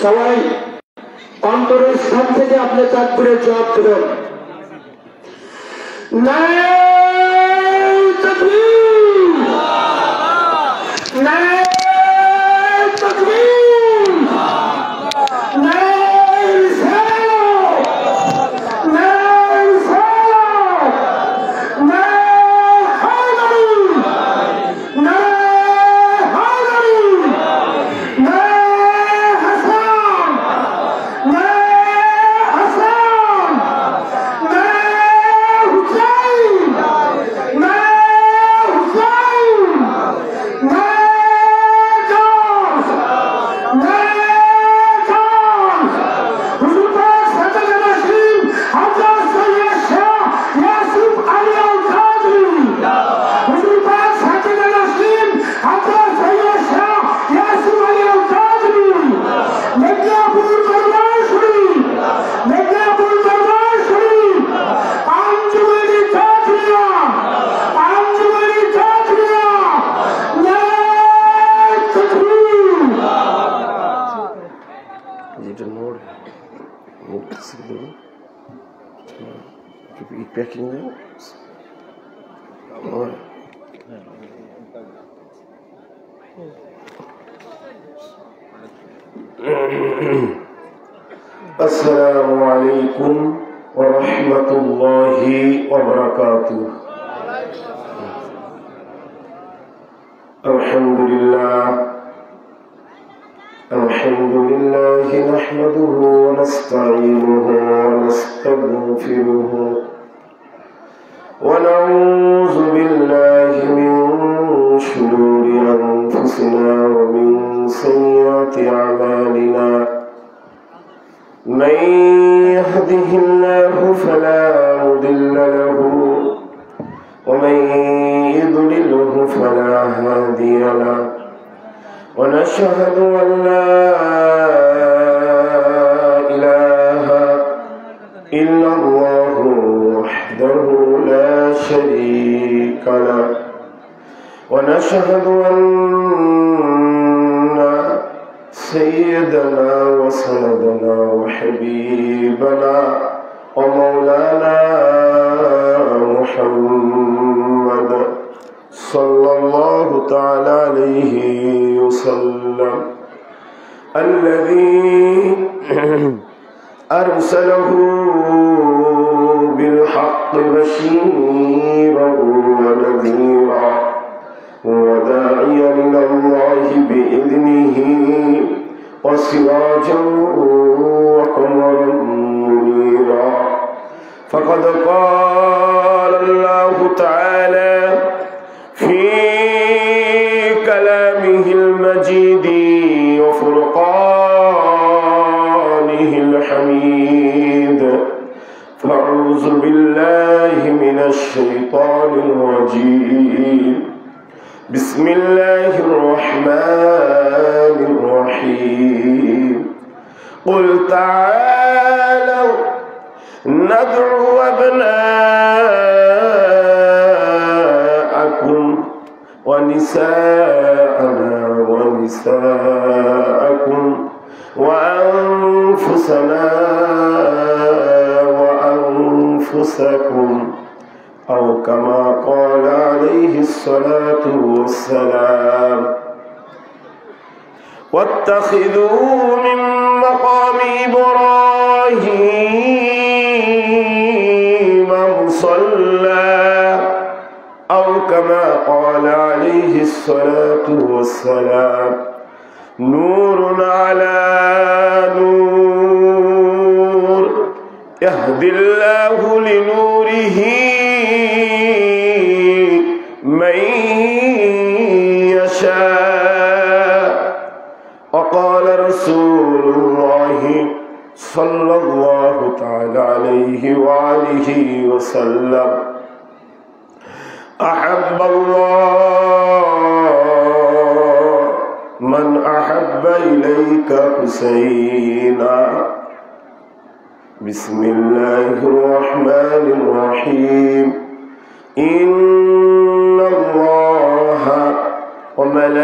সবাই অন্তরের স্থান থেকে আপনি তাকবীরের জবাব দেবেন। নারে তাকবীর, নারে তাকবীর, নারে রিসালাত, নারে রিসালাত, নারে হায়দারি, নারে হায়দারি, নারে হাসান, নারে হাসান, নারে হুসাইন, নারে হুসাইন, নারে জোশ, নারে জোশ। হুজুর পাক সাজ্জাদে নসীব হযরত সৈয়দ শাহ ইয়াসিফ আলী আল কাদরি, হুজুর পাক সাজ্জাদে নসীব হযরত সৈয়দ শাহ ইয়াসিফ আলী আল কাদরি, মেদিনীপুর দরবার শরীফ, মেদিনীপুর দরবার শরীফ, আঞ্জুমানি কাদরিয়া, আঞ্জুমানি কাদরিয়া, নারে তাকবীর। যেটা নোট নোট প্যাকিং আসসালামু আলাইকুম ওয়া রাহমাতুল্লাহি ওয়া বারাকাতুহু। আলহামদুলিল্লাহ الحمد لله نحمده ونستعينه ونستغفره ونعوذ بالله من شرور أنفسنا ومن سيئات أعمالنا من يهده الله فلا مضل له ومن يضلله فلا هادي له ونشهد أن لا إله إلا الله وحده لا شريك له ونشهد أن سيدنا وسندنا وحبيبنا ومولانا محمد صلى الله تعالى عليه وسلم الذي أرسله بالحق بشيرا ونذيرا وداعيا إلى الله بإذنه وسراجا وقمرا منيرا فقد قال الله تعالى في كلامه المجيد وفرقانه الحميد فأعوذ بالله من الشيطان الرجيم بسم الله الرحمن الرحيم قل تعالوا ندعو أبناءكم ونساءنا ونساءكم وأنفسنا وأنفسكم أو كما قال عليه الصلاة والسلام واتخذوا من مقام إبراهيم مصلى أو كما قال عليه الصلاة والسلام نور على نور يهدي الله لنوره من يشاء وقال رسول الله صلى الله تعالى عليه وآله وسلم أحب الله من أحب إليك حسينا بسم الله الرحمن الرحيم إن الله وملائكته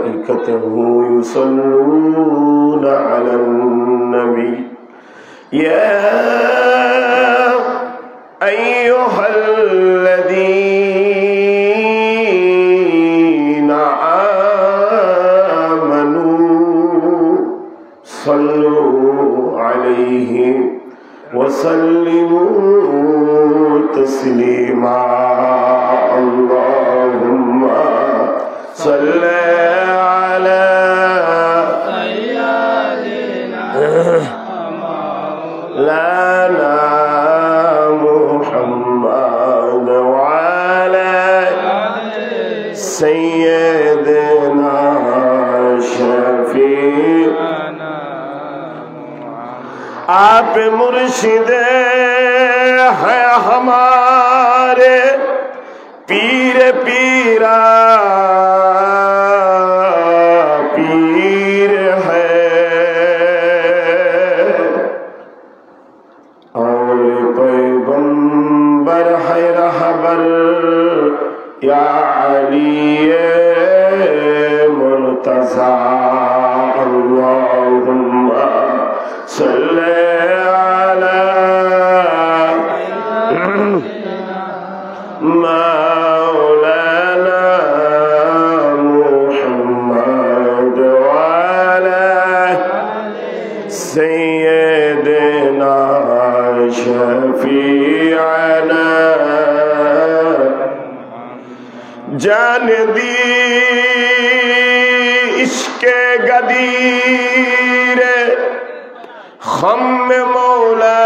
وملائكته يصلون على النبي يا أيها الذين آمنوا صلوا عليه وسلموا تسليما اللهم صل على سيدنا مولانا محمد وعلى سيدنا شفيعنا आप मुर्शिद है हमारे पीर पीरा पीर है और पैगंबर है रहबर या अली मुर्तज़ा अल्लाहुम्मा सल्ले अला मौलाना मुहम्मद वाला सय्यदना शफीअना जान दी इश्क़े गदीर हम मौला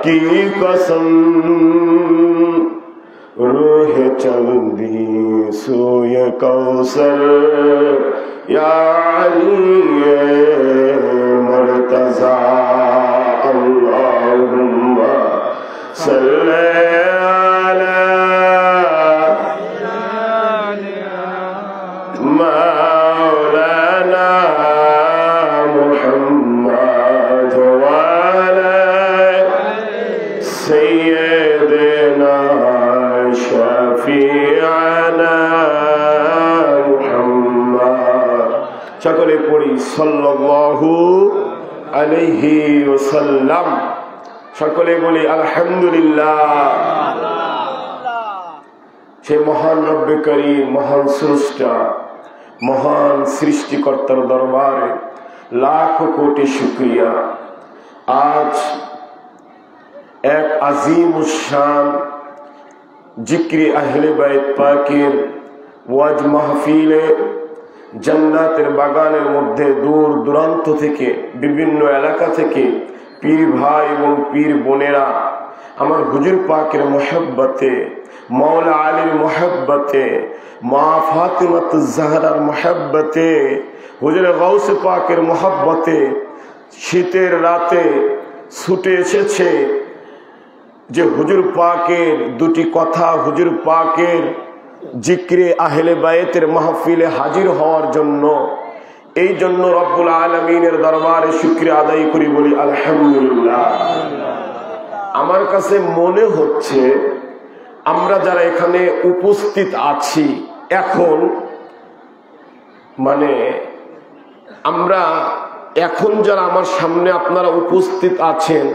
की कसम रूह चलदी सोय कौसर या अली मुर्तज़ा अल्लाहुम्मा सल्ले अला मौलाना मुहम्मद वाला सय्यदना शफीअना मुहम्मद সকলে পড়ি সাল্লাল্লাহু আলাইহি ওয়াসাল্লাম সকলে বলি আলহামদুলিল্লাহ সেই মহান রব্বে করিম মহান স্রষ্টা মহান সৃষ্টিকর্তার দরবারে লাখ কোটি শুকরিয়া আজ এক আজিম শান জিক্রে আহলে বাইত পাকের ওয়াজ মাহফিলে জান্নাতের বাগানের মধ্যে দূর দূরান্ত থেকে বিভিন্ন এলাকা থেকে পীর ভাই এবং পীর বোনেরা আমার হুজুর পাকের মোহব্বতে মৌলা আলীর মোহব্বতে মা ফাতিমাতুজ জাহরার মোহব্বতে হুজুর গাউস পাকের মোহব্বতে শীতের রাতে ছুটে এসেছে যে হুজুর পাকের দুটি কথা হুজুর পাকের জিক্রে আহলে বায়েতের মাহফিলে হাজির হওয়ার জন্য এই জন্য রব্বুল আলামিনের দরবারে শুকরিয়া আদায় করি বলি আলহামদুলিল্লাহ। আমার কাছে মনে হচ্ছে আমরা যারা এখানে উপস্থিত আছি এখন মানে আমরা এখন যারা আমার সামনে আপনারা উপস্থিত আছেন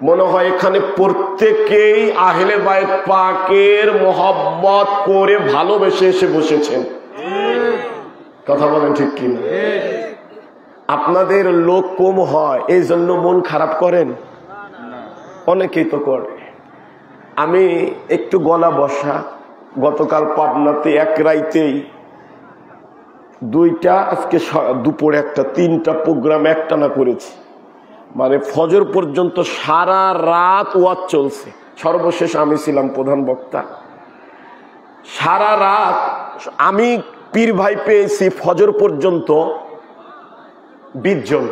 মনে হয় এখানে প্রত্যেকেই আহলে বায়েত পাকের মোহাব্বত করে ভালোবেসে এসে বসেছেন। কথা বলেন ঠিক কিনা? আপনাদের লোক কম হয় এই জন্য মন খারাপ করেন? অনেকেই তো করে। আমি একটু গলা বসা, গতকাল পাবনাতে এক রাইতেই দুইটা, আজকে দুপুরে একটা, তিনটা প্রোগ্রাম একটানা করেছি। মানে ফজর পর্যন্ত সারা রাত ওয়াজ চলছে, সর্বশেষ আমি ছিলাম প্রধান বক্তা। সারা রাত আমি পীর ভাই পেয়েছি ফজর পর্যন্ত 20 জন।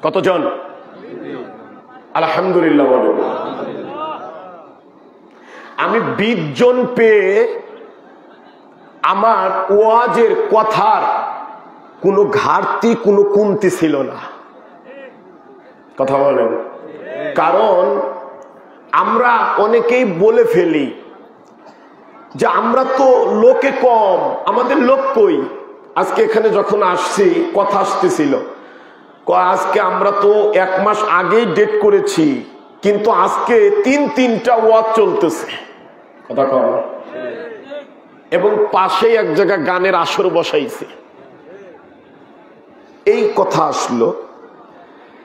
কতজন? আলহামদুলিল্লাহ বলেন। আমি 20 জন পেয়ে আমার ওয়াজের কথার কোনো ঘাটতি কোনো কমতি ছিল না। কথা বলেন। কারণ আমরা অনেকেই বলে ফেলি যে আমরা তো লোকে কম, আমাদের লোক কই। আজকে এখানে যখন আসছি কথা আসতেছিল, আজকে আমরা তো 1 মাস আগেই ডেট করেছি, কিন্তু আজকে 3-3টা ওয়াজ চলতেছে, কথা কম। এবং পাশেই এক জায়গায় গানের আসর বসাইছে। এই কথা আসলো,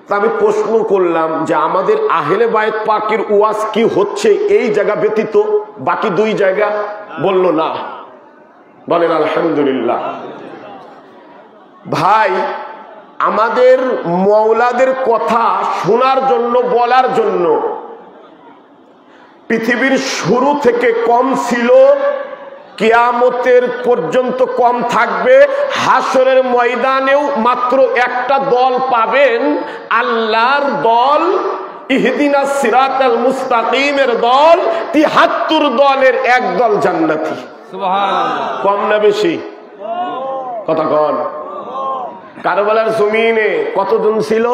তা আমি প্রশ্ন করলাম যে আমাদের আহলে বায়েত পাকের ওয়াজ কি হচ্ছে এই জায়গা ব্যতীত বাকি 2 জায়গা? বলল না। বলেন আলহামদুলিল্লাহ। ভাই, আমাদের মওলাদের কথা শোনার জন্য, বলার জন্য পৃথিবীর শুরু থেকে কম ছিল, কিয়ামতের পর্যন্ত কম থাকবে, হাসরের ময়দানেও মাত্র একটা দল পাবেন, আল্লাহর দল, ইহদিনাস সিরাতাল মুস্তাকিমের দল, ৭৩ দলের এক দল জান্নাতি। সুবহানাল্লাহ। কম না বেশি? কথা কন। কারবালার জমিনে কতজন ছিল?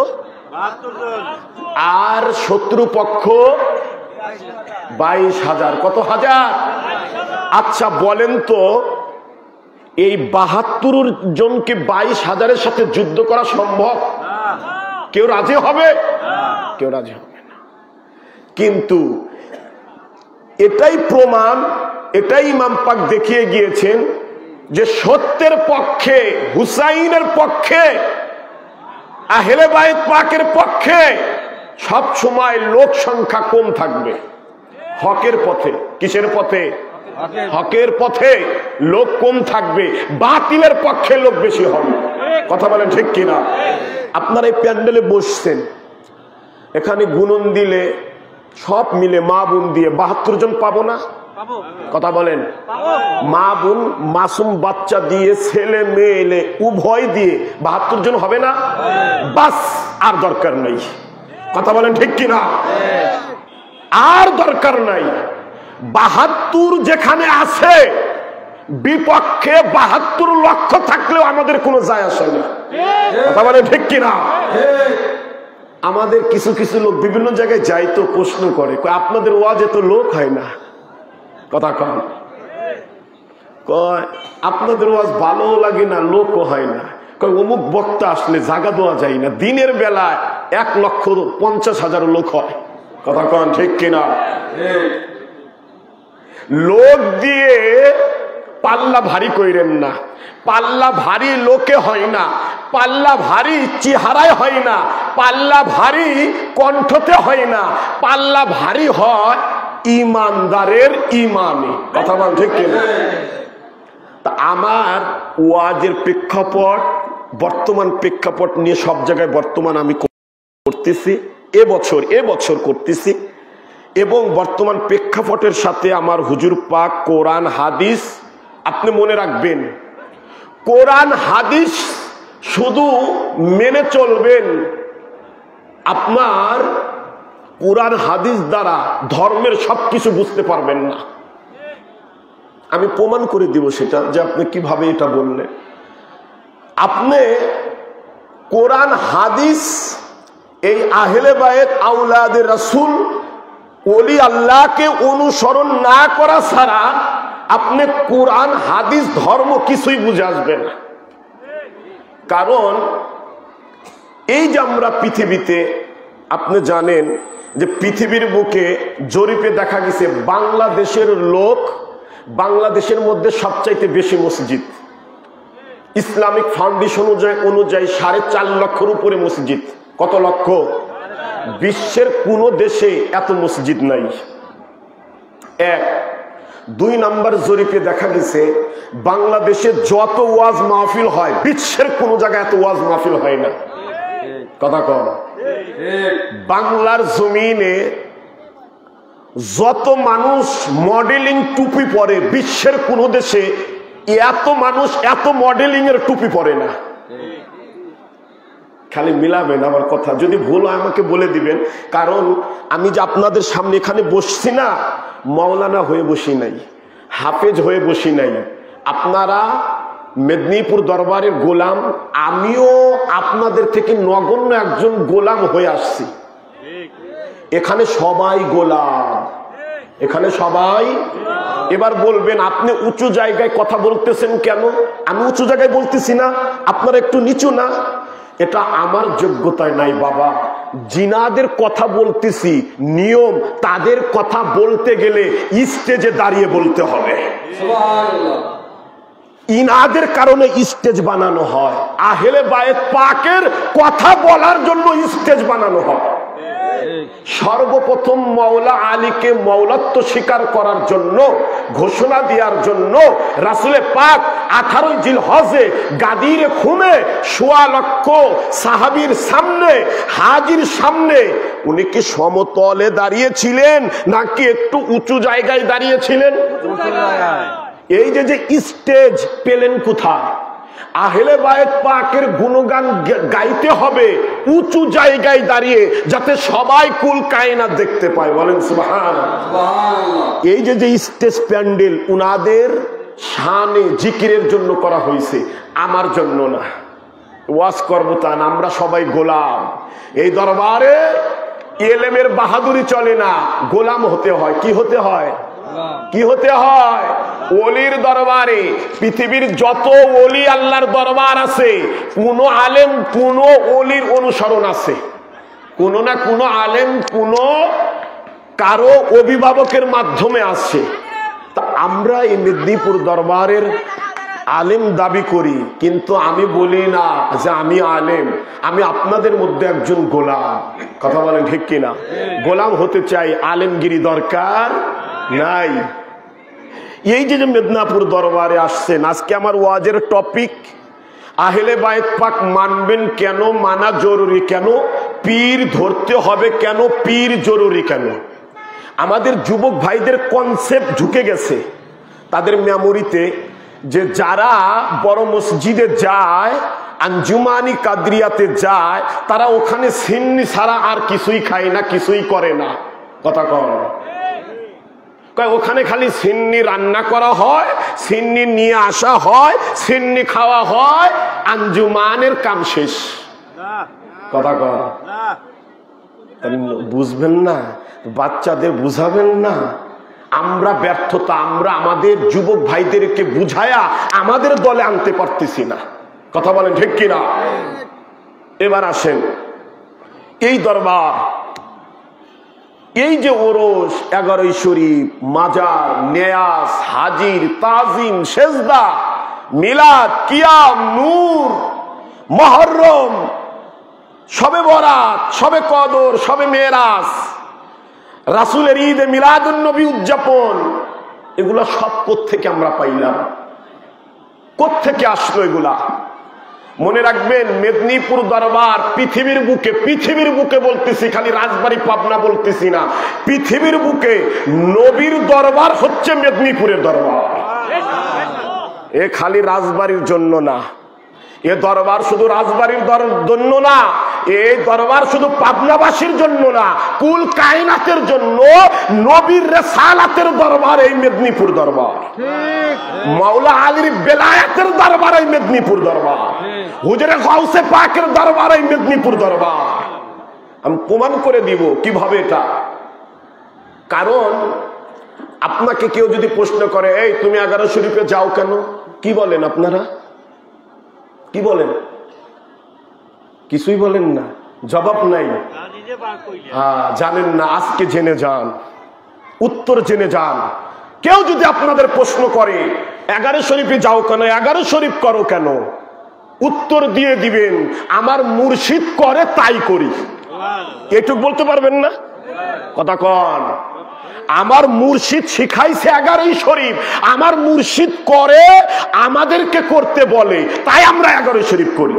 ৭২ জন। আর শত্রুপক্ষ ২২,০০০। কত হাজার? আচ্ছা বলেন তো, এই ৭২ জনকে ২২,০০০-এর সাথে যুদ্ধ করা সম্ভব? কেউ রাজি হবে? কেউ রাজি হবে না। কিন্তু এটাই প্রমাণ, এটাই ইমাম পাক দেখিয়ে গিয়েছেন যে সত্যের পক্ষে, হুসাইনের পক্ষে, আহলে বায়েত পাকের পক্ষে সব সময় লোক সংখ্যা কম থাকবে। হকের পথে, কিসের পথে? হকের পথে লোক কম থাকবে, বাতিলের পক্ষে লোক বেশি হবে। কথা বলেন ঠিক কিনা? আপনারা এই প্যান্ডেলে বসছেন, এখানে গুণন দিলে সব মিলে মা বোন দিয়ে ৭২ জন পাবো না? কথা বলেন। মা বোন, মাসুম বাচ্চা দিয়ে, ছেলে মেয়ে উভয় দিয়ে ৭২ জন হবে না? বাস, আর দরকার নেই। কথা বলেন ঠিক কিনা? আর দরকার নাই। ৭২ যেখানে আছে, বিপক্ষে ৭২ লক্ষ থাকলেও আমাদের কোনো যায় আসে না। কথা বলেন ঠিক কিনা? আমাদের কিছু কিছু লোক বিভিন্ন জায়গায় যাই তো প্রশ্ন করে, আপনাদের ওয়াজে তো লোক হয় না। কথা কম। কয় আপনাদের ওয়াজ ভালো লাগে না, লোকও হয় না। কয় অমুক বক্তা আসলে জায়গা দেওয়া যায় না, দিনের বেলায় ১,৫০,০০০ লোক হয়। কথা কন ঠিক কিনা? লোক দিয়ে পাল্লা ভারী কইরেন না। পাল্লা ভারী লোকে হয় না, পাল্লা ভারী চেহারায় হয় না, পাল্লা ভারী কণ্ঠতে হয় না, পাল্লা ভারী হয় ইমানদারের ইমানে। কথা বল ঠিক কিনা? তা আমার ওয়াজের প্রেক্ষাপট, বর্তমান প্রেক্ষাপট নিয়ে সব জায়গায় বর্তমান আমি করতেছি, এবছর করতেছি। এবং বর্তমান প্রেক্ষাপটের সাথে আমার হুজুর পাক, কোরআন হাদিস, আপনি মনে রাখবেন, কোরআন হাদিস শুধু মেনে চলবেন, আপনার কোরআন হাদিস দ্বারা ধর্মের সবকিছু বুঝতে পারবেন না। আমি প্রমাণ করে দিব সেটা, যে আপনি কিভাবে এটা বললেন। আপনি কোরআন হাদিস, এই আহলে বায়েত আওলাদে রাসূল, ওলি আল্লাহকে অনুসরণ না করা ছাড়া আপনি কোরআন হাদিস ধর্ম কিছুই বুঝে আসবে না। কারণ এই যে আমরা পৃথিবীতে, আপনি জানেন যে পৃথিবীর বুকে জরিপে দেখা গেছে বাংলাদেশের লোক, বাংলাদেশের মধ্যে সবচাইতে বেশি মসজিদ, ইসলামিক ফাউন্ডেশন অনুযায়ী 4.5 লক্ষের উপরে মসজিদ। কত লক্ষ? বিশ্বের কোন দেশে এত মসজিদ নাই। 1। 2 নাম্বার জরিপে দেখা গেছে বাংলাদেশে যত ওয়াজ মাহফিল হয়, বিশ্বের কোন জায়গায় এত ওয়াজ মাহফিল হয় না। কথা কম। বাংলার জমিনে যত মানুষ মডেলিং টুপি পরে, বিশ্বের কোন দেশে এত মানুষ এত মডেলিং এর টুপি পরে না। খালি মিলাবেন আমার কথা, যদি ভুল হয় আমাকে বলে দিবেন। কারণ আমি যে আপনাদের সামনে এখানে বসছি না, মাওলানা হয়ে বসি নাই, হাফেজ হয়ে বসি নাই। আপনারা মেদিনীপুর দরবারের গোলাম, আমিও আপনাদের থেকে নগণ্য একজন গোলাম হয়ে আসছি। এখানে সবাই গোলাম, এখানে সবাই। এবার বলবেন আপনি উঁচু জায়গায় কথা বলতেছেন কেন? আমি উঁচু জায়গায় বলতেছি না, আপনারা একটু নিচু না? এটা আমার যোগ্যতায় নাই বাবা। জিনাদের কথা বলতেছি, নিয়ম তাদের কথা বলতে গেলে স্টেজে দাঁড়িয়ে বলতে হবে। ইনাদের কারণে স্টেজ বানানো হয়, আহলে বায়েত পাকের কথা বলার জন্য স্টেজ বানানো হয়। সর্বপ্রথম মওলা আলীকে মওলাত্ব স্বীকার করার জন্য, ঘোষণা দেওয়ার জন্য রাসূলে পাক 18 জিলহজে গাদির খুমে 1.25 লক্ষ সাহাবীর সামনে, হাজির সামনে, উনি কি সমতলে দাঁড়িয়েছিলেন নাকি একটু উঁচু জায়গায় দাঁড়িয়েছিলেন? এই যে স্টেজ পেলেন কোথায়? আহলে বায়েত পাকের গুণগান গাইতে হবে উঁচু জায়গায় দাঁড়িয়ে, যাতে সবাই কুল কায়নাত দেখতে পায়। বলেন সুবহানাল্লাহ। এই যে স্টেজ প্যান্ডেল উনাদের শানে জিকিরের জন্য করা হয়েছে, আমার জন্য না। ওয়াজ করবো তা না, আমরা সবাই গোলাম। এই দরবারে এলেমের বাহাদুরি চলে না, গোলাম হতে হয়। কি হতে হয়? কি হতে হয়? ওলির দরবারে পৃথিবীর যত ওলি আল্লাহর দরবার আছে, কোন আলেম কোন ওলির অনুসরণ আছে, কোন না কোন আলেম কোন কারো অভিভাবকের মাধ্যমে আসছে। তা আমরা এই মেদিনীপুর দরবারের আলেম দাবি করি, কিন্তু আমি বলি না যে আমি আলেম, আমি আপনাদের মধ্যে একজন গোলাম। কথা বলেন ঠিক কিনা? গোলাম হতে চাই, আলেমগিরি দরকার নাই। এই যে মেদিনীপুর দরবারে আসছেন, আজকে আমার ওয়াজের টপিক আহলে বায়েত পাক মানবেন কেন, মানা জরুরি কেন, পীর ধরতে হবে কেন, পীর জরুরি কেন। আমাদের যুবক ভাইদের কনসেপ্ট ঢুকে গেছে তাদের মেমোরিতে, যে যারা বড় মসজিদে যায়, আঞ্জুমানি কাদরিয়াতে যায়, তারা ওখানে সিন্নি ছাড়া আর কিছুই খায় না, কিছুই করে না। কথা কন, ওখানে খালি সিন্নি রান্না করা হয়, সিন্নি নিয়ে আসা হয়, সিন্নি খাওয়া হয়, আঞ্জুমানের কাম শেষ। কথা কন, বুঝবেন না? বাচ্চাদের বুঝাবেন না? আমরা ব্যর্থতা, আমরা আমাদের যুবক ভাইদেরকে বুঝায়া আমাদের দলে আনতে পারতেছি না। কথা বলেন ঠিক কিনা? এবার আসেন এই দরবার, এই যে ওরস, 11 শরীফ, মাজার, নেয়াজ, হাজির, তাজিম, সেজদা, মিলাদ, কিয়াম, নূর, মুহররম, শবে বরাত, শবে কদর, শবে মেরাজ, রাসূলের ঈদে মিলাদুন নবী উদযাপন, এগুলা সব কোত্থেকে আমরা পাইলাম? কোত্থেকে আসলো এগুলা? মনে রাখবেন, মেদিনীপুর দরবার পৃথিবীর বুকে বলতেছি, খালি রাজবাড়ী পাবনা বলতেছি না, পৃথিবীর বুকে নবীর দরবার হচ্ছে মেদিনীপুরের দরবার। এ খালি রাজবাড়ির জন্য না, এ দরবার শুধু রাজবাড়ির জন্য না, এই দরবার শুধু পাবনাবাসীর জন্য না, কুল কায়নাতের জন্য, নবীর রিসালাতের দরবার এই মেদিনীপুর দরবার। মাওলা আলীর বেলায়েতের দরবার এই মেদিনীপুর দরবার। হুজুরে গাউসে পাকের দরবার এই মেদিনীপুর দরবার। আমি প্রমাণ করে দিব কিভাবে এটা। কারণ আপনাকে কেউ যদি প্রশ্ন করে, এই তুমি 11 শরীফে যাও কেন, কি বলেন আপনারা? কি বলেন? কিছুই বলেন না, জবাব নাই। জানেন না, আজকে জেনে যান, উত্তর জেনে যান। কেউ যদি আপনাদের প্রশ্ন করে 11 শরীফে যাও কেন, 11 শরীফ করো কেন, উত্তর দিয়ে দিবেন, আমার মুর্শিদ করে তাই করি। এটুক বলতে পারবেন না? কথা কন। আমার মুর্শিদ শিখাইছে 11 শরীফ, আমার মুর্শিদ করে, আমাদেরকে করতে বলে, তাই আমরা 11 শরীফ করি।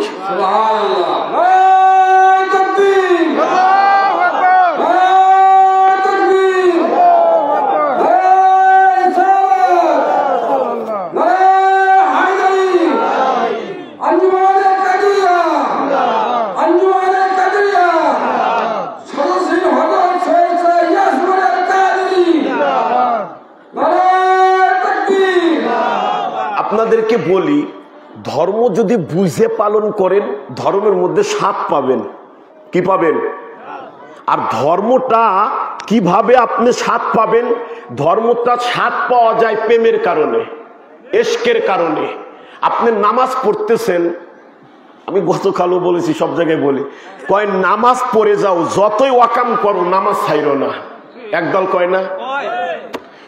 আপনাদেরকে বলি, ধর্ম যদি বুঝে পালন করেন, ধর্মের মধ্যে স্বাদ পাবেন। কি পাবেন? আর ধর্মটা কিভাবে আপনি স্বাদ পাবেন, ধর্মটা স্বাদ পাওয়া যায় প্রেমের কারণে, এশকের কারণে। আপনি নামাজ পড়তেছেন, আমি গতকালও বলেছি, সব জায়গায় বলি, কয় নামাজ পড়ে যাও, যতই ওয়াকাম করো নামাজ ছাইরো না। একদল কয় না,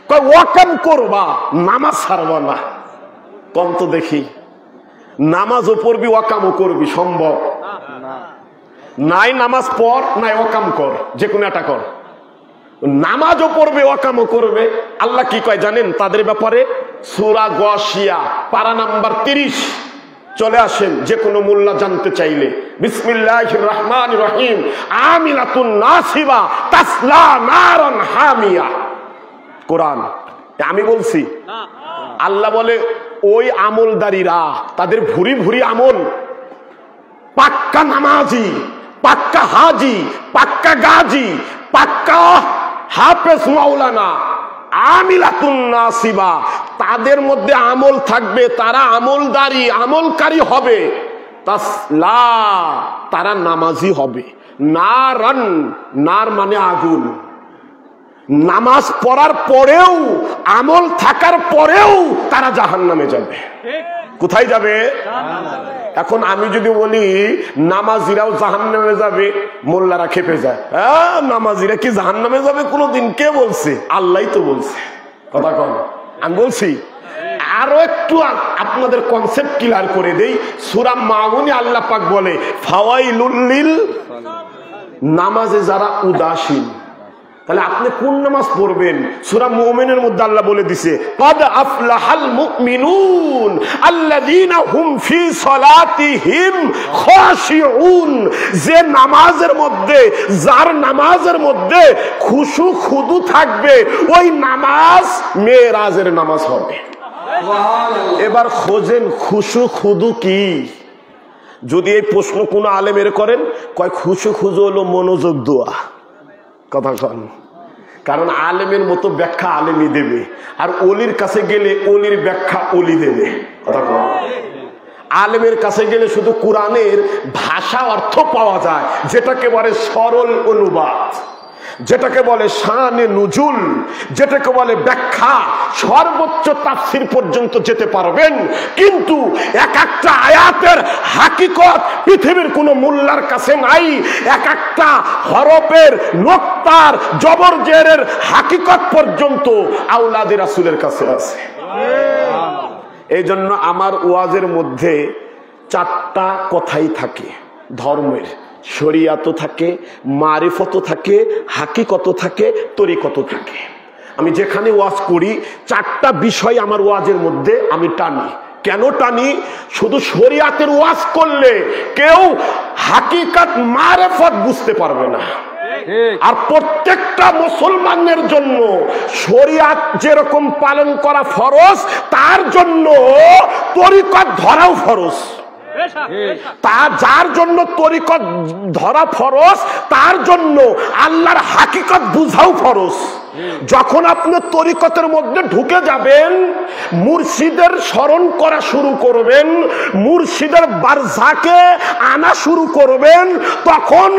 কয় ওয়াকাম করবা নামাজ ছাড়বা না। কম তো দেখি, নামাজও পড়বি ওয়াকামও করবি, সম্ভব নাই। নামাজ পড় নাই ওয়াকাম কর, যে কোনো একটা কর। নামাজও পড়বে ওয়াকামও করবে। আল্লাহ কি কয় জানেন তাদের ব্যাপারে? সূরা গাশিয়া পারা নাম্বার 30। চলে আসেন যে কোনো মোল্লা জানতে চাইলে। বিসমিল্লাহির রহমানির রহিম। আমিলাতুন নাসিবা তাসলা নারান হামিয়া। কোরআন আমি বলছি। আল্লাহ বলে ওই আমলদারীরা, তাদের ভুরি ভুরি আমল, পাক্কা নামাজি, পাক্কা হাজি, পাক্কা গাজী, পাক্কা হাফেজ মাওলানা, আমিলাতুন নাসিবা, তাদের মধ্যে আমল থাকবে, তারা আমলদারি আমলকারী হবে। তাসলা, তারা নামাজি হবে। নারান, নার মানে আগুন। নামাজ পড়ার পরেও, আমল থাকার পরেও তারা জাহান্নামে যাবে। কোথায় যাবে? এখন আমি যদি বলি নামাজিরাও জাহান্নামে যাবে, মোল্লারা খেপে যায়। নামাজিরা কি জাহান্নামে যাবে কোনোদিন? কে বলছে? আল্লাহই তো বলছে। কথা কম, আমি বলছি। আরো একটু আপনাদের কনসেপ্ট ক্লিয়ার করে দেই। সূরা মাউনে আল্লাহ পাক বলে ফাওয়াইলুল লিল, নামাজে যারা উদাসীন। তাহলে আপনি কোন নামাজ পড়বেন? সূরা মুমিনের মধ্যে আল্লাহ বলে দিছে ক্বাদ আফলাহাল মুমিনুন আল্লাযীনা হুম ফি সালাতিহিম খাশিউন। যে নামাজের মধ্যে, যার নামাজের মধ্যে খুশু খুদু থাকবে, ওই নামাজ মেরাজের নামাজ হবে। এবার খোঁজেন খুশু খুদু কি? যদি এই প্রশ্ন কোন আলেমের করেন, কয় খুশু খুদু হলো মনোযোগ দোয়া। কথা কন, কারণ আলেমের মতো ব্যাখ্যা আলেমই দেবে, আর অলির কাছে গেলে অলির ব্যাখ্যা অলি দেবে। কথা কন, আলেমের কাছে গেলে শুধু কোরআনের ভাষা অর্থ পাওয়া যায়, যেটাকে বলে সরল অনুবাদ, যেটাকে বলে শানে নুজুল, যেটাকে বলে ব্যাখ্যা। সর্বোচ্চ তাফসীর পর্যন্ত যেতে পারবেন, কিন্তু এক একটা আয়াতের হাকিকত পৃথিবীর কোন মোল্লার কাছে নাই। এক একটা হরফের, নোক্তার, জবর জেরের হাকিকত পর্যন্ত আওলাদে রাসূলের কাছে আছে। এই জন্য আমার ওয়াজের মধ্যে 4টা কথাই থাকে ধর্মের। শরিয়াত থাকে, মারিফত থাকে, হাকিকত থাকে, তরিকত থাকে। আমি যেখানে ওয়াজ করি 4টা বিষয় আমার ওয়াজের মধ্যে আমি টানি। কেন টানি? শুধু শরিয়াতের ওয়াজ করলে কেউ হাকিকত মারিফত বুঝতে পারবে না। আর প্রত্যেকটা মুসলমানের জন্য শরিয়াত যেরকম পালন করা ফরজ, তার জন্য তরিকত ধরাও ফরজ। যার জন্য তরিকত ধরা ফরজ, তার জন্য আল্লাহর হাকিকত বুঝাও ফরজ। যখন আপনি তরিকতের মধ্যে ঢুকে যাবেন, মুর্শিদের স্মরণ করা শুরু করবেন, মুর্শিদের বারজাকে আনা শুরু করবেন, তখন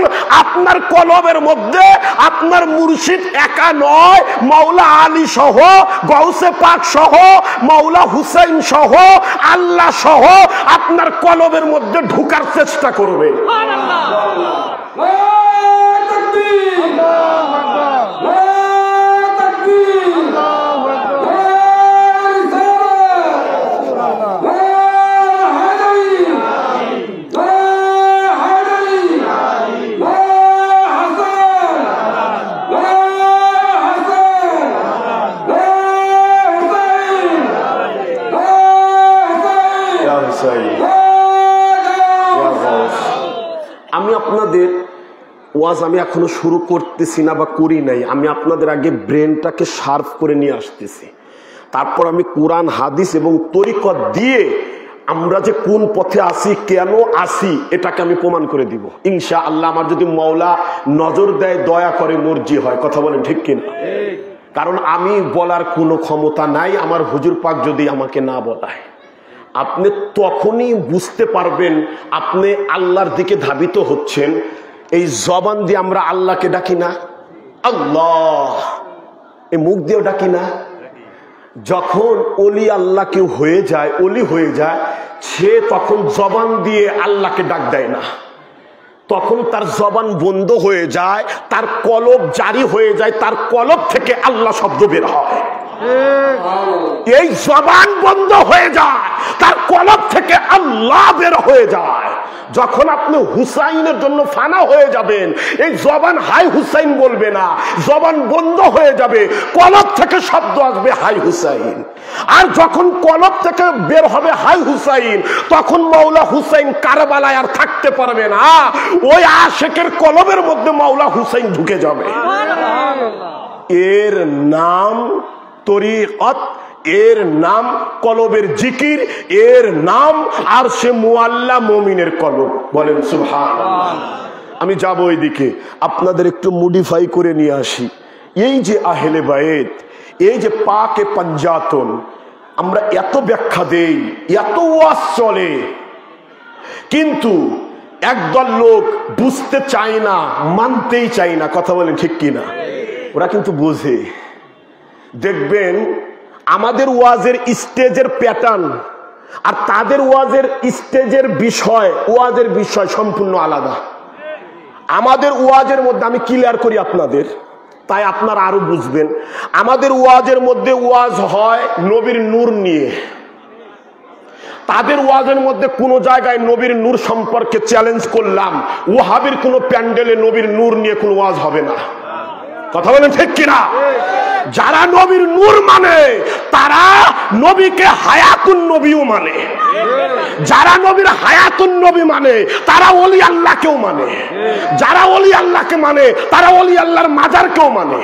আপনার কলবের মধ্যে আপনার মুর্শিদ একা নয়, মাওলা আলী সহ, গৌসে পাক সহ, মাওলা হুসাইন সহ, আল্লাহ সহ আপনার কলবের মধ্যে ঢুকার চেষ্টা করবে। আমি আপনাদের ওয়াজ আমি এখনো শুরু করতেছি না বা করি নাই। আমি আপনাদের আগে ব্রেনটাকে শার্প করে নিয়ে আসতেছি, তারপর আমি কোরআন হাদিস এবং তরিকত দিয়ে আমরা যে কোন পথে আসি, কেন আসি, এটাকে আমি প্রমাণ করে দিব ইনশাআল্লাহ। আমার যদি মাওলা নজর দেয়, দয়া করে, মর্জি হয়। কথা বলেন ঠিক কিনা? কারণ আমি বলার কোনো ক্ষমতা নাই, আমার হুজুর পাক যদি আমাকে না বলায়। আপনি তখনই বুঝতে পারবেন আপনি আল্লাহর দিকে ধাবিত হচ্ছেন। এই জবান দিয়ে আমরা আল্লাহকে ডাকি না, আল্লাহ এই মুখ দিয়ে ডাকি না। যখন অলি আল্লাহ কেউ হয়ে যায়, অলি হয়ে যায়, সে তখন জবান দিয়ে আল্লাহকে ডাক দেয় না, তখন তার জবান বন্ধ হয়ে যায়, তার কলব জারি হয়ে যায়, তার কলব থেকে আল্লাহ শব্দ বের হয়। এই জবান বন্ধ হয়ে যায়, তার কলব থেকে আল্লাহ বের হয়ে যায়। যখন আপনি হুসাইনের জন্য ফানা হয়ে যাবেন, এই জবান হাই হুসাইন বলবে না, জবান বন্ধ হয়ে যাবে, কলব থেকে শব্দ আসবে হাই হুসাইন। আর যখন কলব থেকে বের হবে হাই হুসাইন, তখন মাওলা হুসাইন কারবালায় আর থাকতে পারবে না, ওই আশেকের কলবের মধ্যে মাওলা হুসাইন ঢুকে যাবে। এর নাম তরিকত, এর নাম কলবের জিকির, এর নাম আরশে মুআল্লা মুমিনের কলব। বলেন সুবহানাল্লাহ। আমি যাব ওইদিকে, আপনাদের একটু মডিফাই করে নিয়ে আসি। এই যে আহলে বায়েত, এই যে পাকে পাঞ্জাতন, আমরা এত ব্যাখ্যা দেই, এত ওয়াজ চলে, কিন্তু একদল লোক বুঝতে চায় না, মানতেই চায় না। কথা বলেন ঠিক কিনা? ওরা কিন্তু বোঝে। দেখবেন আমাদের ওয়াজের স্টেজের প্যাটার্ন আর তাদের ওয়াজের স্টেজের বিষয়, ওয়াজের বিষয় সম্পূর্ণ আলাদা। আমাদের ওয়াজের মধ্যে, আমি ক্লিয়ার করি আপনাদের, তাই আপনারা আরো বুঝবেন, আমাদের ওয়াজের মধ্যে ওয়াজ হয় নবীর নূর নিয়ে। তাদের ওয়াজের মধ্যে কোন জায়গায় নবীর নূর সম্পর্কে চ্যালেঞ্জ করলাম, ওয়াহাবির কোন প্যান্ডেলে নবীর নূর নিয়ে কোন ওয়াজ হবে না। কথা বলেন ঠিক কিনা? যারা নবীর নূর মানে তারা নবীকে হায়াতুন নবীও মানে, যারা নবীর হায়াতুন নবী মানে তারা ওলি আল্লাহকেও মানে, যারা ওলি আল্লাহকে মানে তারা ওলি আল্লাহর মাজারকেও মানে,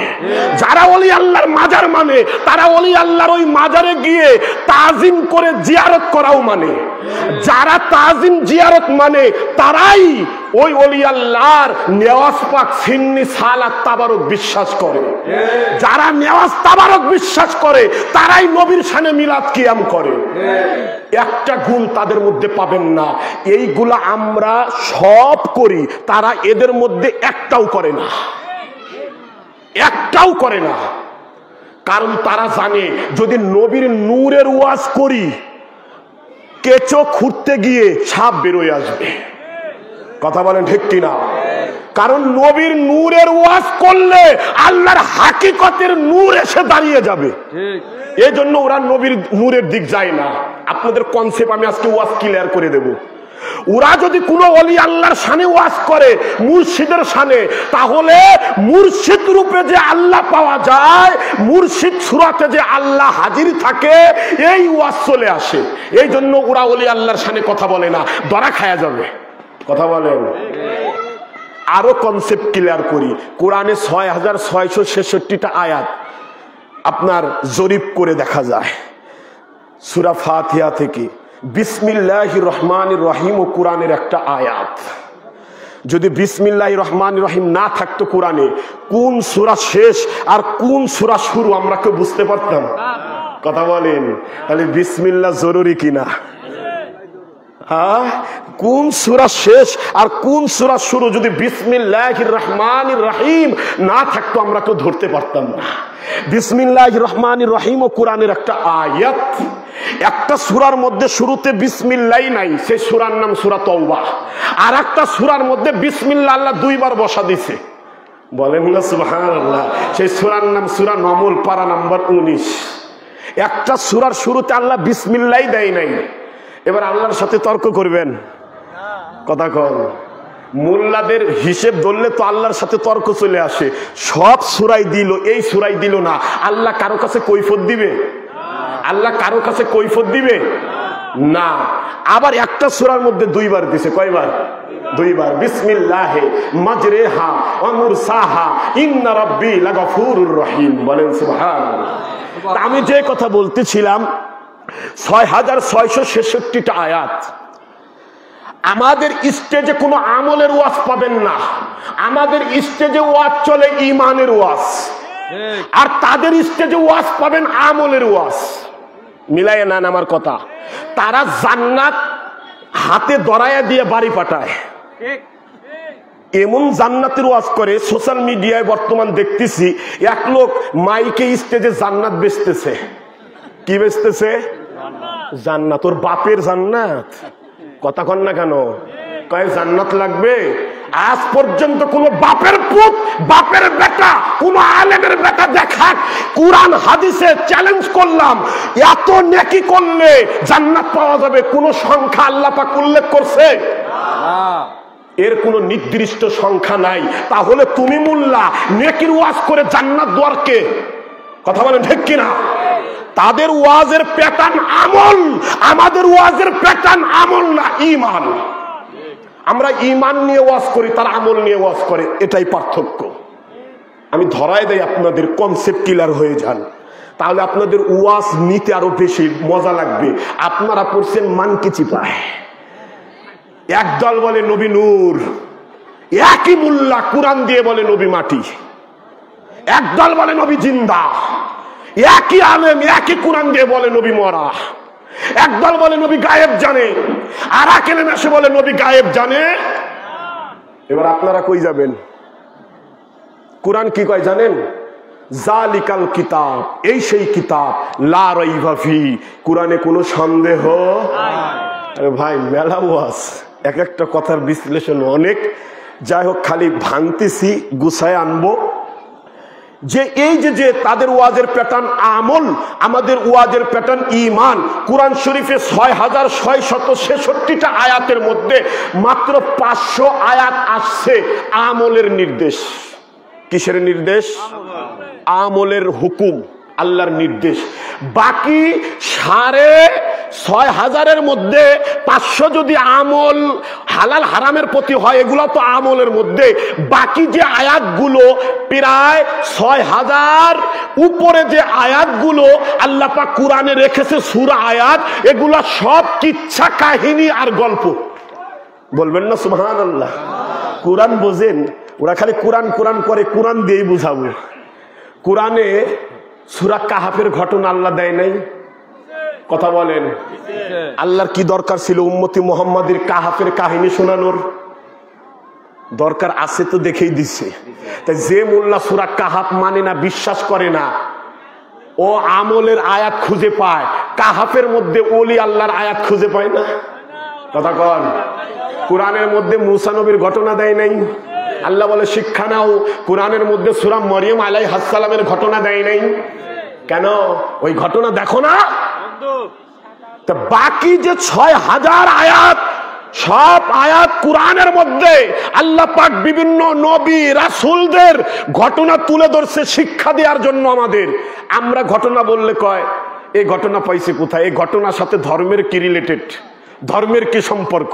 যারা ওলি আল্লাহর মাজার মানে তারা ওলি আল্লাহর ওই মাজারে গিয়ে তাজিম করে জিয়ারত করাও মানে, যারা তাজিম জিয়ারত মানে তারাই ওই ওলি আল্লাহর নেওয়াজ পাক সিন্নি সালাত তাবারক বিশ্বাস করে। যারা নেওয়াজ তাবারক বিশ্বাস করে তারাই নবীর শানে মিলাদ কিয়াম করে। একটা গুণ তাদের মধ্যে পাবেন না, এইগুলা আমরা সব করি, তারা এদের মধ্যে একটাও করে না, একটাও করে না। কারণ তারা জানে যদি নবীর নূরের ওয়াজ করি, কেঁচো খুঁড়তে গিয়ে সাপ বেরোয় আসবে। কথা বলেন ঠিক কিনা? কারণ নবীর নূরের ওয়াজ করলে আল্লাহর হাকিকতের নূর এসে দাঁড়িয়ে যাবে। এই জন্য ওরা নবীর নূরের দিক যায় না। আপনাদের কনসেপ্ট আমি আজকে ওয়াজ ক্লিয়ার করে দেব। ওরা যদি কোনো ওলি আল্লাহর শানে ওয়াজ করে, মুর্শিদের শানে, তাহলে মুর্শিদ রূপে যে আল্লাহ পাওয়া যায়, মুর্শিদ সুরাতে যে আল্লাহ হাজির থাকে, এই ওয়াজ চলে আসে। এই জন্য ওরা ওলি আল্লাহর শানে কথা বলে না, ধরা খায়া যাবে। কথা বলেন। আরো কনসেপ্ট ক্লিয়ার করি। কোরআনে 6666টা আয়াত আপনার জরিপ করে দেখা যায়। সূরা ফাতিহা থেকে বিসমিল্লাহির রহমানির রহিম ও কোরআনের একটা আয়াত। যদি বিসমিল্লাহির রহমানির রহিম না থাকতো কোরআনে, কোন সূরা শেষ আর কোন সূরা শুরু আমরা কেউ বুঝতে পারতাম? কথা বলেন। তাহলে বিসমিল্লাহ জরুরি কিনা? কোন সূরা শেষ আর কোন সূরা শুরু যদি বিসমিল্লাহির রহমানির রহিম না থাকতো আমরা কেউ ধরতে পারতাম না। বিসমিল্লাহির রহমানির রহিম ও কোরআনের একটা আয়াত। একটা সূরার মধ্যে শুরুতে বিসমিল্লাহ নাই, সেই সূরার নাম সূরা তাওবা। আর একটা সূরার মধ্যে বিসমিল্লাহ আল্লাহ দুইবার বসা দিয়েছে। বলেন না সুবহানাল্লাহ। সেই সূরার নাম সূরা নমল, পারা নাম্বার 19। একটা সূরার শুরুতে আল্লাহ বিসমিল্লাহ দেয় নাই। এবার আল্লাহর সাথে তর্ক করবেন? কথা কন। মোল্লাদের হিসেব ধরলে তো আল্লাহর সাথে তর্ক চলে আসে। সব সূরাই দিল, এই সূরাই দিল না। আল্লাহ কারো কাছে কৈফিয়ত দিবে? আল্লাহ কারো কাছে কৈফিয়ত দিবে না। আবার একটা সূরার মধ্যে দুইবার দিছে। কয়বার? দুইবার। বিসমিল্লাহে মাজরেহা ওয়া মুরসাহা ইন্না রাব্বি লাগাফুরুর রহিম। বলেন সুবহানাল্লাহ। আমি যে কথা বলতেছিলাম, 6666টা আয়াত। আমাদের স্টেজে কোনো আমলের ওয়াজ পাবেন না। আমাদের স্টেজে ওয়াজ চলে ঈমানের ওয়াজ, আর তাদের স্টেজে ওয়াজ পাবেন আমলের ওয়াজ। মিলাইয়া নেন আমার কথা। তারা জান্নাত হাতে ধরায়া দিয়ে বাড়ি পাঠায়, এমন জান্নাতের ওয়াজ করে, সোশ্যাল মিডিয়ায় বর্তমান দেখতেছি এক লোক মাইকে স্টেজে জান্নাত বেচতেছে। কি বেচতেছে? জান্নাত। ওর বাপের জান্নাত। কথা কন না কেন? কয় জান্নাত লাগবে। আজ পর্যন্ত কোন বাপের পুত, বাপের বেটা, কোন আলেমের বেটা দেখাক কুরআন হাদিসে চ্যালেঞ্জ করলাম এত নেকি করলে জান্নাত পাওয়া যাবে, কোন সংখ্যা আল্লাহ পাক উল্লেখ করছে? এর কোন নির্দিষ্ট সংখ্যা নাই। তাহলে তুমি মোল্লা নেকির ওয়াজ করে জান্নাত দুয়ার কে? কথা বলেন ঠিক কিনা? তাদের ওয়াজের প্যাটার্ন আমল, আমাদের ওয়াজের প্যাটার্ন আমল না ঈমান। আমরা ঈমান নিয়ে ওয়াজ করি, তার আমল নিয়ে ওয়াজ করে, এটাই পার্থক্য। আমি ধরায় দেই, আপনাদের কনসেপ্ট ক্লিয়ার হয়ে যান, তাহলে আপনাদের ওয়াজ নিতে আরো বেশি মজা লাগবে। আপনারা পড়ছেন মানকে চিপায়, একদল বলে নবী নূর, একই মোল্লা কুরআন দিয়ে বলে নবী মাটি। একদল বলে নবী জিন্দা, একই আলেম একই কুরআন দিয়ে বলে নবী মরা। একদল বলে নবী গায়েব জানে, আর এক আলেম এসে বলে নবী গায়েব জানে। এবার আপনারা কই যাবেন? কুরআন কি কয় জানেন? জালিকাল কিতাব, এই সেই কিতাব, লা রাইবা ফি, কুরআনে কোনো সন্দেহ। আরে ভাই মেলা ওয়াজ, এক একটা কথার বিশ্লেষণ অনেক। যাই হোক, খালি ভাঙতেছি, গুছায় আনবো। যে এই যে তাদের ওয়াজের প্যাটার্ন আমল, আমাদের ওয়াজের প্যাটার্ন ঈমান। কুরআন শরীফে ৬৬৬৬টা আয়াতের মধ্যে মাত্র ৫০০ আয়াত আসছে আমলের নির্দেশ। কিসের নির্দেশ? আমলের হুকুম, আল্লাহর নির্দেশ। বাকি ৬৫০০০-এর মধ্যে ৫০০ যদি আমল হালাল হারামের প্রতি হয়, এগুলো তো আমলের মধ্যে। বাকি যে আয়াতগুলো প্রায় ৬০০০ উপরে যে আয়াতগুলো আল্লাহ পাক কুরআনে রেখেছে সূরা আয়াত, এগুলো সব কিচ্ছা কাহিনী আর গল্প। বলবেন না সুবহানাল্লাহ? কুরআন বোঝেন? ওরা খালি কুরআন কুরআন করে, কুরআন দিয়েই বুঝাবো। কুরআনে সূরা কাহাফের ঘটনা আল্লাহ দেয় নাই? কথা বলেন। আল্লাহর কি দরকার ছিল উম্মতি মুহাম্মাদের কাহাফের কাহিনী শোনানোর? দরকার আছে তো, দেখেই দিচ্ছে। তাই যে মোল্লা সূরা কাহাফ মানে না, বিশ্বাস করে না, ও আমলের আয়াত খুঁজে পায়, কাহাফের মধ্যে ওলি আল্লাহর আয়াত খুঁজে পায় না। কথা কন। কুরআনের মধ্যে মুসা নবীর ঘটনা দেয় নাই? আল্লাহ বলে শিক্ষা নাও। কুরআনের মধ্যে সূরা মরিয়ম আলাইহিস সালামের ঘটনা দেয় নাই? কেন? ওই ঘটনা দেখো না? তো বাকি যে ৬০০০ আয়াত, সব আয়াত কুরআনের মধ্যে আল্লাহ পাক বিভিন্ন নবী রাসূলদের ঘটনা তুলে ধরছে শিক্ষা দেওয়ার জন্য আমাদের। আমরা ঘটনা বললে কয় এই ঘটনা পাইছে কোথায়? এই ঘটনার সাথে ধর্মের কি রিলেটেড? ধর্মের কি সম্পর্ক?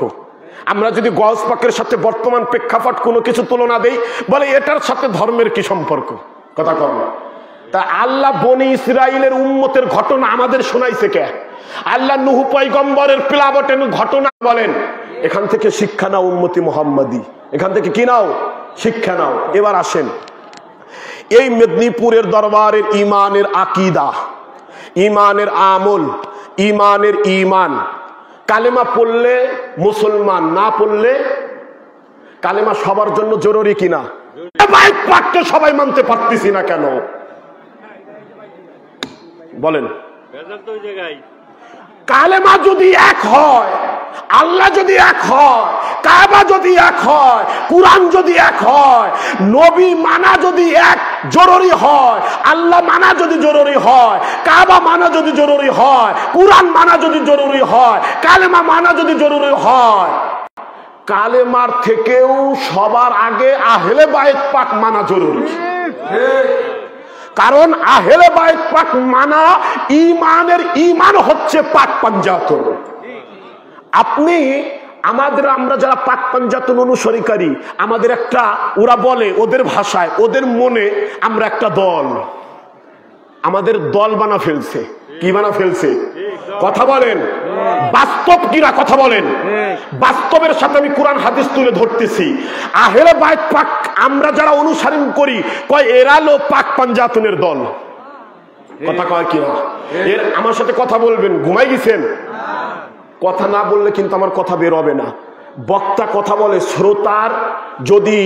আমরা যদি গওস পাকের সাথে বর্তমান প্রেক্ষাপট কোনো কিছু তুলনা দেই, বলে এটার সাথে ধর্মের কি সম্পর্ক? কথা কম। তা আল্লাহ বনি ইসরাইলের উম্মতের ঘটনা আমাদের শোনাইছে কে? আল্লাহ নূহ পয়গম্বরের প্লাবনের ঘটনা বলেন। এখান থেকে শিক্ষা নাও উম্মতি মুহাম্মাদি, এখান থেকে কি নাও? শিক্ষা নাও। এবার আসেন, এই মেদিনীপুরের দরবারের ইমানের আকিদা, ইমানের আমল, ইমানের ইমান। কালেমা পড়লে মুসলমান, না পড়লে কালেমা সবার জন্য জরুরি কিনা? পাককে সবাই মানতে পারতেছি না কেন বলেন? কালেমা যদি এক হয়, আল্লাহ যদি এক হয়, কাবা যদি এক হয়, কুরআন যদি এক হয়, নবী মানা যদি এক জরুরি হয়, আল্লাহ মানা যদি জরুরি হয়, কাবা মানা যদি জরুরি হয়, কুরআন মানা যদি জরুরি হয়, কালেমা মানা যদি জরুরি হয়, কালেমার থেকেও সবার আগে আহলে বাইত পাক মানা জরুরি। কারণ আহলে বাইত পাক মানা ঈমানের ঈমান হচ্ছে পাক পাঞ্জাতন। আপনি আমরা যারা পাক পাঞ্জাতন অনুসরণকারী, আমাদের একটা, ওরা বলে ওদের ভাষায়, ওদের মনে আমরা একটা দল, আমাদের দল বানা ফেলছে। কি বানা ফেলছে? কথা বলেন। বাস্তব কিনা? কথা বলেন। বাস্তবের সাথে আমি কোরআন হাদিস তুলে ধরতেছি। আহলে বাইত পাক আমরা যারা অনুসরণ করি, কয় এরা লো পাক পাঞ্জাতনের দল। কথা কয় কিনা? এর আমার সাথে কথা বলবেন। ঘুমাই গেছেন? কথা না বললে কিন্তু আমার কথা বের হবে না। বক্তা কথা বলে, শ্রোতার যদি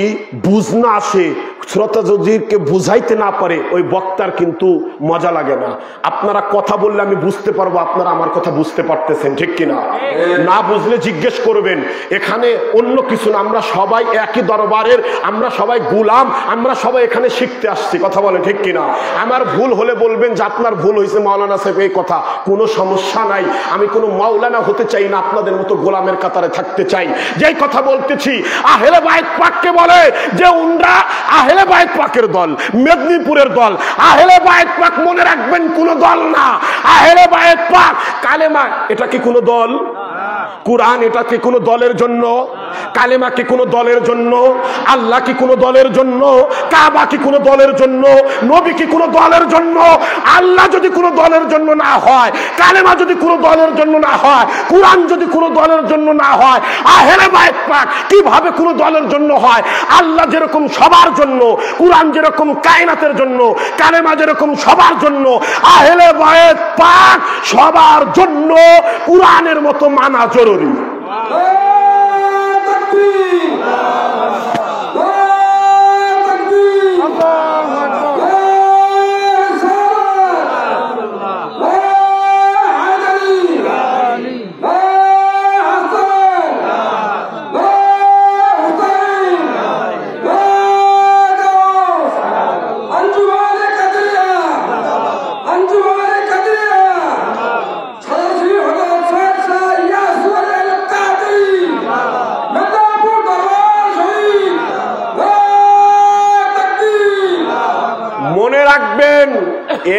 বুঝ না আসে, শ্রোতা যদি বুঝাইতে না পারে, ওই বক্তার কিন্তু মজা লাগে না। আপনারা কথা বললে আমি বুঝতে পারবো আপনারা আমার কথা বুঝতে পারতেছেন, ঠিক কিনা? না বুঝলে জিজ্ঞেস করবেন। এখানে অন্য কিছু না, আমরা সবাই একই দরবারের, আমরা সবাই গুলাম, আমরা সবাই এখানে শিখতে আসছি। কথা বলে ঠিক কিনা? আমার ভুল হলে বলবেন যে আপনার ভুল হয়েছে মাওলানা সাহেব, এই কথা কোনো সমস্যা নাই। আমি কোনো মাওলানা হতে চাই না, আপনাদের মতো গোলামের কাতারে থাকতে চাই। যেই কথা বলতেছি, আহলে বাইত পাককে বলে যে উনরা আহলে বাইত পাকের দল, মেদিনীপুরের দল। আহলে বাইত পাক মনে রাখবেন কোন দল না। আহলে বাইত পাক কালেমা, এটা কি কোনো দল? কুরআন এটা কি কোনো দলের জন্য? কালেমা কি কোনো দলের জন্য? আল্লাহ কি কোনো দলের জন্য? কাবা কি কোনো দলের জন্য? নবী কি কোনো দলের জন্য? আল্লাহ যদি কোনো দলের জন্য না হয়, কালেমা যদি কোনো দলের জন্য না হয়, কুরআন যদি কোনো দলের জন্য না হয়, আহলে বাইত পাক কিভাবে কোনো দলের জন্য হয়? আল্লাহ যেরকম সবার জন্য, কুরআন যেরকম কায়নাতের জন্য, কালেমা যেরকম সবার জন্য, আহলে বাইত পাক সবার জন্য কুরআনের মতো মানা জরুরি।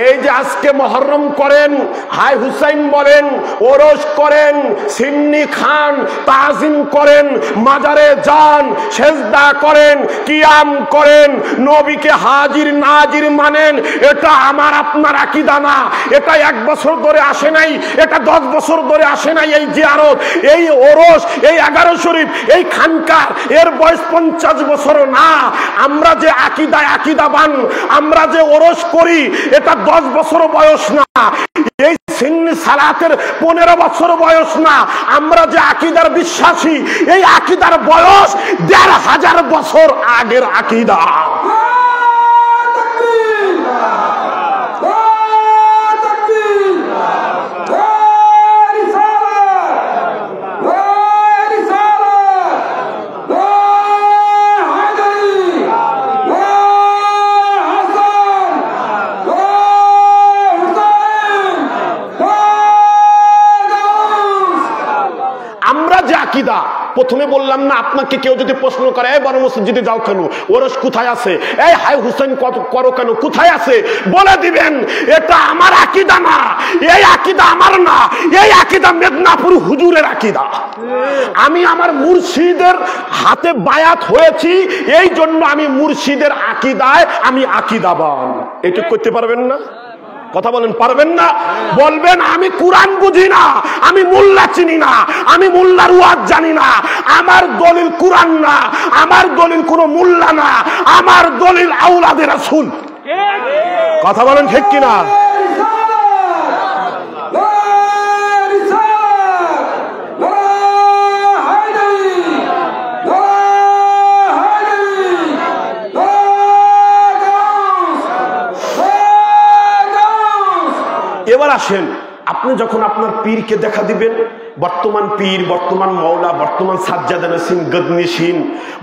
এই যে আজকে মুহররম করেন, হাই হুসাইন বলেন, ওরস করেন, সিন্নি খান, তাজিম করেন, মাজারে যান, সেজদা করেন, কিয়াম করেন, নবীকে হাজির নাজির মানেন, এটা আমার আপনার আকীদা না। এটা 1 বছর ধরে আসে নাই, এটা 10 বছর ধরে আসে নাই। এই জিয়ারত, এই ওরস, এই 11 শরীফ, এই খানকার, এর বয়স 50 বছর না। আমরা যে আকীদায় আকীদাবান, আমরা যে ওরস করি, এটা 10 বছর বয়স না। এই সিন্নি সালাতের 15 বছর বয়স না। আমরা যে আকীদার বিশ্বাসী, এই আকীদার বয়স 1500 বছর আগের আকীদা। প্রথমে বললাম না, আপনাকে কেউ যদি প্রশ্ন করে এই বড় মসজিদে যাও কেন, ওরস কোথায় আছে, এই হাই হুসাইন করো কেন, কোথায় আছে, বলে দিবেন এটা আমার আকীদা না, এই আকীদা আমার না, এই আকীদা মেদিনীপুর হুজুরের আকীদা। আমি আমার মুর্শিদের হাতে বায়াত হয়েছি, এই জন্য আমি মুর্শিদের আকীদায় আমি আকীদাবান। এটা করতে পারবেন না? কথা বলেন, পারবেন না? বলবেন আমি কুরআন বুঝি না, আমি মোল্লা চিনি না, আমি মোল্লার ওয়াজ জানি না। আমার দলিল কুরআন না, আমার দলিল কোনো মোল্লা না, আমার দলিল আওলাদের রাসূল। কথা বলেন ঠিক কিনা? এবার আসেন, আপনি যখন আপনার পীরকে দেখা দিবেন, বর্তমান পীর, বর্তমান মাওলা, বর্তমান সাজ্জাদ নসিম গদনিশিন,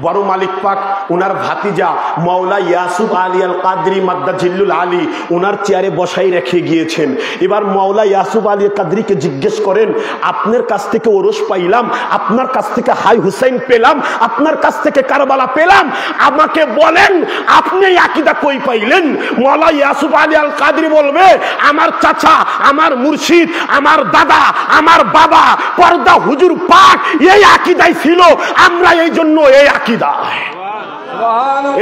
বড় মালিক পাক ওনার ভাতিজা মাওলা ইয়াসুফ আলী আল কাদরি মাদ্দাজিল্লুল আলী ওনার চেয়ারে বসাই রেখে গিয়েছেন। এবার মাওলা ইয়াসুফ আলী কাদরিকে জিজ্ঞেস করেন, আপনার কাছ থেকে ওরস পাইলাম, আপনার কাছ থেকে হাই হুসাইন পেলাম, আপনার কাছ থেকে কারবালা পেলাম, আমাকে বলেন আপনি আকীদা কই পাইলেন? মাওলা ইয়াসুফ আলী আল কাদরি বলবে, আমার চাচা, আমার মুর্শিদ, আমার দাদা, আমার বাবা পর্দা হুজুর পাক এই আকীদায় ছিল, আমরা এই জন্য এই আকীদায়।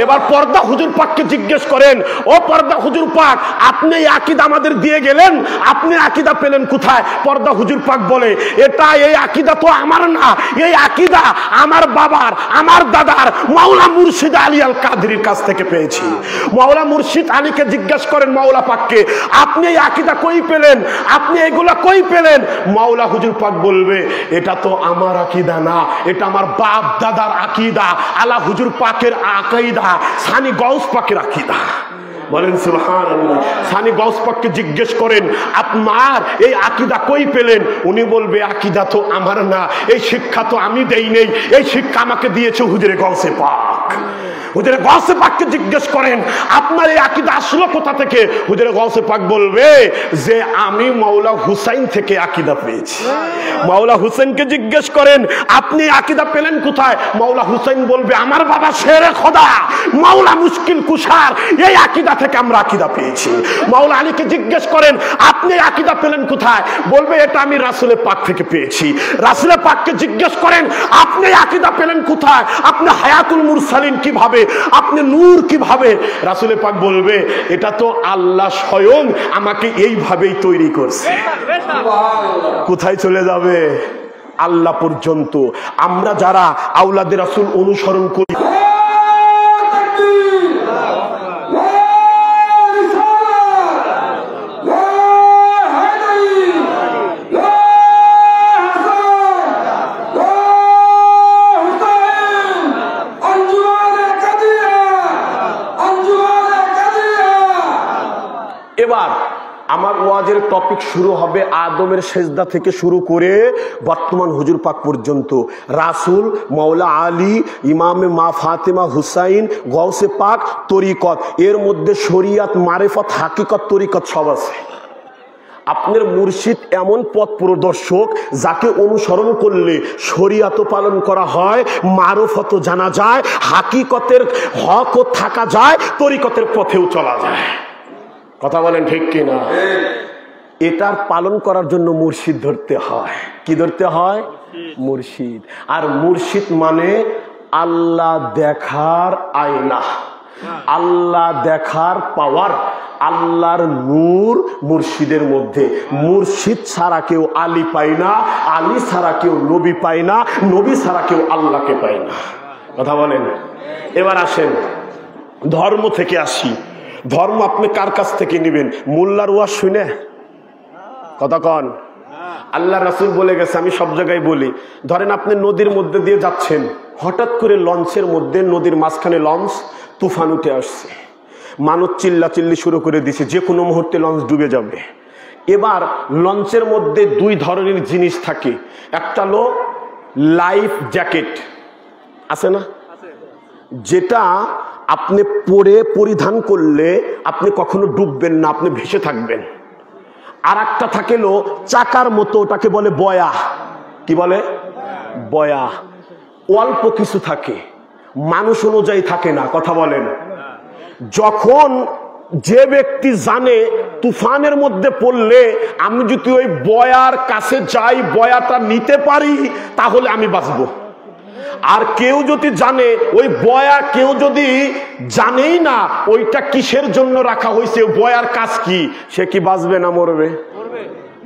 এবার পর্দা হুজুর পাককে জিজ্ঞেস করেন, ও পর্দা হুজুর পাক, আপনি এই আকীদা আমাদের দিয়ে গেলেন, আপনি আকীদা পেলেন কোথায়? পর্দা হুজুর পাক বলে, এই আকীদা তো আমার না, এই আকীদা আমার বাবার, আমার দাদার মাওলা মুর্শিদ আলী আল কাদরির কাছ থেকে পেয়েছি। মাওলা মুর্শিদ আলীকে জিজ্ঞেস করেন মাওলা পাককে, আপনি এই আকীদা কই পেলেন, আপনি এগুলা কই পেলেন? মাওলা হুজুর পাক বলবে, এটা তো আমার আকীদা না, এটা আমার বাপ দাদার আকীদা, আলা হুজুর পাকের আকীদা, সানি গাউস পাকের আকীদা। বলেন সুবহানাল্লাহ। সানি গাউস পাককে জিজ্ঞেস করেন, আপনার এই আকীদা কই পেলেন? উনি বলবে, আকীদা তো আমার না, এই শিক্ষা তো আমি দেই নেই, এই শিক্ষা আমাকে দিয়েছে হুজুরে গাউসে পাক। হুজুরে গাউসে পাককে জিজ্ঞেস করেন, আপনার এই আকীদা আসলো কোথা থেকে? হুজুরে গাউসে পাক বলবে যে, আমি মাওলা হুসাইন থেকে আকীদা পেয়েছি। মাওলা হুসাইনকে জিজ্ঞেস করেন, আপনি আকীদা পেলেন কোথায়? মাওলা হুসাইন বলবে, আমার বাবা শেরে খোদা মাওলা মুশকিল কুশার, এই আকীদা থেকে আমরা আকীদা পেয়েছি। মাওলা আলীকে জিজ্ঞেস করেন, আপনি আকীদা পেলেন কোথায়? বলবে, এটা আমি রাসূলের পাক থেকে পেয়েছি। রাসূলের পাককে জিজ্ঞেস করেন, আপনি আকীদা পেলেন কোথায়? আপনি হায়াতুল মুরসালিন কিভাবে, আপনি নূর কিভাবে? রাসূলের পাক বলবে, এটা তো আল্লাহ স্বয়ং আমাকে এইভাবেই তৈরি করছে। কোথায় চলে যাবে? আল্লাহ পর্যন্ত। আমরা যারা আওলাদে রাসূল অনুসরণ করি, এবার আমার ওয়াজের টপিক শুরু হবে আদমের সেজদা থেকে শুরু করে বর্তমান হুজুর পাক পর্যন্ত। রাসূল, মাওলা আলী, ইমামে মা ফাতেমা হুসাইন, গাউসে পাক, তরিকত, এর মধ্যে শরিয়াত, মারিফত, হাকিকত, তরিকত সব আছে। আপনার মুর্শিদ এমন পথ প্রদর্শক যাকে অনুসরণ করলে শরিয়াতও পালন করা হয়, মারফতও জানা যায়, হাকিকতের হকও থাকা যায়, তরিকতের পথেও চলা যায়। কথা বলেন ঠিক কিনা? এটার পালন করার জন্য মুর্শিদ ধরতে হয়। কি ধরতে হয়? মুর্শিদ। আর মুর্শিদ মানে আল্লাহ দেখার আয়না, আল্লাহ দেখার পাওয়ার, আল্লাহর নূর মুর্শিদের মধ্যে। মুর্শিদ ছাড়া কেউ আলী পায় না, আলী ছাড়া কেউ নবী পায় না, নবী ছাড়া কেউ আল্লাহকে পায় না। কথা বলেন। এবার আসেন ধর্ম থেকে আসি। ধর্ম আপনি কার কাছ থেকে নেবেন? মোল্লার ওয়াজ শুনে? কথা কন। আল্লাহ রাসূল বলে গেছে, আমি সব জায়গায় বলি, ধরেন আপনি নদীর মধ্যে দিয়ে যাচ্ছেন, হঠাৎ করে লঞ্চের মধ্যে, নদীর মাঝখানে লঞ্চ, তুফান উঠে আসছে, মানুষ চিল্লাচিল্লি শুরু করে দিছে, যে কোনো মুহূর্তে লঞ্চ ডুবে যাবে। এবার লঞ্চের মধ্যে দুই ধরনের জিনিস থাকে, একটা হলো লাইফ জ্যাকেট, আছে না, যেটা আপনি পরে পরিধান করলে আপনি কখনো ডুববেন না, আপনি ভেসে থাকবেন। আর একটা থাকেলো চাকার মতো, ওটাকে বলে বয়া। কি বলে? বয়া। অল্প কিছু থাকে, মানুষ অনুযায়ী থাকে না। কথা বলেন। যখন যে ব্যক্তি জানে তুফানের মধ্যে পড়লে আমি যদি ওই বয়ার কাছে যাই, বয়াটা নিতে পারি, তাহলে আমি বাঁচবো। আর কেউ যদি জানে ওই বয়া, কেউ যদি জানেই না ওইটা কিসের জন্য রাখা হয়েছে, বয়ার কাজ কি, সে কি বাঁচবে না মরবে?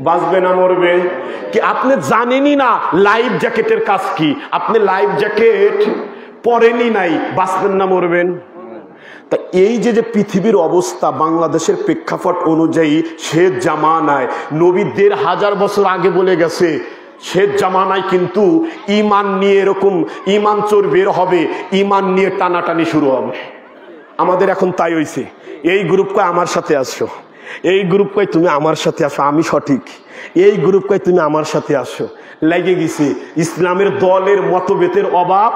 বাঁচবে না মরবে? কি আপনি জানেনই না লাইফ জ্যাকেটের কাজ কি, আপনি লাইফ জ্যাকেট পরেনই নাই, বাঁচবেন না মরবেন? তা এই যে পৃথিবীর অবস্থা বাংলাদেশের প্রেক্ষাপট অনুযায়ী, সে জামানায় নবী ১৫০০ বছর আগে বলে গেছে, সে জামানায় কিন্তু ইমান নিয়ে এরকম ইমান চোর বের হবে, ইমান নিয়ে টানাটানি শুরু হবে। আমাদের এখন তাই হয়েছে। এই গ্রুপ কয় আমার সাথে আসো, এই গ্রুপ কয় তুমি আমার সাথে আসো, আমি সঠিক, এই গ্রুপ কয় তুমি আমার সাথে আসো, লেগে গেছে। ইসলামের দলের মতভেদের অভাব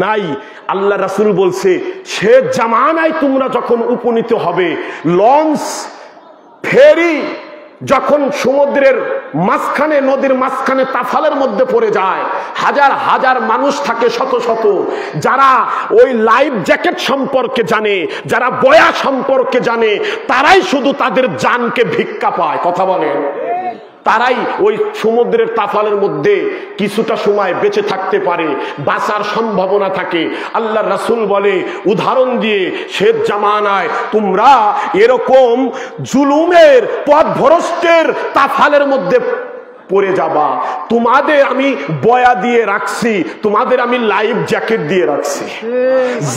নাই। আল্লাহ রাসূল বলছে, সে জামানায় তোমরা যখন উপনীত হবে, লঞ্চ, ফেরি যখন সমুদ্রের মাঝখানে, নদীর মাঝখানে তাফালের মধ্যে পড়ে যায়, হাজার হাজার মানুষ থাকে, শত শত, যারা ওই লাইফ জ্যাকেট সম্পর্কে জানে, যারা বয়া সম্পর্কে জানে, তারাই শুধু তাদের জানকে ভিক্ষা পায়। কথা বলেন। তারাই ওই সমুদ্রের তাফালের মধ্যে কিছুটা সময় বেঁচে থাকতে পারে, বাঁচার সম্ভাবনা থাকে। আল্লাহ রাসূল বলে উদাহরণ দিয়ে, শেষ জামানায় তোমরা এরকম জুলুমের পথভ্রষ্টের তাফালের মধ্যে পড়ে যাবা, তোমাদের আমি বয়া দিয়ে রাখছি, তোমাদের আমি লাইফ জ্যাকেট দিয়ে রাখছি।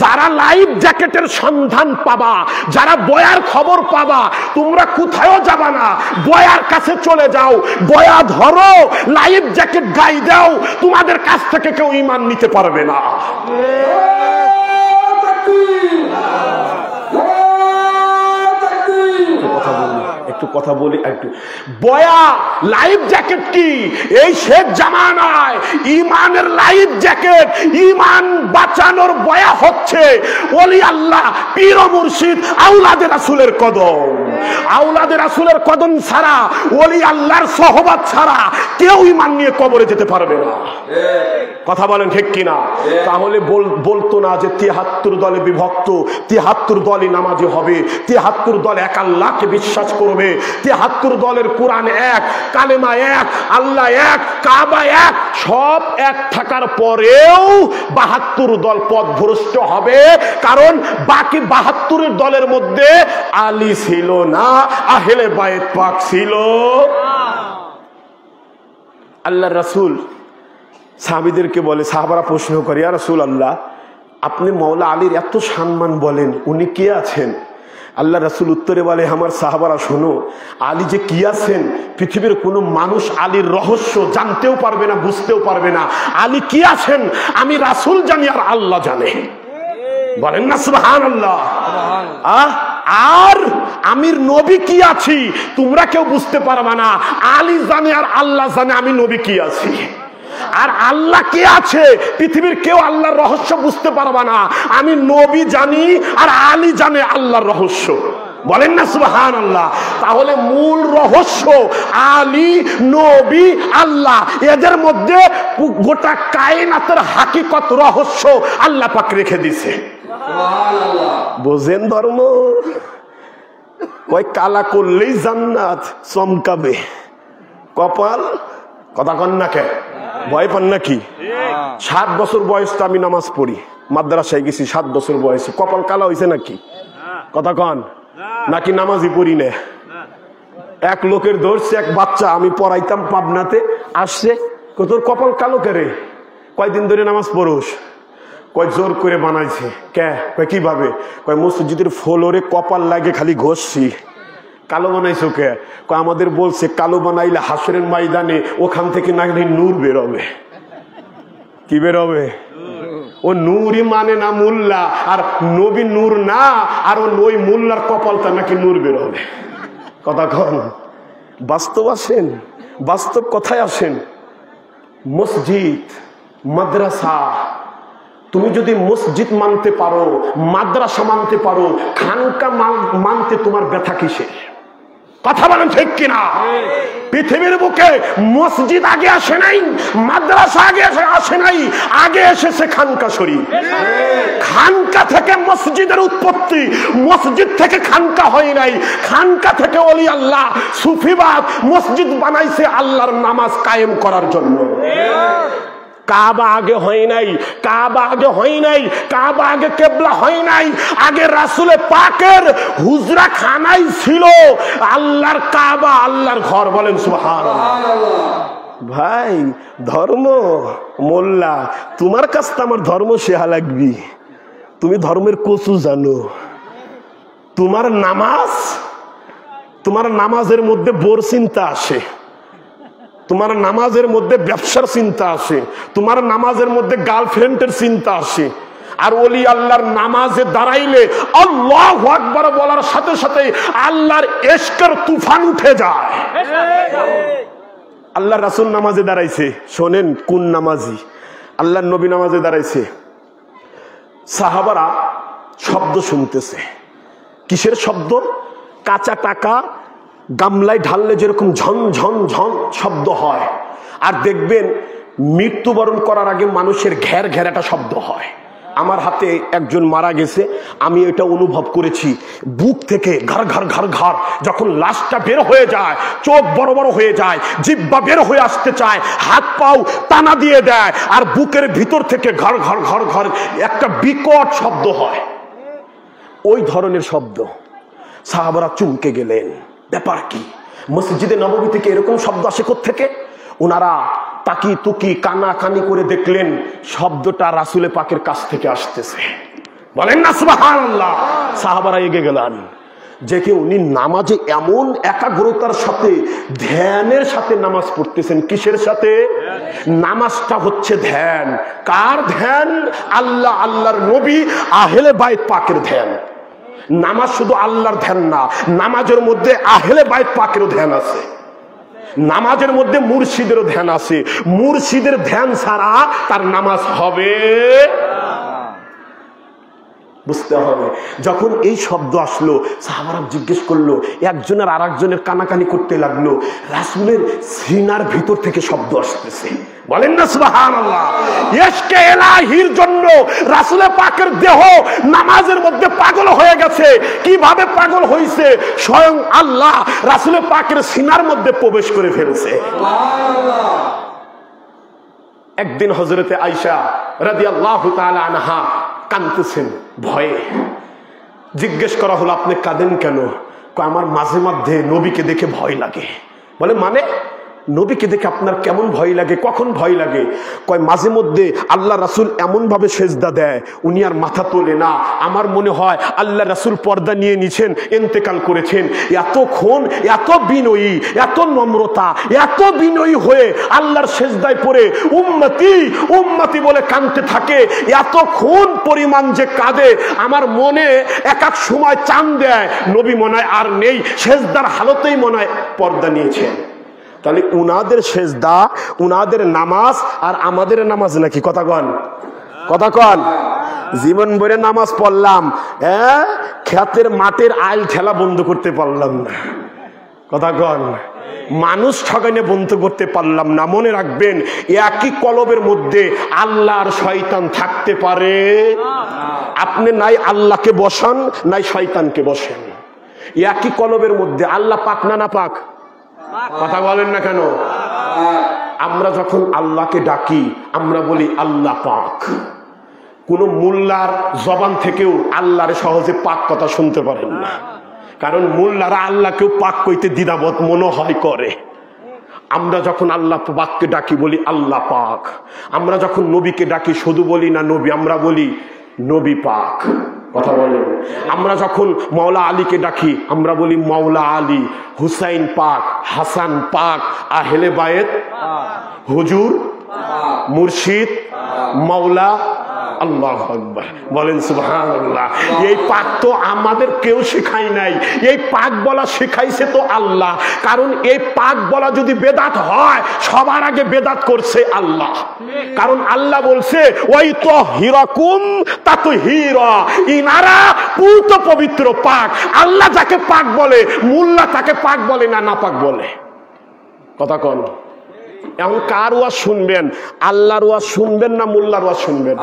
যারা লাইফ জ্যাকেটের সন্ধান পাবা, যারা বয়ার খবর পাবা, তোমরা কোথাও যাবা না, বয়ার কাছে চলে যাও, বয়া ধরো, লাইফ জ্যাকেট গায়ে দাও, তোমাদের কাছ থেকে কেউ ঈমান নিতে পারবে না। একটু কথা বলি, একটু বয়া লাইফ জ্যাকেট কি? এই শেষ জামানায় ঈমানের লাইফ জ্যাকেট, ঈমান বাঁচানোর বয়া হচ্ছে ওলি আল্লাহ, পীর ও মুর্শিদ, আওলাদে রাসূলের কদম। আওলাদে রাসূলের কদম ছাড়া, ওলি আল্লাহর সোহবত ছাড়া কেউ ঈমান নিয়ে কবরে যেতে পারবে না। কথা বলেন ঠিক কিনা? তাহলে বলতো না যে ৭৩ দলে বিভক্ত, ৭৩ দলই নামাজি হবে, ৭৩ দল এক আল্লাহকে বিশ্বাস করবে, ৭৩ দলের কোরআন এক, কালেমা এক, আল্লাহ এক, কাবা এক, সব এক থাকার পরেও ৭২ দল পথভ্রষ্ট হবে। কারণ বাকি ৭২ দলের মধ্যে আলী ছিল না, আহলে বায়েত পাক ছিল। আল্লাহ রাসূল সাহাবীদেরকে বলে, সাহাবারা প্রশ্ন করে, ইয়া রাসূলুল্লাহ, আপনি মাওলা আলীর এত সম্মান বলেন, উনি কে আছেন? আল্লাহ রাসূল উত্তরে বলে, আমার সাহাবারা শোনো, আলী যে কি আছেন পৃথিবীর কোনো মানুষ আলীর রহস্য জানতেও পারবে না, বুঝতেও পারবে না। আলী কি আছেন আমি রাসূল জানি আর আল্লাহ জানে। বলেন না সুবহানাল্লাহ। আর আমির নবী কি আছি তোমরা কেউ বুঝতে পারবে না, আলী জানে আর আল্লাহ জানে আমি নবী কি আছি। আর আল্লাহ কে আছে পৃথিবীর কেউ আল্লাহর রহস্য বুঝতে পারবে না, আমি নবী জানি আর আলী জানে আল্লাহর রহস্য। বলেন না সুবহানাল্লাহ। তাহলে মূল রহস্য আলী, নবী, আল্লাহ, এদের মধ্যে গোটা কায়নাতের হাকিকত রহস্য আল্লাহ পাক রেখে দিয়েছে। বোঝেন ধর্ম? কয় কালা করলেই জান্নাত চমকাবে, কপাল কথা কন না কে? ভয় পান নাকি? 7 বছর বয়স তো আমি নামাজ পড়ি, মাদ্রাসায় গেছি 7 বছর বয়সে, কপাল কালা হয়েছে নাকি? কথা কন নাকি নামাজই পড়ি না? এক লোকের ধরছে, এক বাচ্চা আমি পড়াইতাম পাবনাতে, আসছে, তোর কপাল কালো কে রে? কয়দিন ধরে নামাজ পড়োস? কয় জোর করে বানাইছে। কে? কয় কিভাবে? কয় মসজিদের ফ্লোরে কপাল লাগে খালি ঘষছি। কালো বানাইছো কে? কয় আমাদের বলছে কালো বানাইলে হাসরের ময়দানে ওখান থেকে নাকি নূর বেরোবে। কি বেরোবে? ও নূরই মানে না মোল্লা, আর নবী নূর না, আর ওই মোল্লার কপালটা নাকি নূর বেরোবে। কথা কন, বাস্তব আসেন, বাস্তব কথায় আসেন। মসজিদ, মাদ্রাসা, তুমি যদি মসজিদ মানতে পারো, মাদ্রাসা মানতে পারো, খানকা মানতে তোমার ব্যথা কিসের? কথা বলেন ঠিক কিনা? পৃথিবীর বুকে মসজিদ আগে আসে নাই, মাদ্রাসা আগে আসে নাই, আগে এসেছে খানকা শরীফ। খানকা থেকে মসজিদের উৎপত্তি, মসজিদ থেকে খানকা হয় নাই, খানকা থেকে ওলি আল্লাহ সুফিবাদ মসজিদ বানাইছে আল্লাহর নামাজ কায়েম করার জন্য। কাবা আগে হয় নাই, কাবা আগে হয় নাই, কাবা আগে কেবলা হয় নাই, আগে রাসূলে পাকের হুজরা খানাই ছিল আল্লাহর কাবা, আল্লাহর ঘর। বলেন সুবহানাল্লাহ। ভাই ধর্ম মোল্লা, তোমার কাছ থেকে আমার ধর্ম শেহা লাগবি, তুমি ধর্মের কচু জানো। তোমার নামাজ, তোমার নামাজের মধ্যে বোর চিন্তা আসে, তোমার নামাজের মধ্যে ব্যবসার চিন্তা আসে, তোমার নামাজের মধ্যে গার্লফ্রেন্ডের চিন্তা আসে। আর ওলি আল্লাহর নামাজে দাঁড়াইলে আল্লাহু আকবার বলার সাথে সাথে আল্লাহর ইশকের তুফান উঠে যায়। আল্লাহর রাসূল নামাজে দাঁড়াইছে, শোনেন কোন নামাজি? আল্লাহর নবী নামাজে দাঁড়াইছে, সাহাবারা শব্দ শুনতেছে। কিসের শব্দ? কাঁচা টাকা গামলায় ঢাললে যেরকম ঝন ঝন ঝন শব্দ হয়, আর দেখবেন মৃত্যুবরণ করার আগে মানুষের ঘের ঘের একটা শব্দ হয়। আমার হাতে একজন মারা গেছে, আমি এটা অনুভব করেছি। বুক থেকে ঘর ঘর ঘর ঘর যখন লাশটা বের হয়ে যায়, চোখ বড় বড় হয়ে যায়, জিহ্বা বের হয়ে আসতে চায়, হাত পাও টানা দিয়ে দেয়, আর বুকের ভিতর থেকে ঘর ঘর ঘর ঘর একটা বিকট শব্দ হয়। ওই ধরনের শব্দ। সাহাবারা চমকে গেলেন, ব্যাপার কি? মসজিদে নববী থেকে এরকম শব্দ আসে কোত্থেকে? ওনারা তাকি তুকি কানাকানি করে দেখলেন শব্দটা রাসূলে পাকের কাছ থেকে আসতেছে। বলেন না সুবহানাল্লাহ। সাহাবারা এগিয়ে গেলেন, যে কি উনি নামাজে এমন একাগ্রতার সাথে ধ্যানের সাথে নামাজ পড়তেছেন। কিসের সাথে? নামাজটা হচ্ছে ধ্যান। কার ধ্যান? আল্লাহ, আল্লাহর নবী, আহলে বাইত পাকের ধ্যান। নামাজ শুধু আল্লাহর ধ্যান না, নামাজের মধ্যে আহলে বাইত পাকেরও ধ্যান আছে, নামাজের মধ্যে মুর্শিদেরও ধ্যান আছে। মুর্শিদের ধ্যান ছাড়া তার নামাজ হবে। বুঝতে হবে। যখন এই শব্দ আসলো, সাহাবারা জিজ্ঞেস করলো, একজনের আর একজনের কানাকানি করতে লাগলো, রাসূলের সিনার ভিতর থেকে শব্দ আসতেছে। বলেন না সুবহানাল্লাহ। ইশকে ইলাহির জন্য রাসূলে পাকের দেহ নামাজের মধ্যে পাগল হয়ে গেছে। কিভাবে পাগল হইছে? স্বয়ং আল্লাহ রাসূলে পাকের সিনার মধ্যে প্রবেশ করে ফেলছে। সুবহানাল্লাহ। একদিন হযরতে আয়েশা রাদিয়াল্লাহু তাআলা আনহা কাঁদতেছেন ভয়ে। জিজ্ঞেস করা হলো, আপনি কাঁদেন কেন? আমার মাঝে মধ্যে নবীকে দেখে ভয় লাগে। বলে মানে? নবীকে দেখে আপনার কেমন ভয় লাগে? কখন ভয় লাগে? কয় মাঝে মধ্যে আল্লাহ রাসূল এমন ভাবে সেজদা দেয়, উনি আর মাথা তোলে না। আমার মনে হয় আল্লাহ রাসূল পর্দা নিয়ে নিছেন, ইন্তেকাল করেছেন। এতক্ষণ এত বিনয়ী, এত নম্রতা, এত বিনয়ী হয়ে আল্লাহর সেজদায় পড়ে উম্মতি উম্মতি বলে কাঁদতে থাকে। এতক্ষণ পরিমাণ যে কাঁদে, আমার মনে এক এক সময় চান দেয় নবী মনে হয় আর নেই, সেজদার হালতেই মনে হয় পর্দা নিয়েছেন। তাহলে উনাদের সেজদা, উনাদের নামাজ আর আমাদের নামাজ নাকি? কথা কন, কথা কন। জীবন ভরে নামাজ পড়লাম, ক্ষেতের মাঠের আইল ঠেলা বন্ধ করতে পারলাম না। কথা কন। মানুষ ঠগাইনে বন্ধ করতে পারলাম না। মনে রাখবেন, একই কলবের মধ্যে আল্লাহ আর শয়তান থাকতে পারে। আপনি নাই আল্লাহকে বসান, নাই শয়তানকে বসেন। একই কলবের মধ্যে। আল্লাহ পাক না? না পাক? কথা বলেন না কেন? আমরা যখন আল্লাহকে ডাকি আমরা বলি আল্লাহ পাক। কোন মোল্লার জবান থেকেও আল্লাহর সহজে পাক কথা শুনতে পারেন না, কারণ মোল্লারা আল্লাহকেও পাক কইতে দ্বিধাবোধ মনে হয় করে। আমরা যখন আল্লাহ পাককে ডাকি বলি আল্লাহ পাক। আমরা যখন নবীকে ডাকি শুধু বলি না নবী, আমরা বলি নবী পাক। কথা বলেন। আমরা যখন মাওলা আলীকে ডাকি আমরা বলি মাওলা আলী। হুসাইন পাক, হাসান পাক, আহলে বায়েত, হুজুর, মুর্শিদ, মাওলা। আল্লাহু আকবার। বলেন সুবহানাল্লাহ। এই পাক তো আমাদের কেউ শেখায় নাই, এই পাক বলা শেখাইছে তো আল্লাহ। কারণ এই পাক বলা যদি বেদাত হয়, সবার আগে বেদাত করছে আল্লাহ। কারণ আল্লাহ বলছে ওই তো হিরাকুম তাতহিরা, ইনারা পূত পবিত্র পাক। আল্লাহ যাকে পাক বলে, মোল্লা তাকে পাক বলে না, না পাক বলে। কথা কন। এখন কার ওয়াজ শুনবেন? আল্লাহর ওয়াজ শুনবেন না মোল্লার ওয়াজ শুনবেন?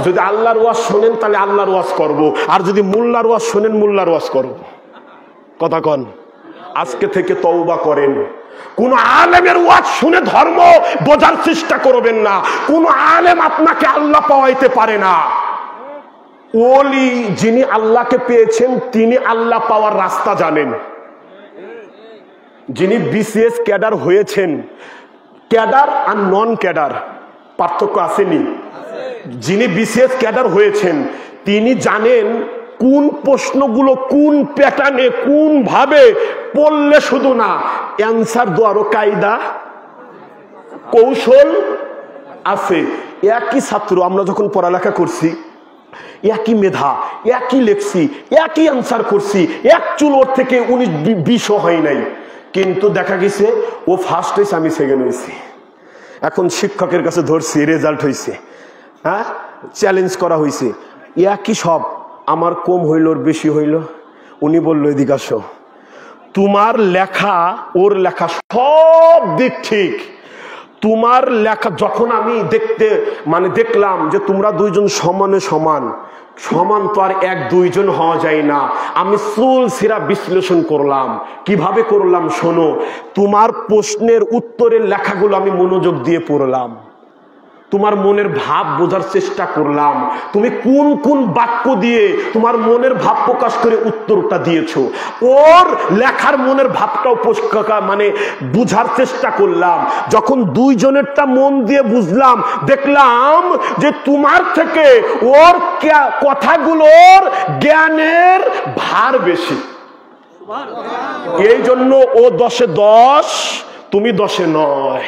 যদি আল্লাহর ওয়াজ শোনেন তাহলে আল্লাহর ওয়াজ করব, আর যদি মোল্লার ওয়াজ শোনেন মোল্লার ওয়াজ করব। কথা কন। আজকে থেকে তওবা করেন। কোন আলেমের ওয়াজ শুনে ধর্ম বোঝার চেষ্টা করবেন না। কোন আলেম আপনাকে আল্লাহ পাওয়াইতে পারে না। ওলি যিনি আল্লাহকে পেয়েছেন তিনি আল্লাহ পাওয়ার রাস্তা জানেন। যিনি বিসিএস ক্যাডার হয়েছেন, ক্যাডার আর নন ক্যাডার পার্থক্য আসেনি? যিনি বিসিএস ক্যাডার হয়েছেন তিনি জানেন কোন প্রশ্নগুলো কোন প্যাটার্নে কোন ভাবে পড়লে শুধু না, অ্যান্সার দেওয়ারও কায়দা কৌশল আছে। একই ছাত্র আমরা যখন পড়ালেখা করছি, একই মেধা, একই লেখছি, একই অ্যান্সার করছি, এক চুল ওর থেকে 19-20 হয় নাই, কিন্তু দেখা গেছে ও ফার্স্ট হয়েছে, আমি সেকেন্ড হয়েছি। এখন শিক্ষকের কাছে ধরছি, রেজাল্ট হয়েছে, হ্যাঁ, চ্যালেঞ্জ করা হয়েছে, একই সব, আমার কম হইল ওর বেশি হইল। উনি বললো এদিকে আসো, তোমার লেখা ওর লেখা সব দিক ঠিক, তোমার লেখা যখন আমি দেখলাম যে তোমরা দুইজন সমানে সমান, সমান তো আর এক দুইজন হওয়া যায় না, আমি সিরা বিশ্লেষণ করলাম। কিভাবে করলাম শোনো, তোমার প্রশ্নের উত্তরের লেখাগুলো আমি মনোযোগ দিয়ে পড়লাম, তোমার মনের ভাব বোঝার চেষ্টা করলাম, তুমি কোন কোন বাক্য দিয়ে তোমার মনের ভাব প্রকাশ করে উত্তরটা দিয়েছো, ওর লেখার মনের ভাবটাও বুঝার চেষ্টা করলাম। যখন দুইজনেরটা মন দিয়ে বুঝলাম, দেখলাম যে তোমার থেকে ওর কথাগুলোর জ্ঞানের ভার বেশি। এই জন্য ও 10-এ 10, তুমি 10-এ 9,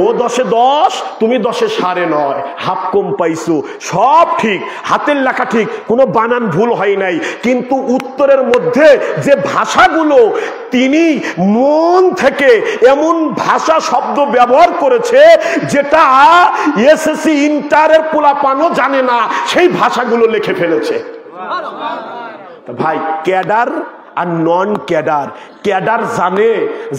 ও 10-এ 10, তুমি 10-এ 9.5, হাফ কম পাইছো। সব ঠিক, হাতের লেখা ঠিক, কোনো বানান ভুল হয় নাই, কিন্তু উত্তরের মধ্যে যে ভাষাগুলো তিনি মন থেকে এমন ভাষা শব্দ ব্যবহার করেছে যেটা এসএসসি ইন্টারের পোলাপানও জানে না, সেই ভাষাগুলো লিখে ফেলেছে। ভাই, ক্যাডার আর নন ক্যাডার, ক্যাডার জানে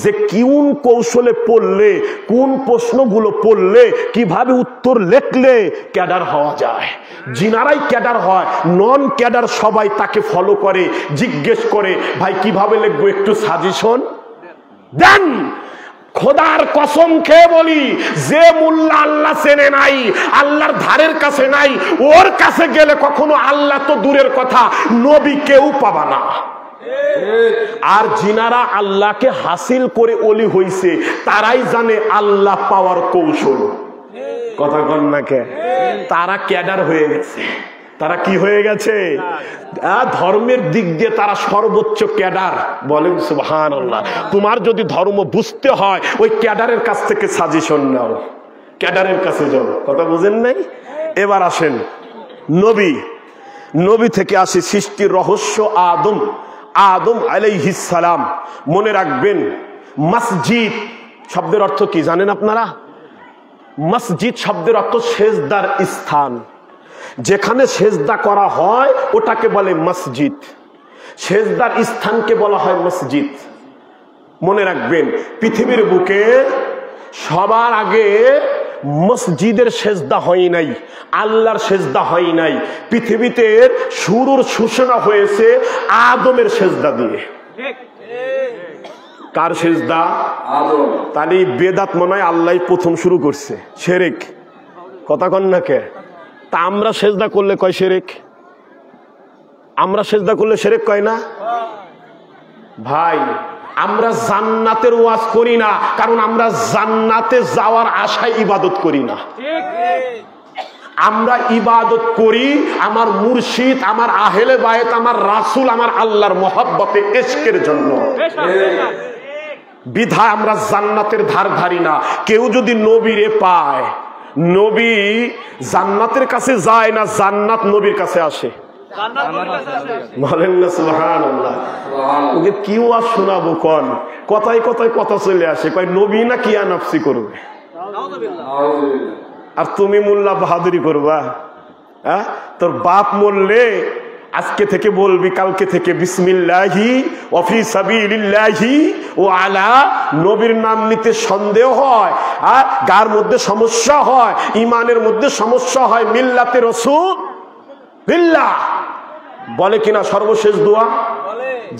যে কোন কৌশলে পড়লে, কোন প্রশ্নগুলো পড়লে কিভাবে উত্তর লিখলে ক্যাডার হওয়া যায়। যিনারাই ক্যাডার হয়, নন ক্যাডার সবাই তাকে ফলো করে, জিজ্ঞেস করে ভাই কিভাবে লিখবো, একটু সাজেশন দেন। খোদার কসম খেয়ে বলি, যে মোল্লা আল্লাহ চেনে নাই, আল্লাহর ধারের কাছে নাই, ওর কাছে গেলে কখনো আল্লাহ তো দূরের কথা, নবী কেউ পাবা না। আর যিনারা আল্লাহকে হাসিল করে ওলি হইছে, তারাই জানে আল্লাহ পাওয়ার কৌশল। কথা কন না কে? তারা ক্যাডার হয়ে গেছে। তারা কি হয়ে গেছে? ধর্মের দিক দিয়ে তারা সর্বোচ্চ ক্যাডার। বলেন সুবহানাল্লাহ। তোমার যদি ধর্ম বুঝতে হয়, ওই ক্যাডারের কাছ থেকে সাজেশন নাও, ক্যাডারের কাছে যাও। কথা বুঝেন নাই? এবার আসেন নবী থেকে আসি সৃষ্টির রহস্য। আদম আলাইহিস সালাম। মনে রাখবেন, মসজিদ শব্দের অর্থ কি জানেন আপনারা? মসজিদ শব্দের অর্থ সেজদার স্থান। যেখানে সেজদা করা হয় ওটাকে বলে মসজিদ, সেজদার স্থানকে বলা হয় মসজিদ। মনে রাখবেন, পৃথিবীর বুকে সবার আগে মসজিদের সেজদা হয় নাই, আল্লাহর সেজদা হয় নাই। পৃথিবীতে শুরুর সূচনা হয়েছে আদমের সেজদা দিয়ে। কার সেজদা? আদম। তাহলে বেদাত মনে হয় আল্লাহ প্রথম শুরু করছে, শিরক। কথা কন না কে? তা আমরা সেজদা করলে কয় শিরক? আমরা সেজদা করলে শিরক কয় না? ভাই, আমরা জান্নাতের ওয়াজ করি না, কারণ আমরা জান্নাতে যাওয়ার আশায় ইবাদত করি না। আমরা ইবাদত করি আমার মুর্শিদ, আমার আহলে বায়েত, আমার রাসূল, আমার আল্লাহর মহব্বতে, ইশকের জন্য। বিধায় আমরা জান্নাতের ধার ধারি না। কেউ যদি নবীরে পায়, নবী জান্নাতের কাছে যায় না, জান্নাত নবীর কাছে আসে। বলেন না সুবহানাল্লাহ। ওকে কি ওয়াজ শোনাবো কোন? কথায় কথায় কথা চলে আসে, কয় নবী না কিয়া নফসি করবে, আর তুমি মোল্লা বাহাদুরি করবা। হ্যাঁ, তোর বাপ মরলে আজকে থেকে বলবি, কালকে থেকে বিসমিল্লাহি ওয়া ফি সাবিলিল্লাহি ও আলা। নবীর নাম নিতে সন্দেহ হয়, আর গার মধ্যে সমস্যা হয়, ইমানের মধ্যে সমস্যা হয়, মিল্লাতে রাসূল বিল্লাহ বলে কিনা সর্বশেষ দোয়া।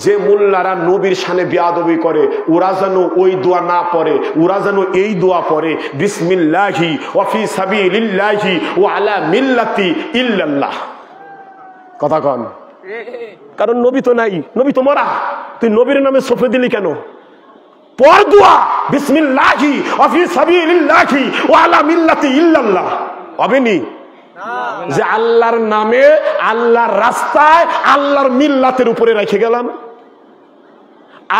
যে মোল্লারা নবীর শানে বেয়াদবি করে, ওরা যেন ওই দোয়া না পড়ে, ওরা যেন এই দোয়া পড়ে, বিসমিল্লাহি ওয়া ফি সাবিলিল্লাহি ওয়া আলা মিল্লাতি ইল্লাল্লাহ। কথা কন? কারণ নবী তো নাই, নবী তো মরা, তুই নবীর নামে সফে দিলি কেন? পর দোয়া বিসমিল্লাহি ওয়া ফি সাবিলিল্লাহি ওয়া আলা মিল্লাতি ইল্লাল্লাহ। হবে নি যে আল্লাহর নামে, আল্লাহর রাস্তায়, আল্লাহর মিল্লাতের উপরে রেখে গেলাম।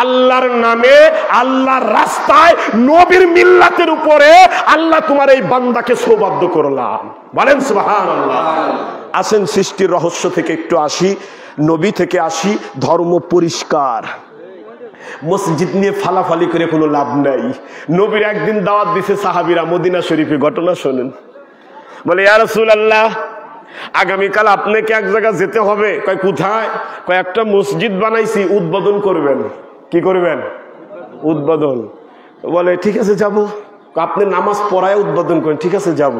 আল্লাহর নামে, আল্লাহর রাস্তায়, নবীর মিল্লাতের উপরে আল্লাহ তোমার এই বান্দাকে সৌভাগ্য করলাম। বলেন সুবহানাল্লাহ। আসেন সৃষ্টির রহস্য থেকে একটু আসি, নবী থেকে আসি। ধর্ম পরিষ্কার। মসজিদ নিয়ে ফালাফালি করে কোনো লাভ নাই। নবীর একদিন দাওয়াত দিছে সাহাবীরা মদিনা শরীফে, ঘটনা শোনেন। বলে ইয়া রাসূলুল্লাহ, আগামীকাল আপনাকে এক জায়গায় যেতে হবে। কয় কোথায়? কয় একটা মসজিদ বানাইছি, উদ্বোধন করবেন। কি করবেন? উদ্বোধন। বলে ঠিক আছে যাব। আপনি নামাজ পড়ায় উদ্বোধন করেন, ঠিক আছে যাব।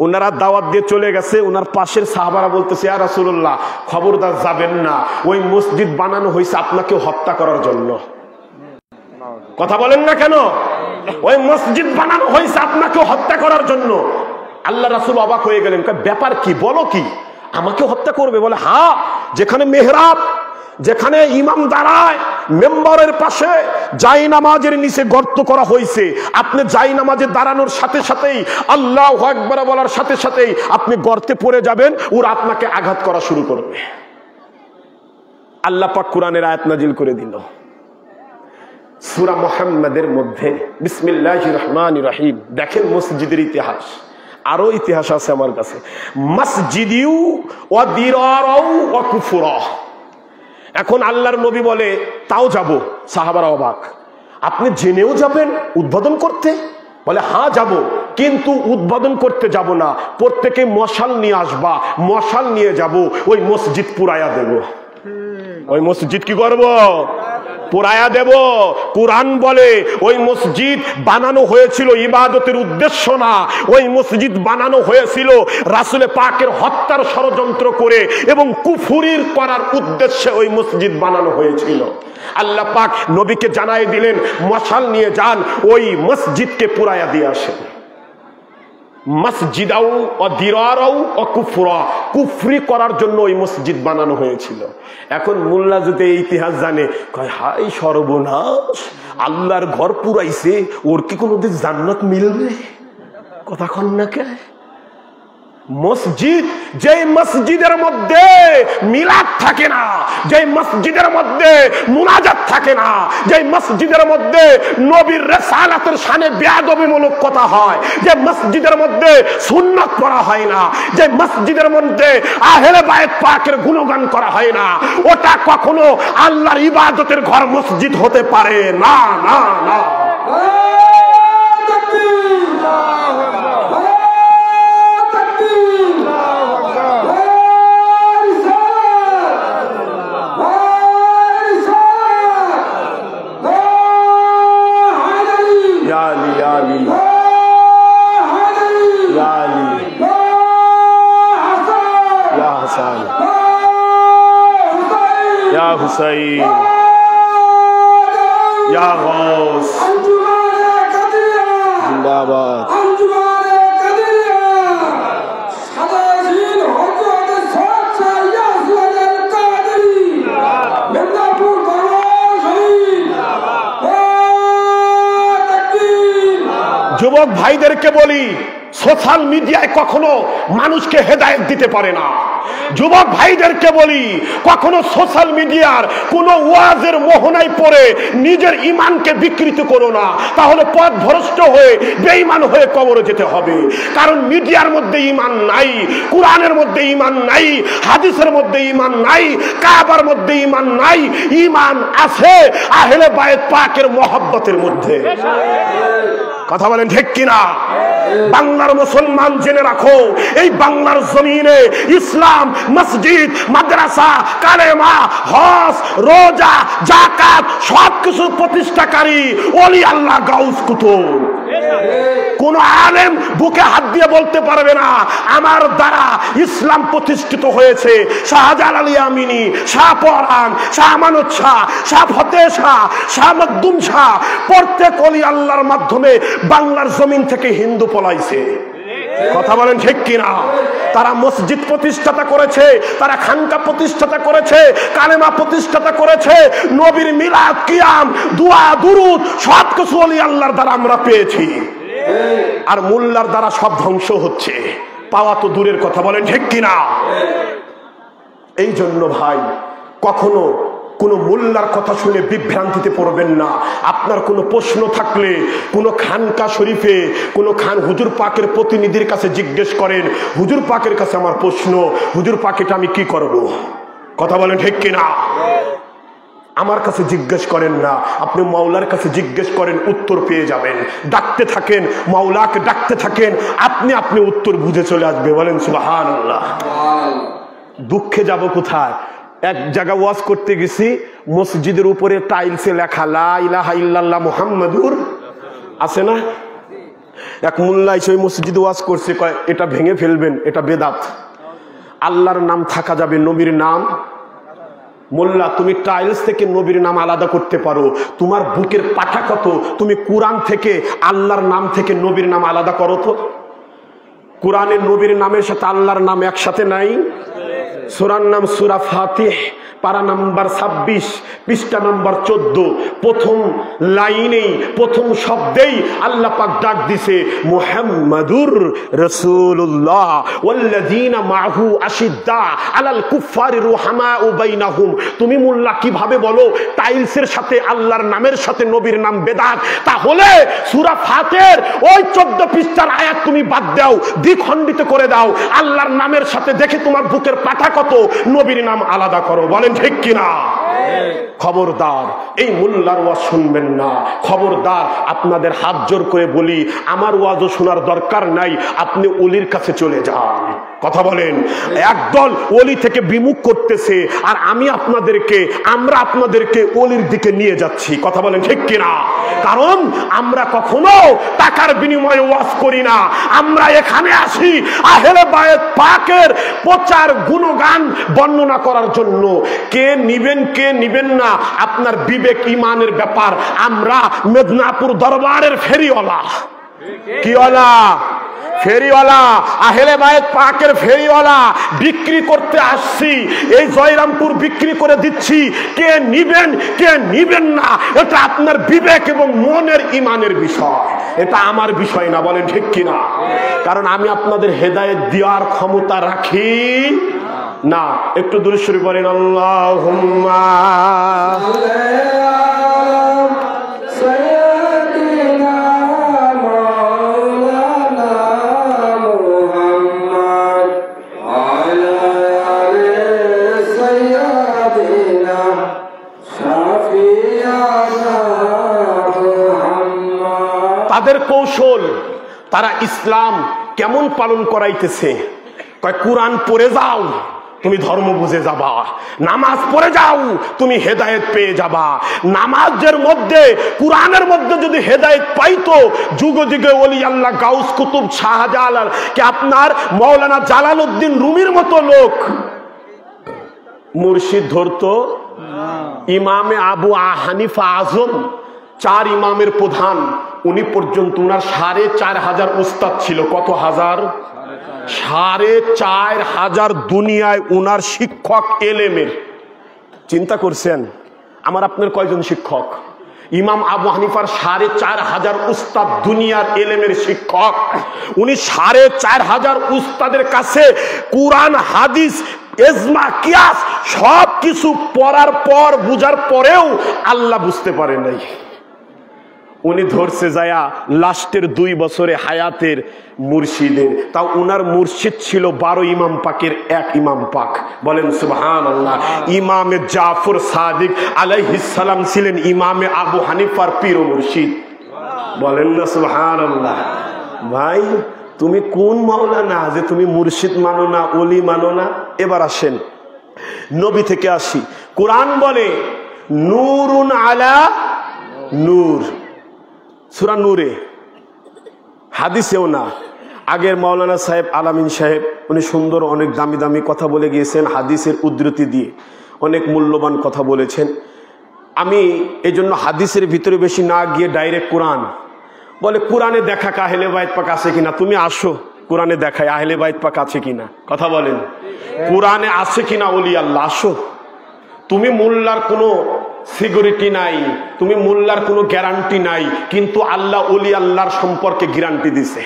ওনারা দাওয়াত দিয়ে চলে গেছে, ওনার পাশের সাহাবারা বলতেছে ইয়া রাসূলুল্লাহ খবরদার যাবেন না, ওই মসজিদ বানানো হয়েছে আপনাকে হত্যা করার জন্য। কথা বলেন না কেন? ওই মসজিদ বানানো হয়েছে আপনাকে হত্যা করার জন্য। আল্লাহ রাসূল অবাক হয়ে গেলেন, ব্যাপার কি, বলো কি, আমাকে হত্যা করবে? বলে হ্যাঁ, যেখানে মেহরাব, যেখানে ইমাম দাঁড়ায় মেম্বারের পাশে জায়নামাজের নিচে গর্ত করা হয়েছে, আপনি জায়নামাজে দাঁড়ানোর সাথে সাথেই আল্লাহু আকবার বলার সাথে সাথেই আপনি গর্তে পড়ে যাবেন, ওরা আপনাকে আঘাত করা শুরু করবে। আল্লাহ পাক কোরআনের আয়াত নাজিল করে দিল সূরা মুহাম্মাদের মধ্যে, বিসমিল্লাহির রহমানির রহিম। দেখেন মসজিদের ইতিহাস, আরো ইতিহাস আছে আমার কাছে। মসজিদিউ ওয়া দিরারাউ ওয়া কুফরা। এখন আল্লাহর নবী বলে তাও যাব। সাহাবারা অবাক, আপনি জেনেও যাবেন উদ্বোধন করতে? বলে হ্যাঁ যাব, কিন্তু উদ্বোধন করতে যাব না, প্রত্যেকে মশাল নিয়ে আসবা, মশাল নিয়ে যাব, ওই মসজিদ পুরায়া দেব। ওই মসজিদ কি করব? পুরায়া দেব। কুরআন বলে ওই মসজিদ বানানো হয়েছিল ইবাদতের উদ্দেশ্য না, ওই মসজিদ বানানো হয়েছিল রাসূল পাকের হত্যার ষড়যন্ত্র করে এবং কুফরির করার উদ্দেশ্যে ওই মসজিদ বানানো হয়েছিল। আল্লাহ পাক নবীকে জানাই দিলেন মশাল নিয়ে যান, ওই মসজিদকে পুরায়া দিয়ে আসেন। মসজিদাও ও দিরারাও ও কুফরা, কুফরি করার জন্য ওই মসজিদ বানানো হয়েছিল। এখন মোল্লা যদি এই ইতিহাস জানে, কয় হাই সর্বনাশ, আল্লাহর ঘর পুরাইছে, ওর কি কোনোদিন জান্নাত মিলবে? কথা কন না কে? মসজিদ, যে মসজিদের মধ্যে মিলাদ থাকে না, যে মসজিদের মধ্যে মুনাজাত থাকে না, যে মসজিদের মধ্যে নবীর রিসালাতের শানে বেয়াদবিমূলক কথা হয়, যে মসজিদের মধ্যে সুন্নাত পড়া হয় না, যে মসজিদের মধ্যে আহলে বায়ত পাকের গুণগান করা হয় না, ওটা কখনো আল্লাহর ইবাদতের ঘর মসজিদ হতে পারে না। না না, या हुसैन या गौस जिंदाबाद। যুবক ভাইদেরকে বলি, সোশ্যাল মিডিয়ায় কখনো মানুষকে হেদায়েত দিতে পারে না। যুবক ভাইদেরকে বলি, কখনো সোশ্যাল মিডিয়ার কোন ওয়াজের মোহনায় পড়ে নিজের ঈমানকে বিকৃত করো না, তাহলে পথ ভ্রষ্ট হয়ে বেঈমান হয়ে কবরে যেতে হবে। কারণ মিডিয়ার মধ্যে ঈমান নাই, কোরআনের মধ্যে ঈমান নাই, হাদিসের মধ্যে ঈমান নাই, কাবার মধ্যে ঈমান নাই। ঈমান আছে আহলে বায়ত পাকের মহব্বতের মধ্যে। কথা বলেন ঠিক কিনা? বাংলার মুসলমান জেনে রাখো, এই বাংলার জমিনে ইসলাম, মসজিদ, মাদ্রাসা, কালেমা, হজ, রোজা, যাকাত সবকিছু প্রতিষ্ঠাকারী ওলি আল্লাহ গাউস কুতুব। কোন আলেম বুকে হাত দিয়ে বলতে পারবে না আমার দ্বারা ইসলাম প্রতিষ্ঠিত হয়েছে। শাহজালাল আলী আমিনী, শাহ পরান, শাহ আমানত শাহ, শাহ ফতে শাহ, শাহ মখদুম শাহ, প্রত্যেক ওলি আল্লাহর মাধ্যমে বাংলার জমিন থেকে হিন্দু পলাইছে। কথা বলেন ঠিক কিনা? তারা মসজিদ প্রতিষ্ঠাতা করেছে, তারা খানকা প্রতিষ্ঠাতা করেছে, কালেমা প্রতিষ্ঠাতা করেছে, নবীর মিলাদ, কিয়াম, দুয়া, দুরুদ সবকিছু ওলি আল্লাহর দ্বারা আমরা পেয়েছি। আর মোল্লার দ্বারা সব ধ্বংস হচ্ছে, পাওয়া তো দূরের কথা। বলেন ঠিক কিনা? এই জন্য ভাই, কখনো কোন মোল্লার কথা শুনে বিভ্রান্তিতে পড়বেন না। আপনার কোনো প্রশ্ন থাকলে কোনো খানকা শরীফে কোনো খান হুজুর পাকের প্রতিনিধির কাছে জিজ্ঞেস করেন, হুজুর পাকের কাছে আমার প্রশ্ন, হুজুর পাকেটা আমি কি করব? কথা বলেন ঠিক কিনা? আমার কাছে জিজ্ঞেস করেন না, আপনি মাওলার কাছে জিজ্ঞেস করেন, উত্তর পেয়ে যাবেন। ডাকতে থাকেন, মাওলাকে ডাকতে থাকেন, আপনি আপনি উত্তর বুঝে চলে আসবে। বলেন সুবহানাল্লাহ। দুঃখে যাব কোথায়? এক জায়গা ওয়াজ করতে গেছি, মসজিদের উপরে টাইলসে লেখা লা ইলাহা ইল্লাল্লাহ মুহাম্মাদুর আছে না? এক মোল্লা এসে ওই মসজিদে ওয়াজ করছে, কয় এটা ভেঙে ফেলবেন, এটা বেদাত। আল্লাহর নাম থাকা যাবে, নবীর নাম। মোল্লা, তুমি টাইলস থেকে নবীর নাম আলাদা করতে পারো, তোমার বুকের পাঠা কত, তুমি কোরআন থেকে আল্লাহর নাম থেকে নবীর নাম আলাদা করো তো। কোরআনের নবীর নামের সাথে আল্লাহর নাম একসাথে নাই। সূরার নাম সূরা ফাতিহ, পারা নাম্বার 26, পৃষ্ঠা নাম্বার 14। প্রথম লাইনেই, প্রথম শব্দেই আল্লাহ পাক ডাক দিছে মুহাম্মাদুর রাসূলুল্লাহ ওয়াল্লাযীনা মাআহু আশিদ্দা আলাল কুফফারি রুহামাউ বাইনাহুম। তুমি মোল্লা কিভাবে বলো টাইলসের সাথে আল্লাহর নামের সাথে নবীর নাম বেদাত? তাহলে সূরা ফাতিহার ওই 14 পৃষ্ঠার আয়াত তুমি বাদ দাও, দ্বিখণ্ডিত করে দাও। আল্লাহর নামের সাথে দেখে তোমার বুকের পাঠা কত, নবীর নাম আলাদা করো। বলেন ঠিক কিনা? খবরদার এই মোল্লার ওয়াজ শুনবেন না। খবরদার, আপনাদের হাত জোর করে বলি, আমার ওয়াজও শোনার দরকার নাই, আপনি ওলির কাছে চলে যান। কথা বলেন। একদল ওলি থেকে বিমুখ করতেছে, আর আমরা আপনাদেরকে ওলির দিকে নিয়ে যাচ্ছি। কথা বলেন ঠিক কিনা? কারণ আমরা কখনো টাকার বিনিময়ে ওয়াজ করি না। আমরা এখানে আসি আহলে বায়েত পাকের প্রচার গুণগান বর্ণনা করার জন্য। কে নিবেন কে নিবেন না আপনার বিবেক ইমানের ব্যাপার। আমরা মেদিনীপুর দরবারের ফেরিওয়ালা। কিওয়ালা? ফেরিওয়ালা, আহলে বায়েত পাকের ফেরিওয়ালা। বিক্রি করতে আসছি, এই জয়রামপুর বিক্রি করে দিচ্ছি। কে নিবেন কে নিবেন না এটা আপনার বিবেক এবং মনের ইমানের বিষয়, এটা আমার বিষয় না। বলেন ঠিক কিনা? কারণ আমি আপনাদের হেদায়েত দেওয়ার ক্ষমতা রাখি না। একটু দূরে শুরু করেন আল্লাহুম্মা তাদের কৌশল, তারা ইসলাম কেমন পালন করাইতেছে। কয় কোরআন পড়ে যাও, তুমি ধর্ম বুঝে যাবা। নামাজ পড়ে যাও, তুমি হেদায়েত পেয়ে যাবা। নামাজের মধ্যে, কোরআনের মধ্যে যদি হেদায়েত পাইতো, যুগে যুগে ওলি আল্লাহ গাউস কুতুব শাহজালাল কে আপনার মাওলানা জালালউদ্দিন রুমির মতো লোক মুর্শিদ ধরতো। ইমামে আবু হানিফা আজম, 4 ইমামের প্রধান, উনি পর্যন্ত উনার 4500 উস্তাদ ছিল। কত হাজার? 4500 দুনিয়ায় উনার শিক্ষক এলেমের। চিন্তা করছেন আমার আপনার কয়জন শিক্ষক? ইমাম আবু হানিফার 4500 উস্তাদ দুনিয়ার এলেমের শিক্ষক। উনি 4500 উস্তাদের কাছে কোরআন হাদিস ইজমা কিয়াস সব কিছু পড়ার পর, বুঝার পরেও আল্লাহ বুঝতে পারে নাই। উনি ধরছে যায়া লাস্টের 2 বছরে হায়াতের মুর্শিদের। তাও উনার মুর্শিদ ছিল 12 ইমাম পাকের 1 ইমাম পাক। বলেন সুবহানাল্লাহ। ইমামে জাফর সাদিক আলাইহিস সালাম ছিলেন ইমামে আবু হানিফার পীর ও মুর্শিদ। বলেন না সুবহানাল্লাহ। ভাই তুমি কোন মাওলানা যে তুমি মুর্শিদ মানো না, ওলি মানো না? এবার আসেন নবী থেকে আসি। কোরআন বলে নূরুন আলা নূর, সূরা নূরে। হাদিসেও না। আগের মাওলানা সাহেব আলামিন সাহেব উনি সুন্দর অনেক দামি দামি কথা বলে গিয়েছেন, হাদিসের উদ্ধৃতি দিয়ে অনেক মূল্যবান কথা বলেছেন। আমি এই জন্য হাদিসের ভিতরে বেশি না গিয়ে ডাইরেক্ট কোরআন বলে, কোরআনে দেখা আহলে বাইত পাক আছে কিনা? তুমি আসো কোরআনে দেখায় আহলে বাইত পাক আছে কিনা। কথা বলেন, কোরআনে আছে কিনা ওলি আল্লাহ? আসো। তুমি মোল্লার কোনো সিকিউরিটি নাই, তুমি মোল্লার কোনো গ্যারান্টি নাই, কিন্তু আল্লাহ ওলি আল্লাহর সম্পর্কে গ্যারান্টি দিছে।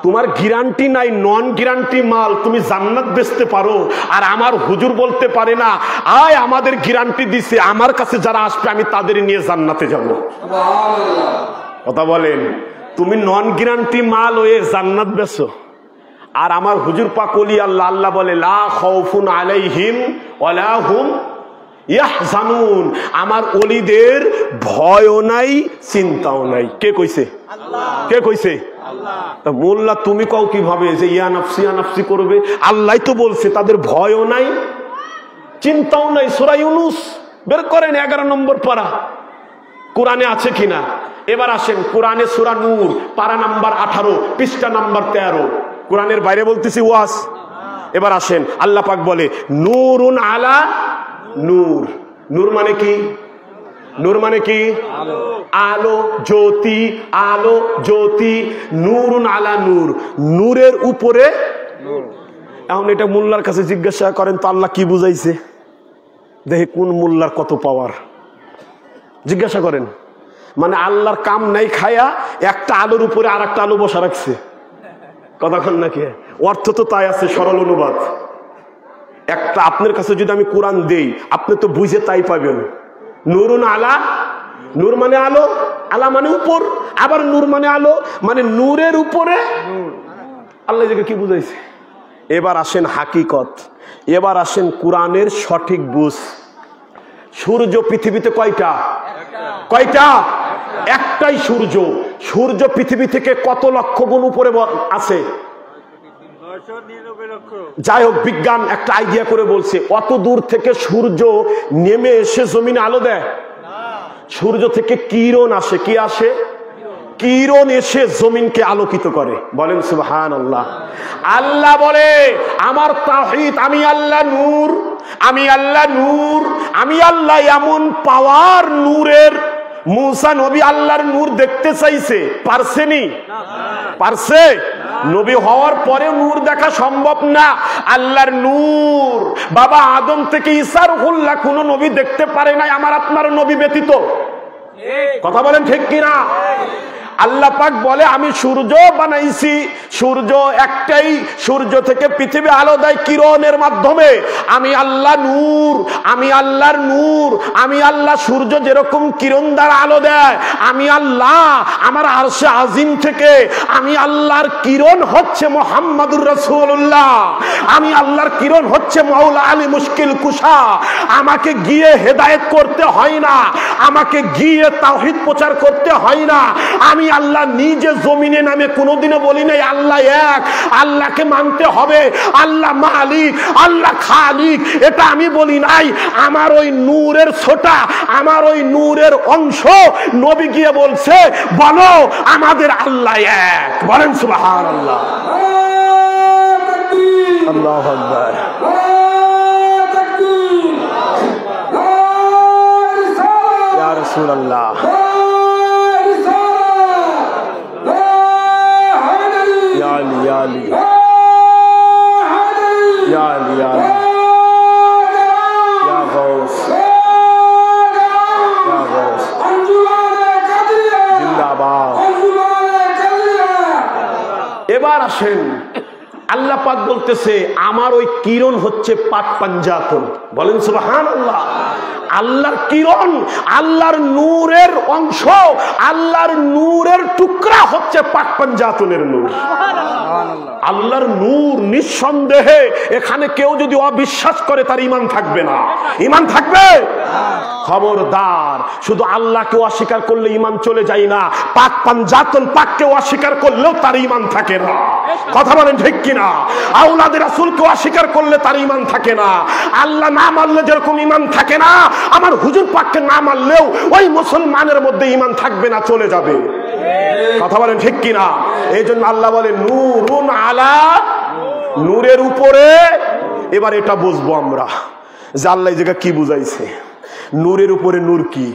তোমার গ্যারান্টি নাই, নন গ্যারান্টি মাল তুমি জান্নাত বেচতে পারো। আর আমার হুজুর বলতে পারে না আয় আমাদের গ্যারান্টি দিছে, আমার কাছে যারা আসবে আমি তাদের নিয়ে জান্নাতে যাব। কথা বলেন, তুমি নন গ্যারান্টি মাল হয়ে জান্নাত বেচো। আর আমার হুজুর পাক ওলি আল্লাহ, আল্লাহ বলে লা খাউফুন আলাইহিম ওয়ালা হুম ইয়াহজানুন। আমার ওলিদের ভয়ও নাই, চিন্তাও নাই। কে কইছে? আল্লাহ। কে কইছে? আল্লাহ। মোল্লা তুমি কও কিভাবে যে ইয়া নাফসি করবে? আল্লাহ তো বলছে তাদের ভয়ও নাই, চিন্তাও নাই। সূরা ইউনূস বের করেন 11 নম্বর পারা, কোরআনে আছে কিনা? এবার আসেন কোরআনে সূরা নূর পারা নাম্বার 18 পৃষ্ঠা নাম্বার 13, কোরআনের বাইরে বলতেছি ওয়াজ। এবার আসেন আল্লাহ পাক বলে নূরুন আলা নূর। নূর মানে কি? নূর মানে কি? আলো, জ্যোতি, আলো জ্যোতি। নূরুন আলা নূর, নূরের উপরে নূর। এখন এটা মোল্লার কাছে জিজ্ঞাসা করেন তো আল্লাহ কি বুঝাইছে, দেখে কোন মোল্লার কত পাওয়ার। জিজ্ঞাসা করেন, মানে আল্লাহর কাম নাই খায়া একটা আলোর উপরে আর একটা আলো বসা রাখছে, কতক্ষণ নাকি? অর্থ তো তাই আছে, সরল অনুবাদ। একটা আপনার কাছে যদি আমি কোরআন দেই, আপনি তো বুঝে তাই পাবেন। নূরুন আলা, নূর মানে আলো, আলা মানে উপর, আবার নূর মানে আলো, মানে নূরের উপরে আল্লাহ কি বুঝাইছে। এবার আসেন হাকিকত, এবার আসেন কোরআনের সঠিক বুঝ। সূর্য পৃথিবীতে কয়টা? কয়টা? একটাই সূর্য। সূর্য পৃথিবী থেকে কত লক্ষ গুণ উপরে আছে? যাই হোক, বিজ্ঞান একটা আইডিয়া করে বলছে অত দূর থেকে সূর্য নেমে এসে জমিনে আলো দেয়। সূর্য থেকে কিরণ আসে, কি আসে? কিরণ এসে জমিনকে আলোকিত করে। বলেন সুবহানাল্লাহ। আল্লাহ বলে আমার তাওহীদ, আমি আল্লাহ নূর, আমি আল্লাহ নূর, আমি আল্লাহ এমন পাওয়ার নূরের। মুসা নবী আল্লাহর নূর দেখতে চাইছে, পারছেনি? পারছে? নবী হওয়ার পরে নূর দেখা সম্ভব না। আল্লাহর নূর বাবা আদম থেকে ঈসা রূহুল্লাহ কোন নবী দেখতে পারে নাই আমার আপনার নবী ব্যতীত। কথা বলেন ঠিক কিনা? আল্লাহ পাক বলে আমি সূর্য বানাইছি, সূর্য একটাই, সূর্য থেকে পৃথিবী আলো দেয় কিরণের মাধ্যমে। আমি আল্লাহ নূর, আমি আল্লাহর নূর, আমি আল্লাহ। সূর্য যেরকম কিরণ দ্বারা আলো দেয়, আমি আল্লাহ আমার আরশে আজিম থেকে, আমি আল্লাহর কিরণ হচ্ছে মুহাম্মাদুর রাসূলুল্লাহ, আমি আল্লাহর কিরণ হচ্ছে মাওলা আলী মুশকিল কুশা। আমাকে গিয়ে হেদায়েত করতে হয় না, আমাকে গিয়ে তাওহীদ প্রচার করতে হয় না। আমি আল্লাহ নিজে জমিনে নামে কোনোদিনও বলি নাই আল্লাহ এক, আল্লাহকে মানতে হবে, আল্লাহ মালিক, আল্লাহ খালিক, এটা আমি বলি নাই। আমার ওই নূরের ছোটা, আমার ওই নূরের অংশ নবী গিয়ে বলছে বলো আমাদের আল্লাহ এক। বলেন সুবহানাল্লাহ। আল্লাহু আকবার। ইয়া রাসূলুল্লাহ। এবার আসেন আল্লাহ পাক বলতেছে আমার ওই কিরণ হচ্ছে পাক পাঞ্জাতন। বলেন সুবহানাল্লাহ। আল্লাহর কিরণ, আল্লাহর নূরের অংশ, আল্লাহর নূরের টুকরা হচ্ছে পাক পাঞ্জাতনের নূর। আল্লাহর নূর নিঃসন্দেহে, এখানে কেউ যদি অবিশ্বাস করে তার ঈমান থাকবে না। ঈমান থাকবে? খবরদার, শুধু আল্লাহকে অস্বীকার করলে ঈমান চলে যায় না, পাক পাঞ্জাতন পাককে অস্বীকার করলেও তার ঈমান থাকে না। কথা বলেন ঠিক কিনা? আওলাদে রাসূলকে অস্বীকার করলে তার ঈমান থাকে না। আল্লাহ না মানলে যেরকম ঈমান থাকে না, আমার হুজুর পাককে না মানলেও ওই মুসলমানের মধ্যে ঈমান থাকবে না, চলে যাবে। কথা বলেন ঠিক কিনা? এই জন্য আল্লাহ বলে নূরুন আলা, নূরের উপরে। এবার এটা বুঝবো আমরা যে আল্লাহ এই জায়গা কি বুঝাইছে, নূরের উপরে নূর কি।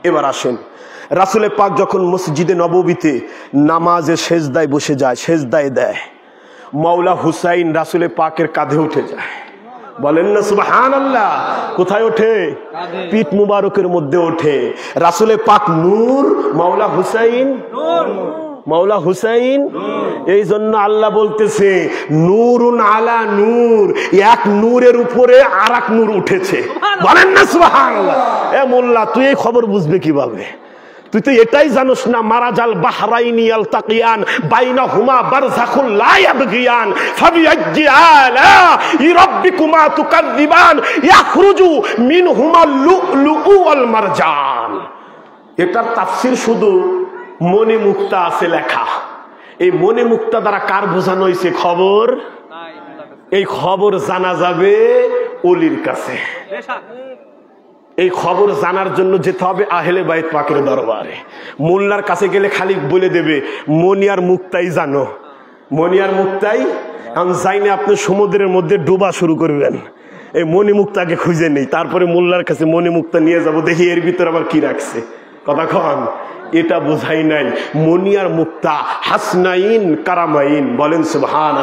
এবার আসেন রাসূলে পাক যখন মসজিদে নববীতে নামাজে সেজদায় বসে যায়, সেজদায় দেয়, মাওলা হুসাইন রাসূলে পাকের কাঁধে উঠে যায়। বলেন না সুবহানাল্লাহ। কোথায় ওঠে? পিঠ মুবারকের মধ্যে ওঠে। রাসূলে পাক নূর, মাওলা হুসাইন নূর, মাওলা হুসাইন। এই জন্য আল্লাহ বলতেছে নূরুন আলা নূর, এক নূরের উপরে আর এক নূর উঠেছে। বলেন না সুবহানাল্লাহ। এ মোল্লা, তুই এই খবর বুঝবে কিভাবে? তুই তো এটাই জানোস না মারাজাল বাহরাইনি ইয়ালতাকিয়ান বাইনাহুমা বারযাখুল লা ইয়াবগিয়ান ফাবিআইয়ি আলা'i রাব্বিকুমা তুকাযযিবান ইয়াখরুজু মিনহুমাল লু'লু'উ ওয়াল মারজান। এটার তাফসীর শুধু মনে মুক্তা আছে লেখা। এই মনে মুক্তা দ্বারা কার বোঝানো হয়েছে খবর? এই খবর জানা যাবে ওলির কাছে। এই খবর জানার জন্য যেতে হবে আহলে বাইত পাকের দরবারে। মোল্লার কাছে গেলে খালি বলে দেবে মনিয়ার মুক্তাই জানো, মনিয়ার মুক্তাই। আমি যাইনি, আপনি সমুদ্রের মধ্যে ডোবা শুরু করবেন, এই মণিমুক্তাকে খুঁজে নেই, তারপরে মোল্লার কাছে মণিমুক্তা নিয়ে যাব, দেখি এর ভিতরে আবার কি রাখছে। কতক্ষণ এটা বোঝাই নাই। মনিয়ার মুক্তা হাসনাইন কারামাইন, বলেন সুবহান।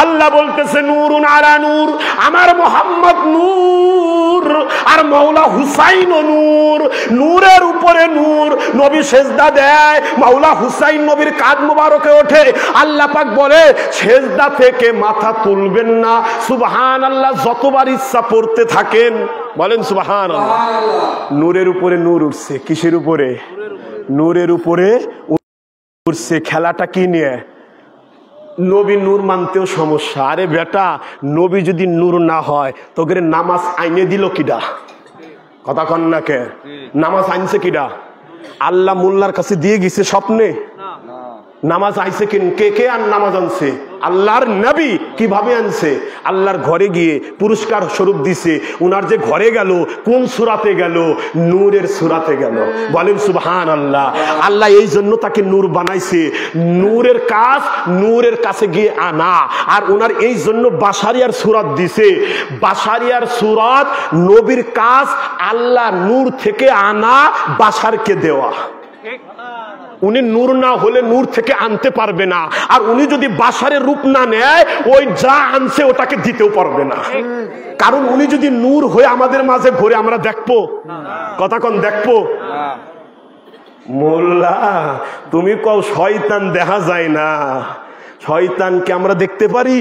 আল্লাহ বলতেছে নূরুন আলা নূর, আমার মোহাম্মদ নূর আর মাওলা হুসাইন নূর, নূরের উপরে নূর। নবী সেজদা দেয়, মাওলা হুসাইন নবীর কাঁধ মোবারকে ওঠে। আল্লাহ পাক বলে সেজদা থেকে মাথা তুলবেন না, সুবহানাল্লাহ যতবার ইচ্ছা পড়তে থাকেন, বলেন সুবহানাল্লাহ। নূরের উপরে নূর উঠছে, কিসের উপরে? নূরের উপরে উঠছে। খেলাটা কি নিয়ে? নবী নূর মানতেও সমস্যা। আরে বেটা, নবী যদি নূর না হয় তোকে নামাজ আইনে দিল কিডা? কথা কন না কে? নামাজ আইনছে কিডা? আল্লাহ মোল্লার কাছে দিয়ে গেছে স্বপ্নে? নামাজ আইছে কে কে? আর নামাজ আনছে আল্লাহর নবী। কিভাবে আনছে? আল্লাহর ঘরে গিয়ে পুরস্কার স্বরূপ দিছে। উনার যে ঘরে গেল কোন সূরাতে গেল? নূরের সূরাতে গেল, বলেন সুবহানাল্লাহ। আল্লাহ এই জন্য তাকে নূর বানাইছে। নূরের কাজ নূরের কাছে গিয়ে আনা। আর উনার এই জন্য বাশারিয়ার সূরাত দিছে। বাশারিয়ার সূরাত, নবীর কাজ আল্লাহ নূর থেকে আনা, বাশারকে দেওয়া। উনি নূর না হলে নূর থেকে আনতে পারবে না, আর উনি যদি বাশারের রূপ না নেয় ওই যা আনছে ওটাকে দিতেও পারবে না। কারণ উনি যদি নূর হয়ে আমাদের মাঝে ঘুরে আমরা দেখবো? কথা কোন দেখবো? মোল্লা তুমি কও শয়তান দেখা যায় না, শয়তানকে আমরা দেখতে পারি,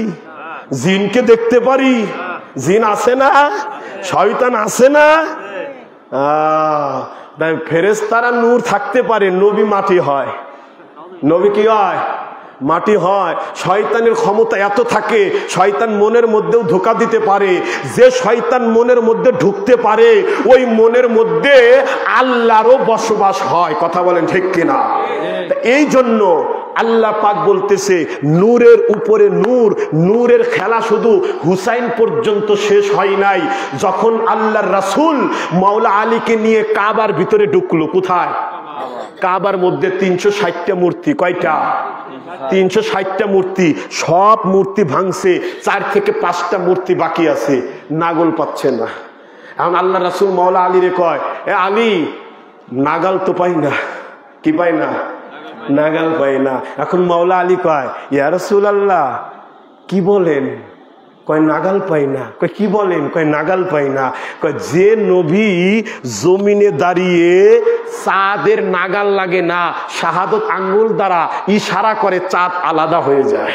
জিনকে দেখতে পারি। জিন আছে না, শয়তান আছে না। ফেরেশতারা নূর থাকতে পারে, নবী মাটি হয়। নবী কি হয়? মাটি হয়। শয়তানের ক্ষমতা এত থাকে, শয়তান মনের মধ্যেও ধোঁকা দিতে পারে। যে শয়তান মনের মধ্যে ঢুকতে পারে ওই মনের মধ্যে আল্লাহরও বসবাস হয়। কথা বলেন ঠিক কিনা? এই জন্য আল্লাহ পাক বলতেছে নূরের উপরে নূর। নূরের খেলা শুধু হুসাইন পর্যন্ত শেষ হয় নাই। যখন আল্লাহর রাসূল মাওলা আলীকে নিয়ে কাবার ভিতরে ঢুকলো, কোথায়? কাবার মধ্যে 360টা মূর্তি। কয়টা? 360টা মূর্তি। সব মূর্তি ভাঙছে, 4 থেকে 5টা মূর্তি বাকি আছে, নাগল পাচ্ছে না। এখন আল্লাহ রাসূল মাওলা আলীরে কয়, এ আলী, নাগাল তো পাই না। কি পাই না? নাগাল পাই না। এখন মাওলা আলী কয়, ইয়া রাসূলুল্লাহ কি বলেন? কয় নাগাল পাই না। কয় কি বলেন? কয় নাগাল পাই না। কয় যে নবী জমিনে দাঁড়িয়ে চাঁদের নাগাল লাগে না, শাহাদত আঙ্গুল দ্বারা ইশারা করে চাঁদ আলাদা হয়ে যায়।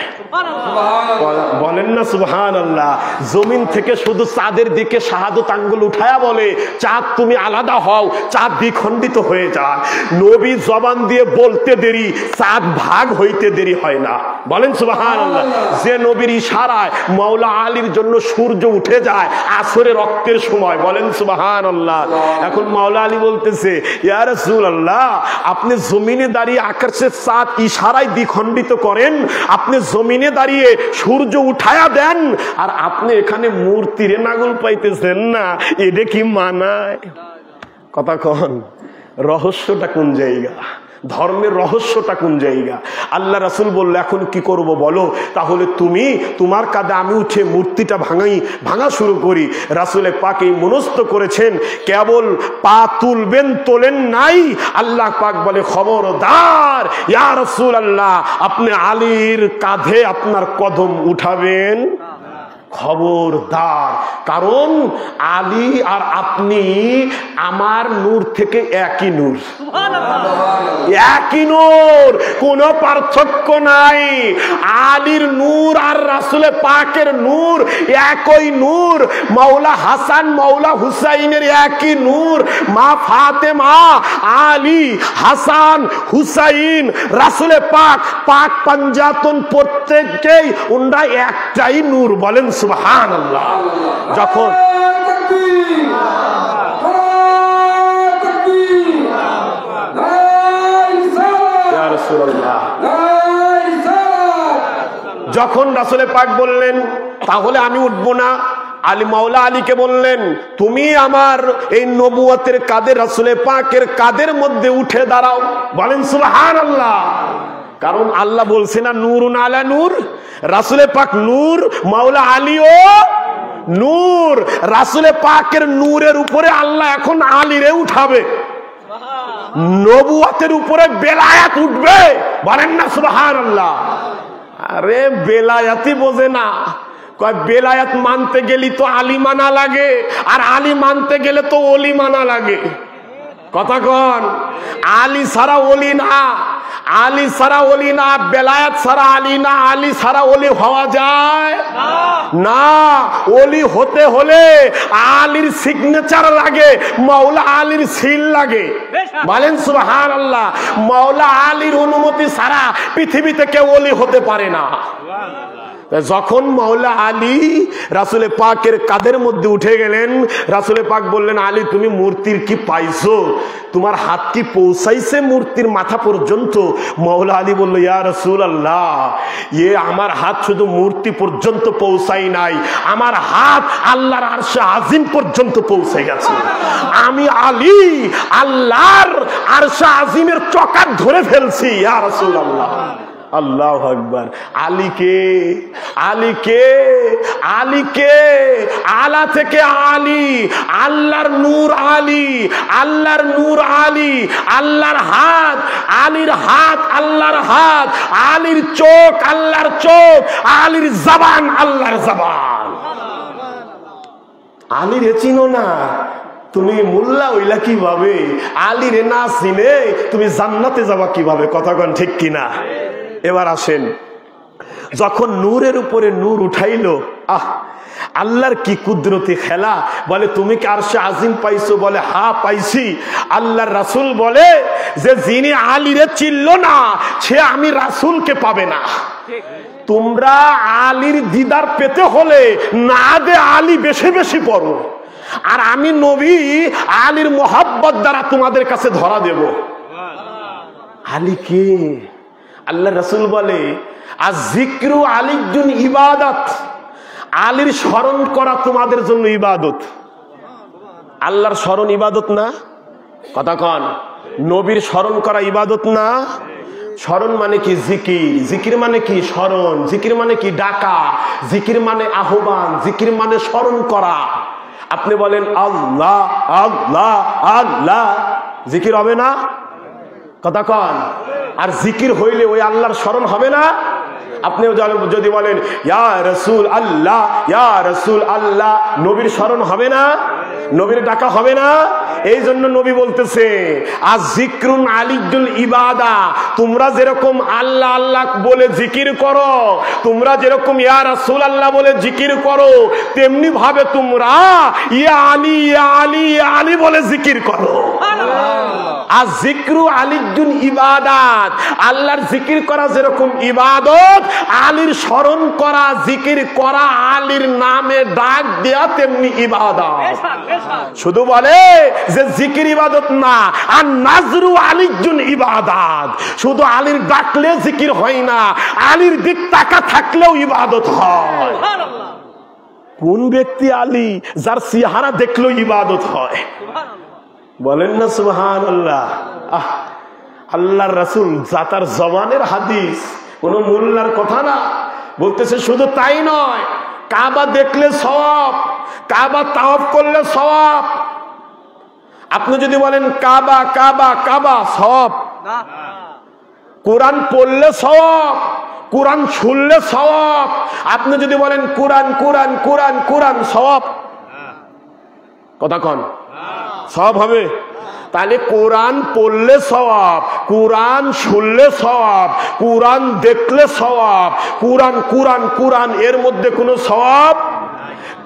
বলেন না সুবহানাল্লাহ। জমিন থেকে শুধু চাঁদের দিকে শাহাদত আঙ্গুল উঠায়া বলে চাঁদ তুমি আলাদা হও, চাঁদ দ্বিখণ্ডিত হয়ে যায়। নবী জবান দিয়ে বলতে দেরি, চাঁদ ভাগ হইতে দেরি হয় না। বলেন সুবহানাল্লাহ। যে নবীর ইশারায় মাওলা আলীর জন্য সূর্য উঠে যায় আসরে রক্তের সময়। বলেন সুবহানাল্লাহ। এখন মাওলা আলী বলতেছে, ইয়া রাসূলুল্লাহ আপনি জমিনে দাঁড়িয়ে আকাশের চাঁদ ইশারায় দ্বিখণ্ডিত করেন, আপনি জমিনে দাঁড়িয়ে সূর্য উঠায়া দেন, আর আপনি এখানে মূর্তির নাগল পাইতেছেন না, এটা কি মানায়? কথা কন, রহস্যটা কোন জায়গা? ধর্মের রহস্যটা কোন জায়গা? আল্লাহ রাসূল বলল, এখন কি করব বলো? তাহলে তুমি তোমার কাঁধে আমি উঠে মূর্তিটা ভাঙা শুরু করি। রাসূলে পাক এই মনস্থ করেছেন, কেবল পা তুলবেন, তোলেন নাই। আল্লাহ পাক বলে, খবরদার ইয়া রাসূলুল্লাহ আপনি আলীর কাঁধে আপনার কদম উঠাবেন, খবরদার। কারণ আলী আর আপনি আমার নূর থেকে একই নূর, একই নূর, কোন পার্থক্য নাই। আলীর নূর আর রাসূলে পাকের নূর একই নূর। মাওলা হাসান মাওলা হুসাইনের একই নূর। মা ফাতেমা, আলী, হাসান, হুসাইন, রাসূলে পাক, পাক পাঞ্জাতন প্রত্যেককেই উন্ডা একটাই নূর। বলেন সুবহানাল্লাহ। যখন যখন রাসূলে পাক বললেন তাহলে আমি উঠবো না, আলী মাওলা আলীকে বললেন, তুমি আমার এই নবুয়তের কাদের, রাসূলে পাকের কাদের মধ্যে উঠে দাঁড়াও। বলেন সুবহানাল্লাহ। কারণ আল্লাহ বলছে না নূরুন আলা নূর, রাসূলে পাক নূর, মাওলা আলীও নূর। রাসূলে পাকের নূরের উপরে আল্লাহ এখন আলীরে উঠাবে, নবুয়তের উপরে বেলায়াত উঠবে। বলেন না সুবহানাল্লাহ। আরে বেলায়াতই বোঝে না, কয় বেলায়াত মানতে গেলি তো আলী মানা লাগে, আর আলী মানতে গেলে তো ওলি মানা লাগে। কথা কন, আলী ছাড়া ওলি না, আলী ছাড়া ওলি না, বেলায়াত ছাড়া আলী না, আলী ছাড়া ওলি হওয়া যায় না। ওলি হতে হলে আলীর সিগনেচার লাগে, মাওলা আলীর সিল লাগে। বলেন সুবহানাল্লাহ। মাওলা আলীর অনুমতি ছাড়া পৃথিবীতে কেউ ওলি হতে পারে না। যখন মাওলা আলী রাসূলে পাকের কাদের মধ্যে উঠে গেলেন, রাসূলে পাক বললেন, আলী তুমি মূর্তির কি পাইছো? তোমার হাত কি পৌঁছাইছে মূর্তির মাথা পর্যন্ত? মাওলা আলী বলল, ইয়া রাসূলুল্লাহ, আমার হাত শুধু মূর্তি পর্যন্ত পৌঁছাই নাই, আমার হাত আল্লাহর আরশে আজিম পর্যন্ত পৌঁছে গেছে। আমি আলী আল্লাহর আরশে আজিমের চকাত ধরে ফেলছি। ইয়া রাসূলুল্লাহ। আল্লাহু আকবার। আলীকে আলীকে আলীকে আলা থেকে আলী, আল্লাহর নূর আলী, আল্লাহর নূর আলী, আল্লাহর হাত, আলীর হাত, আল্লাহর হাত, আলীর চোখ, আল্লাহর চোখ, আলীর জবান, আল্লাহর জবান। আলীর চিনো না, তুমি মোল্লা হইলা কিভাবে? আলীরে না চিনে তুমি জান্নাতে যাবা কিভাবে? কথা কন ঠিক কিনা? এবার আসেন, যখন নূরের উপরে নূর উঠাইলো, আল্লাহর কি কুদরতি খেলা। বলে, তুমি কি আরশে আজিম পাইছো? বলে, হ্যাঁ পাইছি। আল্লাহর রাসূল বলে যে যিনি আলীরে চিনল না, সে আমি রাসূলকে পাবে না। তোমরা আলীর দিদার পেতে হলে না দে আলী বেশি বেশি পড়ো, আর আমি নবী আলীর মোহাব্বত দ্বারা তোমাদের কাছে ধরা দেব। আলী কে? আল্লাহ রাসূল বলে, আয-যিকরু আলিয়্যুন ইবাদাত, আলীর স্মরণ করা তোমাদের জন্য ইবাদত। আল্লাহর স্মরণ ইবাদত না? কথা কন। নবীর স্মরণ করা ইবাদত না? স্মরণ মানে কি? জিকির। জিকির মানে কি? স্মরণ। জিকির মানে কি? ডাকা। জিকির মানে আহ্বান। জিকির মানে স্মরণ করা। আপনি বলেন আল্লাহ আল্লাহ আল্লাহ, জিকির হবে না? কথা কন। আর জিকির হইলে ওই আল্লাহর স্মরণ হবে না? আপনি যদি বলেন ইয়া রাসূল আল্লাহ, ইয়া রাসূল আল্লাহ, নবীর স্মরণ হবে না? নবীর ডাকা হবে না? এই জন্য নবী বলতেছে, আয-যিকরুন আলিয়্যুল ইবাদা, তোমরা যেরকম আল্লাহ আল্লাহ বলে জিকির করো, তোমরা যেরকম ইয়া রাসূল আল্লাহ বলে জিকির করো, তেমনি ভাবে তোমরা ইয়া আলী ইয়া আলী ইয়া আলী বলে জিকির করো। আয-যিকরু আলিয়্যুন ইবাদাত, আল্লাহর জিকির করা যেরকম ইবাদত, আলীর স্মরণ করা, জিকির করা, আলীর নামে ডাক দেয়া তেমনি ইবাদত। শুধু বলে যে জিকির ইবাদত না, আর নাজরু আলিয়্যুন ইবাদাত, শুধু আলীর ডাকলে জিকির হয় না, আলীর দিক তাকা থাকলেও ইবাদত হয়। কোন ব্যক্তি আলী যার চেহারা দেখলেও ইবাদত হয়? বলেন না সুবহানাল্লাহ। আল্লাহর রাসূল জাতার জবানের হাদিস, কোন মোল্লার কথা না। বলতেছে শুধু তাই নয়, কাবা দেখলে সওয়াব, কাবা তাওয়াফ করলে সওয়াব। আপনি যদি বলেন কাবা কাবা কাবা, সওয়াব। কোরআন পড়লে সওয়াব, কোরআন শুনলে সওয়াব। আপনি যদি বলেন কোরআন কোরআন কোরআন কোরআন, সওয়াব। কথা কন, সওয়াব হবে? তাহলে কোরআন পড়লে সওয়াব, কোরআন শুনলে সওয়াব, কোরআন দেখলে সওয়াব, কোরআন কোরআন কোরআন, এর মধ্যে কোনো সওয়াব?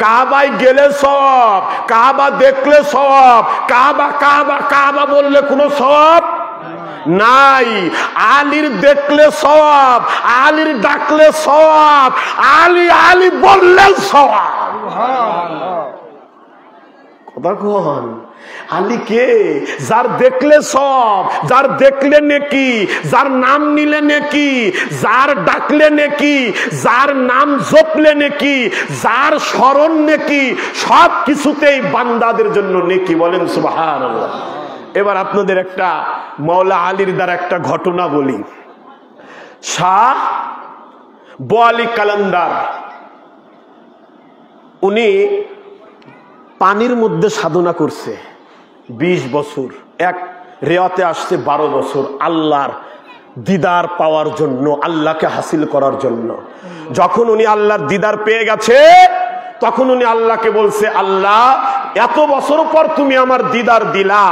কাবায় গেলে সওয়াব, কাবা দেখলে সওয়াব, কাবা কাবা কাবা বললে কোনো সওয়াব নাই। আলীর দেখলে সওয়াব, আলীর ডাকলে সওয়াব, আলী আলী বললে সওয়াব। তখন আলী কে? যার দেখলে সব, যার দেখলে নেকি, যার নাম নিলে নেকি, যার ডাকলে নেকি, যার নাম জপলে নেকি, যার স্মরণ নেকি, সব কিছুতেই বান্দাদের জন্য নেকি। বলেন সুবহানাল্লাহ। এবার আপনাদের একটা মাওলা আলীর দ্বারা একটা ঘটনা বলি। শাহ বোয়ালি কালান্দার, উনি পানির মধ্যে সাধনা করছে 20 বছর, এক রেওয়াতে আসছে 12 বছর, আল্লাহর দিদার পাওয়ার জন্য, আল্লাহকে হাসিল করার জন্য। যখন উনি আল্লাহর দিদার পেয়ে গেছে, তখন উনি আল্লাহকে বলছে, আল্লাহ এত বছর পর তুমি আমার দিদার দিলা,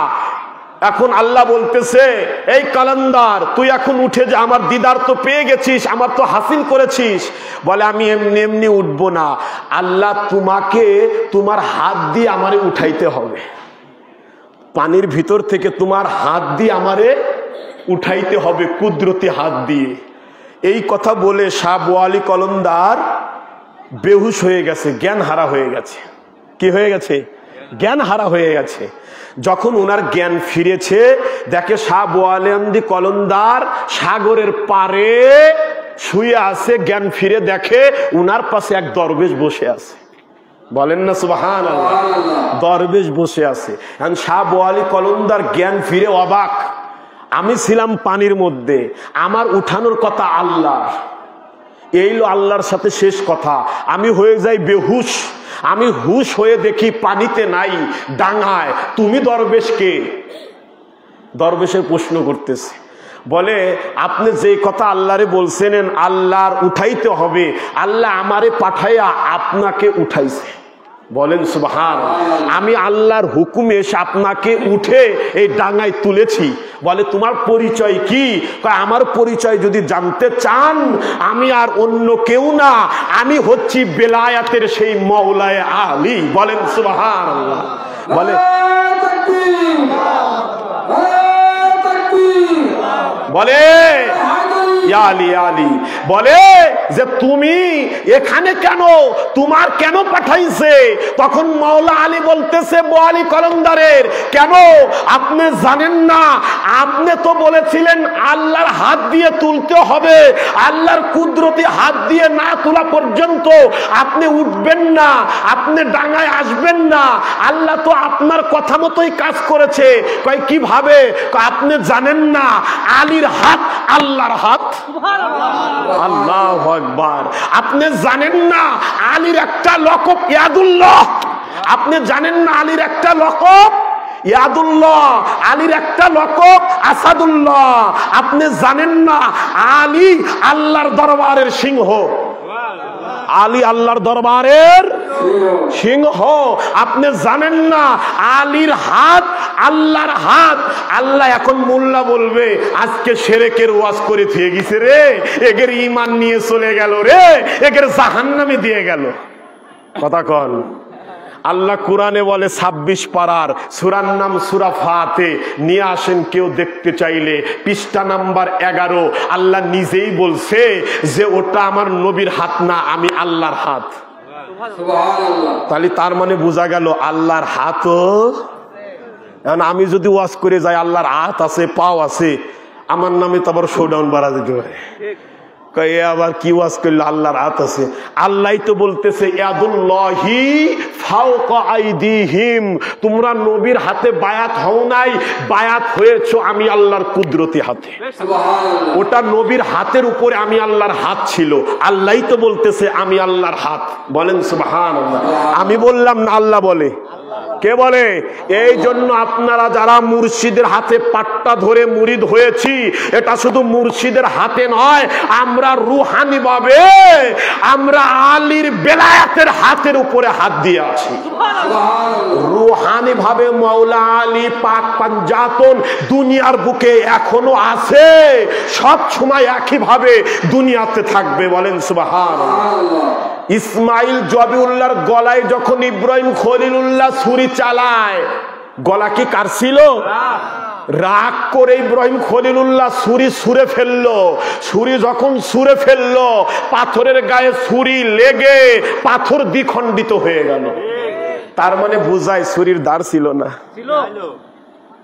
এখন আল্লাহ বলতেছে, এই কালান্দার তুই এখন উঠে যা, আমার দিদার তো পেয়ে গেছিস, আমার তো হাসিল করেছিস। বলে আমি এমনি এমনি উঠবো না, আল্লাহ তোমাকে তোমার হাত দিয়ে আমারে উঠাইতে হবে, পানির ভিতর থেকে তোমার হাত দিয়ে আমারে উঠাইতে হবে, কুদরতি হাত দিয়ে। এই কথা বলে শাহ বোয়ালি কলন্দার বেহুশ হয়ে গেছে, জ্ঞান হারা হয়ে গেছে। কি হয়ে গেছে? জ্ঞান হারা হয়ে গেছে। যখন ওনার জ্ঞান ফিরেছে, দেখে শাহ বোয়ালি কলন্দার সাগরের পারে শুয়ে আছে। জ্ঞান ফিরে দেখে উনার পাশে এক দরবেশ বসে আছে। বলেন না সুবহানাল্লাহ। দরবেশ বসে আছে। এখন শাহ বোয়ালি কলন্দার জ্ঞান ফিরে অবাক, আমি ছিলাম পানির মধ্যে, আমার উঠানোর কথা আল্লাহ, এইলো আল্লাহর সাথে শেষ কথা, আমি হয়ে যাই বেহুশ, আমি হুশ হয়ে দেখি পানিতে নাই, ডাঙায়। তুমি দরবেশ কে? দরবেশের প্রশ্ন করতেছে, বলে আপনি যে কথা আল্লাহরে বলছেন আল্লাহর উঠাইতে হবে, আল্লাহ আমারে পাঠাইয়া আপনাকে উঠাইছে। বলেন সুবহানাল্লাহ। আমি আল্লাহর হুকুমে এসে আপনাকে উঠে এই ডাঙায় তুলেছি। বলে তোমার পরিচয় কি? আমার পরিচয় যদি জানতে চান, আমি আর অন্য কেউ না, আমি হচ্ছি বেলায়াতের সেই মাওলায়ে আলী। বলেন সুবহানাল্লাহ। বলে বলে আলী আলী বলে যে তুমি এখানে কেন, তোমার কেন পাঠাইছে? তখন মাওলা আলী বলতেছে বোয়ালি কলন্দারের, কেন আপনি জানেন না? আপনি তো বলেছিলেন আল্লাহর হাত দিয়ে তুলতে হবে, আল্লাহর কুদরতি হাত দিয়ে না তোলা পর্যন্ত আপনি উঠবেন না, আপনি ডাঙায় আসবেন না। আল্লাহ তো আপনার কথা মতোই কাজ করেছে। কয় কিভাবে? আপনি জানেন না আলীর হাত আল্লাহর হাত। আল্লাহু আকবার। আপনি জানেন না আলীর একটা লকব ইয়াদুল্লাহ? আপনি জানেন না আলীর একটা লকব ইয়াদুল্লাহ, আলীর একটা লকব আসাদুল্লাহ? আপনি জানেন না আলী আল্লাহর দরবারের সিংহ? আলী আল্লাহর দরবারের সিংহ। আপনি জানেন না আলীর হাত আল্লাহর হাত? আল্লাহ এখন মোল্লা বলবে আজকে শিরকের ওয়াজ করে দিয়ে গেছে রে, এগের ঈমান নিয়ে চলে গেল রে, এগের জাহান্নামে দিয়ে গেল। কথা কন। আল্লাহ কোরআনে বলে 26 পারার সূরার নাম সূরা ফাতে, নিয়ে আসেন কেউ দেখতে চাইলে, পৃষ্ঠা নাম্বার 11। আল্লাহ নিজেই বলছে যে ওটা আমার নবীর হাত না, আমি আল্লাহর হাত। তাহলে তার মানে বোঝা গেল আল্লাহর হাতও। এখন আমি যদি ওয়াজ করে যাই আল্লাহর হাত আছে, পাও আছে, আমার নামে তো আবার শোডাউন বাড়া দিতে পারে। আবার কি ওয়াজ করলো আল্লাহর হাত আছে? আল্লাহ তো বলতেছে ইয়াদুল্লাহি ফাওকা আইদিহিম, তোমরা নবীর হাতে বায়াত হও নাই, বায়াত হয়েছো আমি আল্লাহর কুদরতি হাতে। ওটা নবীর হাতের উপরে আমি আল্লাহর হাত ছিল। আল্লাহ তো বলতেছে আমি আল্লাহর হাত। বলেন সুবহানাল্লাহ। আমি বললাম না, আল্লাহ বলে। কে বলে? এই জন্য আপনারা যারা মুর্শিদের হাতে পাট্টা ধরে মুরিদ হয়েছি, এটা শুধু মুর্শিদের হাতে নয়, আমরা রুহানি ভাবে আমরা আলীর বেলায়াতের হাতের উপরে হাত দিয়ে আছি। রুহানি ভাবে মাওলা আলী পাক পাঞ্জাতন দুনিয়ার বুকে এখনো আছে, সব সময় একই ভাবে দুনিয়াতে থাকবে। বলেন সুবহানাল্লাহ। ইসমাইল জবিউল্লাহর গলায় যখন ইব্রাহিম খলিলুল্লাহ ছুরি চালায়, গলা কি কাটছিল? রাগ করে ইব্রাহিম খলিলুল্লাহ ছুরি ছুঁড়ে ফেললো। ছুরি যখন ছুঁড়ে ফেললো, পাথরের গায়ে ছুরি লেগে পাথর দ্বিখণ্ডিত হয়ে গেল। তার মানে বুঝায় ছুরির ধার ছিল না,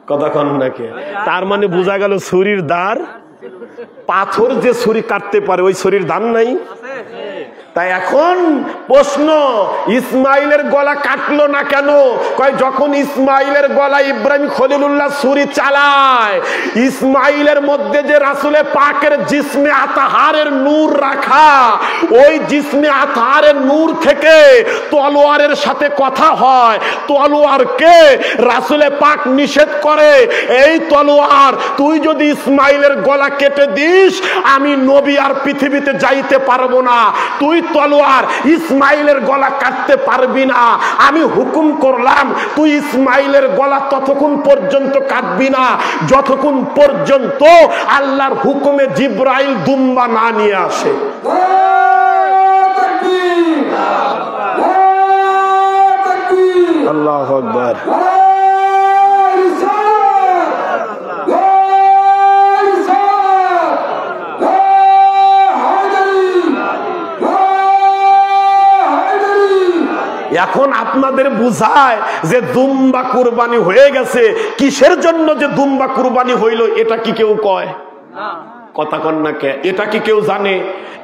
কতক্ষণ নাকি? তার মানে বোঝা গেল ছুরির ধার, পাথর যে ছুরি কাটতে পারে ওই ছুরির ধার নাই। তাই এখন প্রশ্ন, ইসমাইলের গলা কাটলো না কেন? কয় যখন ইসমাইলের গলা ইব্রাহিম খলিলুল্লাহ ছুরি চালায়, ইসমাইলের মধ্যে যে রাসূলে পাকের জিসমে আতাহারের নূর রাখা, ওই জিসমে আতাহারের নূর থেকে তলোয়ারের সাথে কথা হয়। তলোয়ারকে রাসূলে পাক নিষেধ করে, এই তলোয়ার তুই যদি ইসমাইলের গলা কেটে দিস, আমি নবী আর পৃথিবীতে যাইতে পারবো না। তুই তলোয়ার ইসমাইলের গলা কাটতে পারবি না। আমি হুকুম করলাম তুই ইসমাইলের গলা ততক্ষণ পর্যন্ত কাটবি না যতক্ষণ পর্যন্ত আল্লাহর হুকুমে জিব্রাইল দুম্বা না নিয়ে আসে। আল্লাহু আকবার। এখন আপনাদের বুঝায় যে দুম্বা কুরবানি হয়ে গেছে, কিসের জন্য যে দুম্বা কুরবানি হইল এটা কি কেউ কয়? কথা কন না কে? এটা কি কেউ জানে?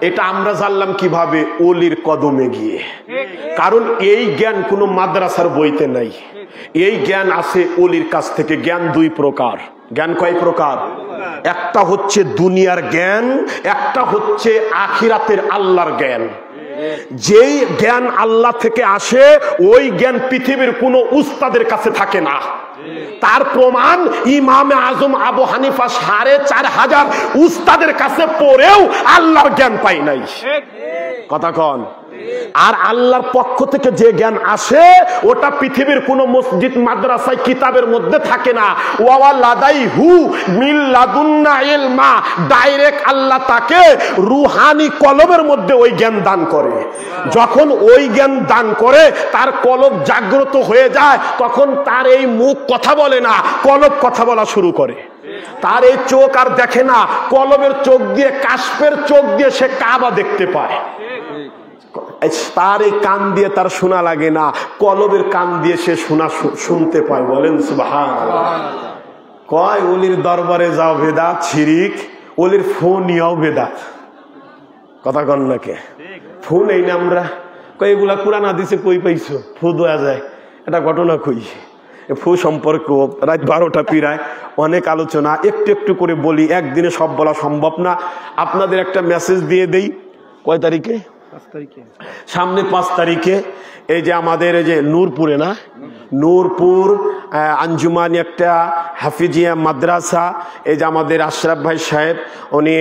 এটা আমরা জানলাম কিভাবে? ওলির কদমে গিয়ে। কারণ এই জ্ঞান কোনো মাদ্রাসার বইতে নাই, এই জ্ঞান আছে ওলির কাছ থেকে। জ্ঞান দুই প্রকার। জ্ঞান কয় প্রকার? একটা হচ্ছে দুনিয়ার জ্ঞান, একটা হচ্ছে আখিরাতের আল্লাহর জ্ঞান। যেই জ্ঞান আল্লাহ থেকে আসে ওই জ্ঞান পৃথিবীর কোনো উস্তাদের কাছে থাকে না। তার প্রমাণ ইমামে আজম আবু হানিফা ৪৫০০ উস্তাদের কাছে পড়েও আল্লাহর জ্ঞান পাই নাই। কথা কন। আর আল্লাহর পক্ষ থেকে যে জ্ঞান আসে ওটা পৃথিবীর কোন মসজিদ মাদ্রাসায় কিতাবের মধ্যে থাকে না। ওয়ালাদাইহু মিন লাদুন্না ইলমা, ডাইরেক্ট আল্লাহ তাকে রুহানি কলবের মধ্যে ওই জ্ঞান দান করে। যখন ওই জ্ঞান দান করে তার কলব জাগ্রত হয়ে যায়, তখন তার এই মুখ কথা বলে না, কলব কথা বলা শুরু করে। তার এই চোখ আর দেখে না, কলবের চোখ দিয়ে, কাশফের চোখ দিয়ে সে কাবা দেখতে পায়। তার এই কান দিয়ে তার শোনা লাগে না, কলবের কান দিয়ে সে শুনতে পায়। বলেন সুবহানাল্লাহ। কয় ওলির দরবারে যাও বেদাত, শিরিক। ওলির ফোন নিয়েও বেদাত। কথা কন না কে? ফোন এই না আমরা কই এগুলা কোরআন হাদিসে কই পাইছো? ফু দেয়া যায়। এটা ঘটনা কই? ফু সম্পর্ক রাত 12টা পিরায় অনেক আলোচনা, একটু একটু করে বলি, একদিনে সব বলা সম্ভব না। আপনাদের একটা মেসেজ দিয়ে দেই। কয় তারিখে? সামনে 5 তারিখে এই যে আমাদের এই যে নূরপুরে না, নূরপুর আঞ্জুমান একটা হাফিজিয়া মাদ্রাসা, এই যে আমাদের আশরাফ ভাই সাহেব, উনি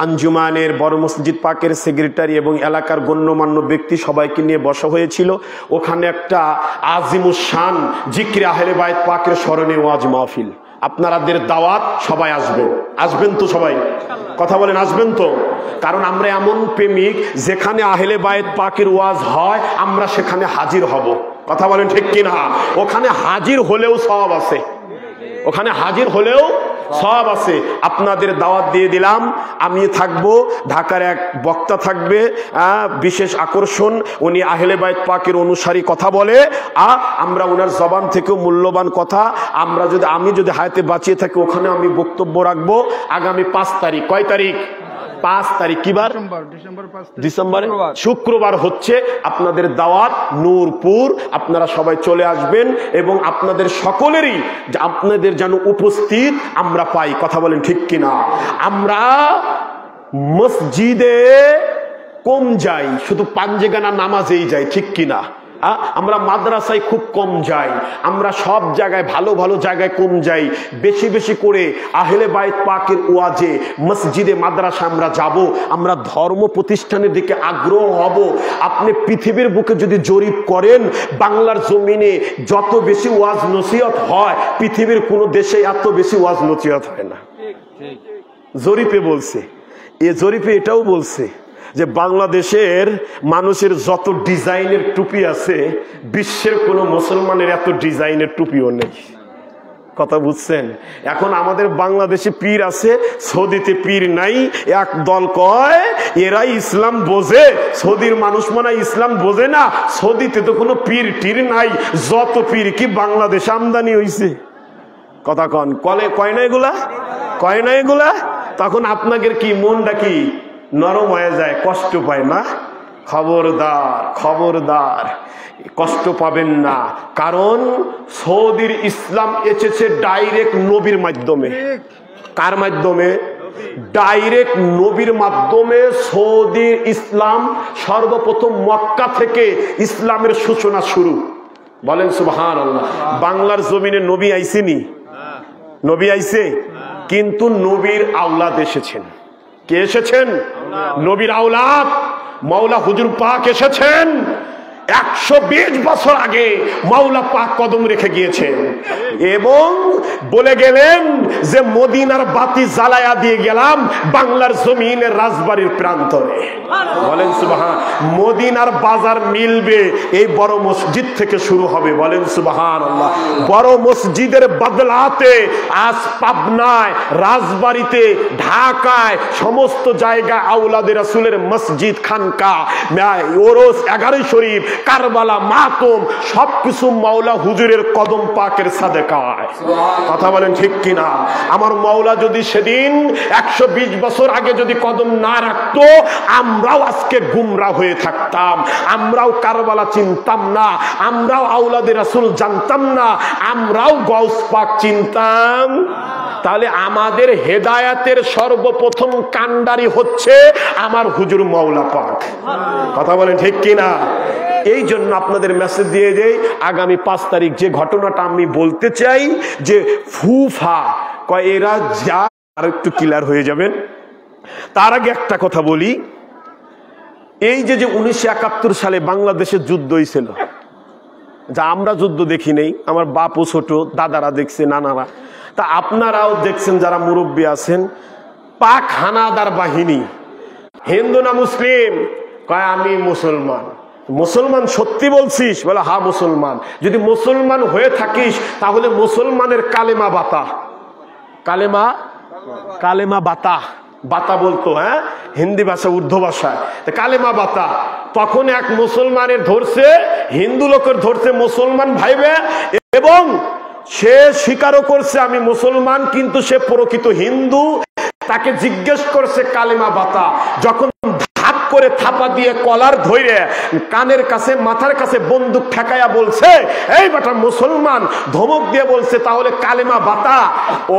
আঞ্জুমানের বড় মসজিদ পাকের সেক্রেটারি এবং এলাকার গণ্যমান্য ব্যক্তি সবাইকে নিয়ে বসা হয়েছিল। ওখানে একটা আজিমুস শান জিকির আহলে বাইত পাকের স্মরণে ওয়াজ মাহফিল। আপনাদের দাওয়াত, সবাই আসবেন। আসবেন তো সবাই? কথা বলেন, আসবেন তো? কারণ আমরা এমন প্রেমিক, যেখানে আহলে বায়েত পাকের ওয়াজ হয় আমরা সেখানে হাজির হব। কথা বলেন ঠিক কিনা? ওখানে হাজির হলেও সওয়াব আছে, ওখানে হাজির হলেও সওয়াব আছে। আপনাদের দাওয়াত দিয়ে দিলাম। আমি থাকবো, ঢাকার এক বক্তা থাকবে, বিশেষ আকর্ষণ। উনি আহলে বাইত পাকের অনুসারী কথা বলে, আমরা ওনার জবান থেকেও মূল্যবান কথা আমি যদি হায়াতে বাঁচিয়ে থাকি ওখানে আমি বক্তব্য রাখবো আগামী 5 তারিখ। কয় তারিখ? 5 তারিখ। কিবার? ডিসেম্বরে শুক্রবার হচ্ছে। আপনাদের দাওয়াত নূরপুর, আপনারা সবাই চলে আসবেন এবং আপনাদের সকলেরই আপনাদের যেন উপস্থিত আমরা পাই। কথা বলেন ঠিক কিনা? আমরা মসজিদে কম যাই, শুধু পাঞ্জেগানা নামাজেই যাই, ঠিক কিনা? আমরা মাদ্রাসায় খুব কম যাই, আমরা সব জায়গায় ভালো ভালো জায়গায় কম যাই। বেশি বেশি করে আহলে বাইত পাকের ওয়াজে, মসজিদে, মাদ্রাসা আমরা যাব। আমরা ধর্ম প্রতিষ্ঠানের দিকে আগ্রহ হব। আপনি পৃথিবীর বুকে যদি জরিপ করেন, বাংলার জমিনে যত বেশি ওয়াজ নসিহত হয় পৃথিবীর কোনো দেশে এত বেশি ওয়াজ নসিহত হয় না। জরিপে বলছে, এ জরিপে এটাও বলছে যে বাংলাদেশের মানুষের যত ডিজাইনের টুপি আছে বিশ্বের কোন মুসলমানের এত ডিজাইনের টুপিও নেই। কথা বুঝছেন? এখন আমাদের বাংলাদেশে পীর আছে, সৌদিতে পীর নাই। এক দল কয় এরাই ইসলাম বোঝে, সৌদির মানুষ মনে হয় ইসলাম বোঝে না, সৌদিতে তো কোনো পীর টির নাই, যত পীর কি বাংলাদেশে আমদানি হইছে। কথা কন, কয় না এগুলা, কয় না এগুলা? তখন আপনাদের কি মনটা কি নরম হয়ে যায়, কষ্ট পায় না? খবরদার, খবরদার, কষ্ট পাবেন না। কারণ সৌদির ইসলাম এসেছে ডাইরেক্ট নবীর মাধ্যমে। কার মাধ্যমে? ডাইরেক্ট নবীর মাধ্যমে সৌদির ইসলাম সর্বপ্রথম মক্কা থেকে ইসলামের সূচনা শুরু। বলেন সুবহানাল্লাহ। বাংলার জমিনে নবী আইসেনি? নবী আইছে, কিন্তু নবীর আওলাদ এসেছেন। কে এসেছেন? নবীর আওলাদ মাওলা হুজুর পাক এসেছেন। 120 বছর আগে মাওলা পাক কদম রেখে গিয়েছেন এবং বলে গেলেন যে মদিনার বাতি জ্বালায়া দিয়ে গেলাম বাংলার জমিনের রাজবাড়ির প্রান্তরে। বলেন সুবহান। মদিনার বাজার মিলবে এই বড় মসজিদ থেকে শুরু হবে। বলেন সুবহানাল্লাহ। বড় মসজিদের বদলাতে আজ পাবনায়, রাজবাড়িতে, ঢাকায় সমস্ত জায়গায় আওলাদে রাসূলের মসজিদ, খানকা, ওরস, 11 শরীফ, কারবালা, মাতম সবকিছু মাওলা হুজুরের কদম পাকের সাদেকায়। কথা বলেন ঠিক কিনা? আমার মাওলা যদি সেদিন 120 বছর আগে যদি কদম না রাখতো, আমরাও আজকে গুমরা হয়ে থাকতাম, আমরাও কারবালা চিনতাম না, আমরাও আওলাদে রাসূল জানতাম না, আমরাও গাউস পাক চিনতাম। তাহলে আমাদের হেদায়েতের সর্বপ্রথম কান্ডারি হচ্ছে আমার হুজুর মাওলা পাক। কথা বলেন ঠিক কিনা? এই জন্য আপনাদের মেসেজ দিয়ে দেই, আগামী 5 তারিখ যে ঘটনাটা আমি বলতে চাই, যে ফুফা কয় এরা যা, আর একটু ক্লিয়ার হয়ে যাবেন। তার আগে একটা কথা বলি, এই যে 1971 সালে বাংলাদেশের যুদ্ধ হয়েছিল, যা আমরা যুদ্ধ দেখি নেই, আমার বাপও ছোট, দাদারা দেখছে, নানারা, তা আপনারাও দেখছেন যারা মুরব্বী আছেন। পাক হানাদার বাহিনী, হিন্দু না মুসলিম? কয় আমি মুসলমান। মুসলমান সত্যি বলছিস? বলে হ্যাঁ মুসলমান। যদি মুসলমান হয়ে থাকিস তাহলে মুসলমানের কালেমা বাতা, কালেমা, কালেমা বাতা, বাতা বলতো, হ্যাঁ, হিন্দি ভাষা, উর্দু ভাষায় কালেমা বাতা। তখন এক মুসলমানের ধরছে, হিন্দু লোকের ধরছে মুসলমান ভাইবে, এবং সে স্বীকারও করছে আমি মুসলমান, কিন্তু সে প্রকৃত হিন্দু। তাকে জিজ্ঞেস করছে কালেমা বাতা, যখন ধাপ করে থাপা দিয়ে কলার ধরে কানের কাছে, মাথার কাছে বন্দুক ঠেকায়া বলছে এই বেটা মুসলমান, ধমক দিয়ে বলছে তাহলে কালেমা বাতা।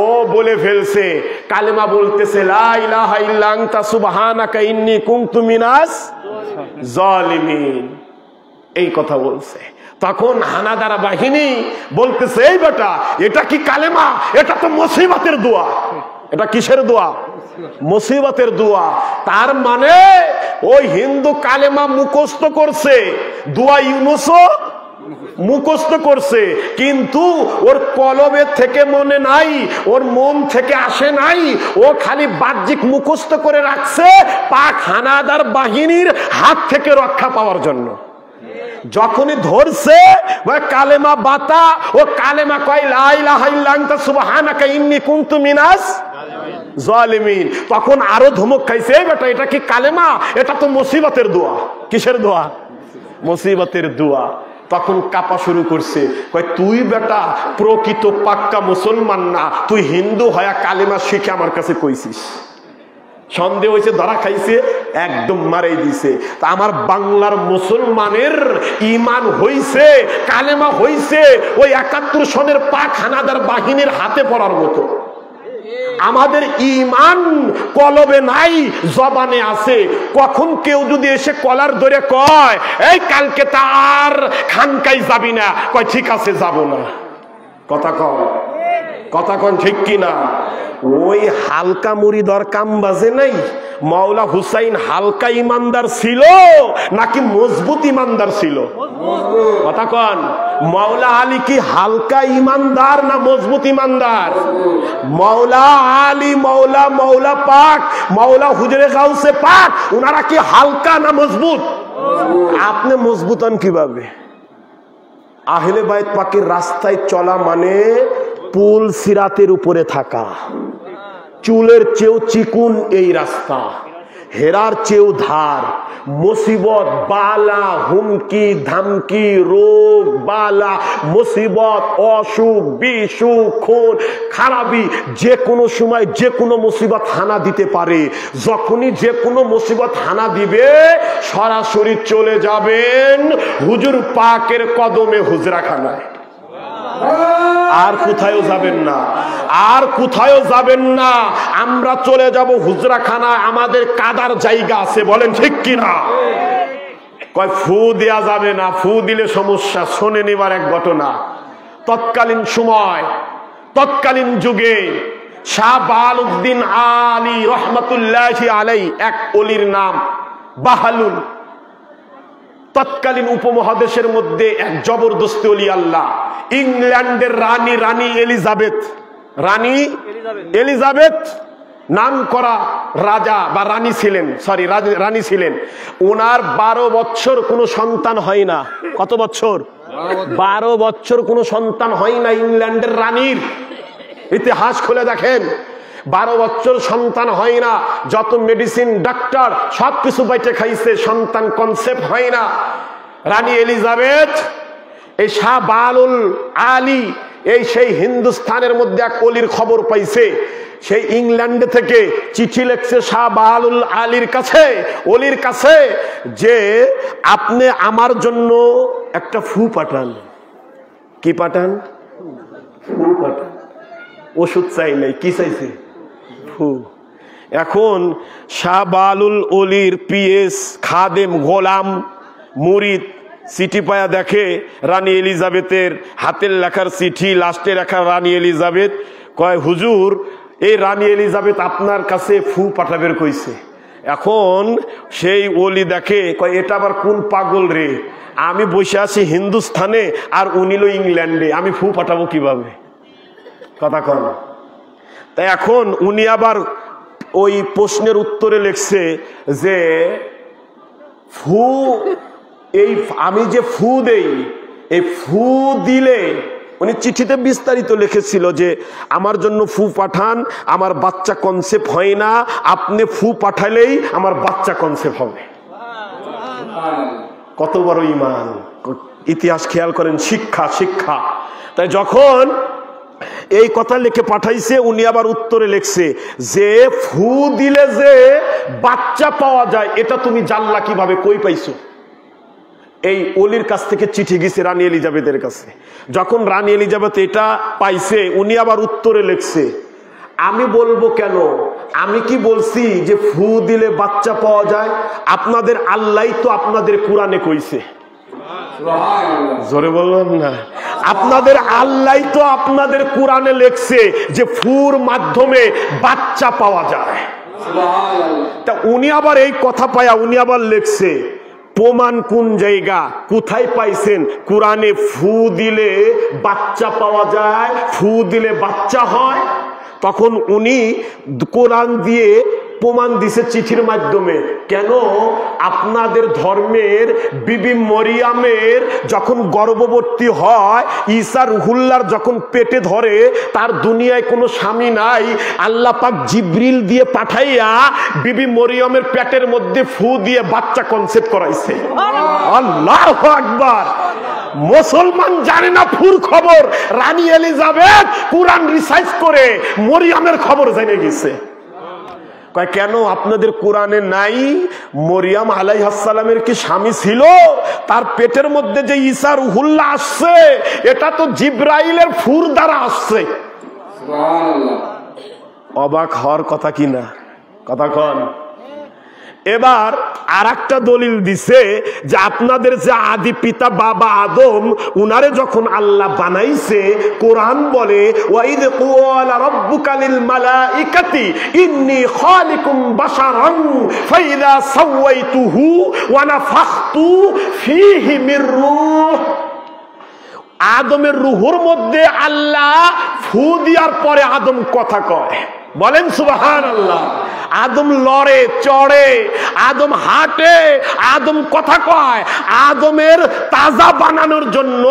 ও বলে ফেলছে, কালেমা বলতেছে লা ইলাহা ইল্লা আনতা সুবহানাকা ইন্নী কুনতু মিনাজ জালিমিন, এই কথা বলছে। তখন হানাদার বাহিনী বলতেছে এই বেটা এটা কি কালেমা? এটা তো মুসিবতের দোয়া। এটা কিসের দোয়া? মুসিবতের দোয়া। তার মানে ওই হিন্দু কালেমা মুখস্থ করছে, দোয়া ইউনুসও মুখস্থ করছে, কিন্তু ওর কলবে থেকে মনে নাই, ওর মন থেকে আসে নাই, ও খালি বাহ্যিক মুখস্থ করে রাখছে পাক হানাদার বাহিনীর হাত থেকে রক্ষা পাওয়ার জন্য। যখনই ধরছে কালেমা বাতা, ও কালেমা কয় লা ইলাহা ইল্লা আনতা সুবহানাকা ইন্নী কুনতু মিনাজ জালিমিন, তখন আরো ধমক খাইছে এই বেটা এটা কি কালেমা? এটা তো মুসিবতের দোয়া। কিসের দোয়া? মুসিবতের দোয়া। তখন কাপা শুরু করছে, কয় তুই বেটা প্রকৃত পাক্কা মুসলমান না, তুই হিন্দু হয়া কালেমা শিখে আমার কাছে কইছিস। সন্দেহ হয়েছে, ধরা খাইছে, একদম মারাই দিছে। তা আমার বাংলার মুসলমানের ইমান হইছে, কালেমা হইছে ওই 71 সনের পাক হানাদার বাহিনীর হাতে পড়ার মতো। আমাদের ইমান কলবে নাই, জবানে আছে। কখন কেউ যদি এসে কলার ধরে কয় এই কালকে তার খানকাই যাবি না, কয় ঠিক আছে যাব না। কথা কন, কথা কন ঠিক কিনা? ওই হালকা মুরিদর কাম বাজে নাই। মাওলা হুসাইন হালকা ইমানদার ছিল নাকি মজবুত ইমানদার ছিল? কথা কন। মাওলা আলী কি হালকা ইমানদার না মজবুত ইমানদার? মাওলা আলী, মাওলা পাক, মাওলা হুজুরে গাউসে পাক, উনারা কি হালকা না মজবুত? আপনি মজবুত হন কিভাবে? আহলে বাইত পাকের রাস্তায় চলা মানে পুল সিরাতের উপরে থাকা, চুলের চেয়েও চিকুন এই রাস্তা, হেরার চেয়েও ধার, মুসিবত বালা হুমকি ধামকি রোগ বালা মুসিবত অসুখ বিসুখ খুন খারাপি যে কোনো সময় যে কোনো মুসিবত হানা দিতে পারে। যখনই যে কোনো মুসিবত হানা দিবে সরাসরি চলে যাবেন হুজুর পাকের কদমে হুজরাখানায়, আর কোথায়ও যাবেন না, আর কোথায়ও যাবেন না। আমরা চলে যাব হুজরাখানায়, আমাদের কাদার জায়গা আছে, বলেন ঠিক কিনা? কয় ফু দেয়া যাবে না, ফু দিলে সমস্যা। শোনেন এবার এক ঘটনা। তৎকালীন সময়, তৎকালীন যুগে শাহ বাহালউদ্দিন আলী রহমাতুল্লাহি আলাইহি, এক ওলির নাম বাহালুল। তৎকালীন উপমহাদেশের মধ্যে এক জবরদস্ত ওলি আল্লাহ, ইংল্যান্ডের রানী এলিজাবেথ, রানী এলিজাবেথ নাম করা রাজা বা রানী ছিলেন, রানী ছিলেন। ওনার 12 বছর কোনো সন্তান হয় না। কত বছর? 12 বছর কোনো সন্তান হয় না ইংল্যান্ডের রানীর। ইতিহাস খুলে দেখেন, 12 বছর সন্তান হয় না। যত মেডিসিন ডাক্তার সবকিছু বাইটে খাইছে, সন্তান কনসেপ্ট হয় না। রানী এলিজাবেথ, এই শাহ বাহালুল আলী, এই সেই হিন্দুস্তানের মধ্যে এক অলির খবর পাইছে। সেই ইংল্যান্ড থেকে চিঠি লিখছে শাহ বাহালুল আলীর কাছে, অলির কাছে, যে আপনি আমার জন্য একটা ফু পাঠান। কি পাঠান? ফু পাঠান। ওষুধ চাই নাই, কি চাইছে? ফু। এখন শাহ বাহালুল অলির পিএস খাদেম গোলাম মুরিদ চিঠি পায়া দেখে রানী এলিজাবেথের হাতের লেখার চিঠি, লাস্টে লেখা রানী এলিজাবেথ। কয় হুজুর, এই রানী এলিজাবেথ আপনার কাছে ফু পাঠাবের কইছে। এখন সেই ওলি দেখে, কয় এটা আবার কোন পাগল রে, আমি বসে আছি হিন্দুস্থানে আর উনি লো ইংল্যান্ডে, আমি ফু পাঠাবো কিভাবে? কথা কন। তাই এখন উনি আবার ওই প্রশ্নের উত্তরে লিখছে যে ফু, এই আমি যে ফু দেই, এই ফু দিলে, উনি চিঠিতে বিস্তারিত লিখেছিল যে আমার জন্য ফু পাঠান, আমার বাচ্চা কনসেপ্ট হয় না, আপনি ফু পাঠালেই আমার বাচ্চা কনসেপ্ট হবে। কত বড় ঈমান! ইতিহাস খেয়াল করেন, শিক্ষা শিক্ষা। তাই যখন এই কথা লিখে পাঠাইছে, উনি আবার উত্তরে লিখছে যে ফু দিলে যে বাচ্চা পাওয়া যায়, এটা তুমি জানলা কিভাবে, কই পাইছো? এই অলির কাছ থেকে চিঠি গেছে রানী এলিজাবেথের কাছে। যখন রানী এলিজাবেথ এটা পাইছে, উনি আবার উত্তরে লিখছে, আমি বলবো কেন, আমি কি বলছি যে ফু দিলে বাচ্চা পাওয়া যায়? আপনাদের আল্লাহ তো আপনাদের কোরআনে কইছে। জোরে বললাম না? আপনাদের আল্লাহ তো আপনাদের কোরআনে লেখছে যে ফুর মাধ্যমে বাচ্চা পাওয়া যায়। তা উনি আবার এই কথা পায়া উনি আবার লেখছে, প্রমাণ কোন জায়গা, কোথায় পাইছেন? কোরআনে ফু দিলে বাচ্চা পাওয়া যায়, ফু দিলে বাচ্চা হয়। তখন উনি কোরআন দিয়ে প্রমাণ দিছে চিঠির মাধ্যমে। কেন? আপনাদের ধর্মের বিবি মরিয়ামের যখন গর্ভবতী হয়, ঈসা রুহুল্লাহর যখন পেটে ধরে, তার দুনিয়ায় কোনো স্বামী নাই, আল্লাহ পাক জিবরিল দিয়ে পাঠাইয়া বিবি মরিয়মের পেটের মধ্যে ফু দিয়ে বাচ্চা কনসেপ্ট করাইছে। আল্লাহু আকবার! মুসলমান জানে না ফুর খবর, রানী এলিজাবেথ কোরআন রিসার্চ করে মরিয়মের খবর জেনে গেছে। কয় কেন? আপনাদের কোরআনে নাই মরিয়ম আলাইহিস সালামের কি স্বামী ছিল? তার পেটের মধ্যে যে ঈসা রুহুল্লাহ আসছে, এটা তো জিবরাইলের ফুর দ্বারা আসছে। সুবহানাল্লাহ! অবাক হওয়ার কথা কি না? কথা কন। এবার আরেকটা দলিল দিছে যে আপনাদের যে আদি পিতা বাবা আদম, উনারে যখন আল্লাহ বানাইছে, কোরআন বলে ওয়াইদ ক্বালা রাব্বুকা লিল মালাইকাতি ইন্নী খালিকুম বাশারান ফাইযা সাওয়াইতুহু ওয়া নাফাখতু ফীহি মির রূহ। আদমের রূহের মধ্যে আল্লাহ ফু দেওয়ার পরে আদম কথা কয়। বলেন সুবহানাল্লাহ। আদম লড়ে চড়ে, আদম হাঁটে, আদম কথা কয়। আদমের তাজা বানানোর জন্য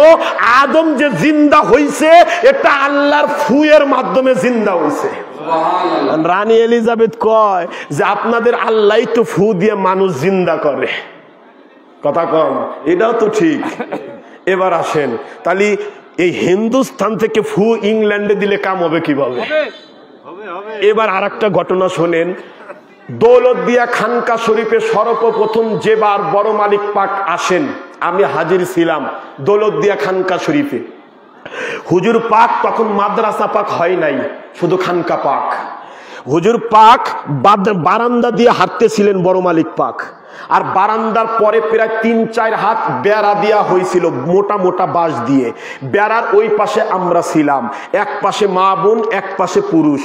আদম যে জিন্দা হইছে এটা আল্লাহর ফুয়ের মাধ্যমে জিন্দা হইছে। রানী এলিজাবেথ কয় যে আপনাদের আল্লাহ তো ফু দিয়ে মানুষ জিন্দা করে। কথা কম, এটাও তো ঠিক। এবার আসেন, তাহলে এই হিন্দুস্তান থেকে ফু ইংল্যান্ডে দিলে কাম হবে কিভাবে? এবার আর একটা ঘটনা শোনেন। দৌলতদিয়া খানকা শরীফে সর্বপ্রথম যেবার বড় মালিক পাক আসেন, আমি হাজির ছিলাম দৌলতদিয়া খানকা শরীফে। হুজুর পাক তখন মাদ্রাসা পাক হয় নাই, শুধু খানকা পাক। হুজুর পাক বারান্দা দিয়ে হাঁটতেছিলেন বড় মালিক পাক, আর বারান্দার পরে প্রায় ৩-৪ হাত বেড়া দেওয়া হয়েছিল মোটা মোটা বাঁশ দিয়ে। বেড়ার ওই পাশে আমরা ছিলাম, এক পাশে মা বোন, এক পাশে পুরুষ।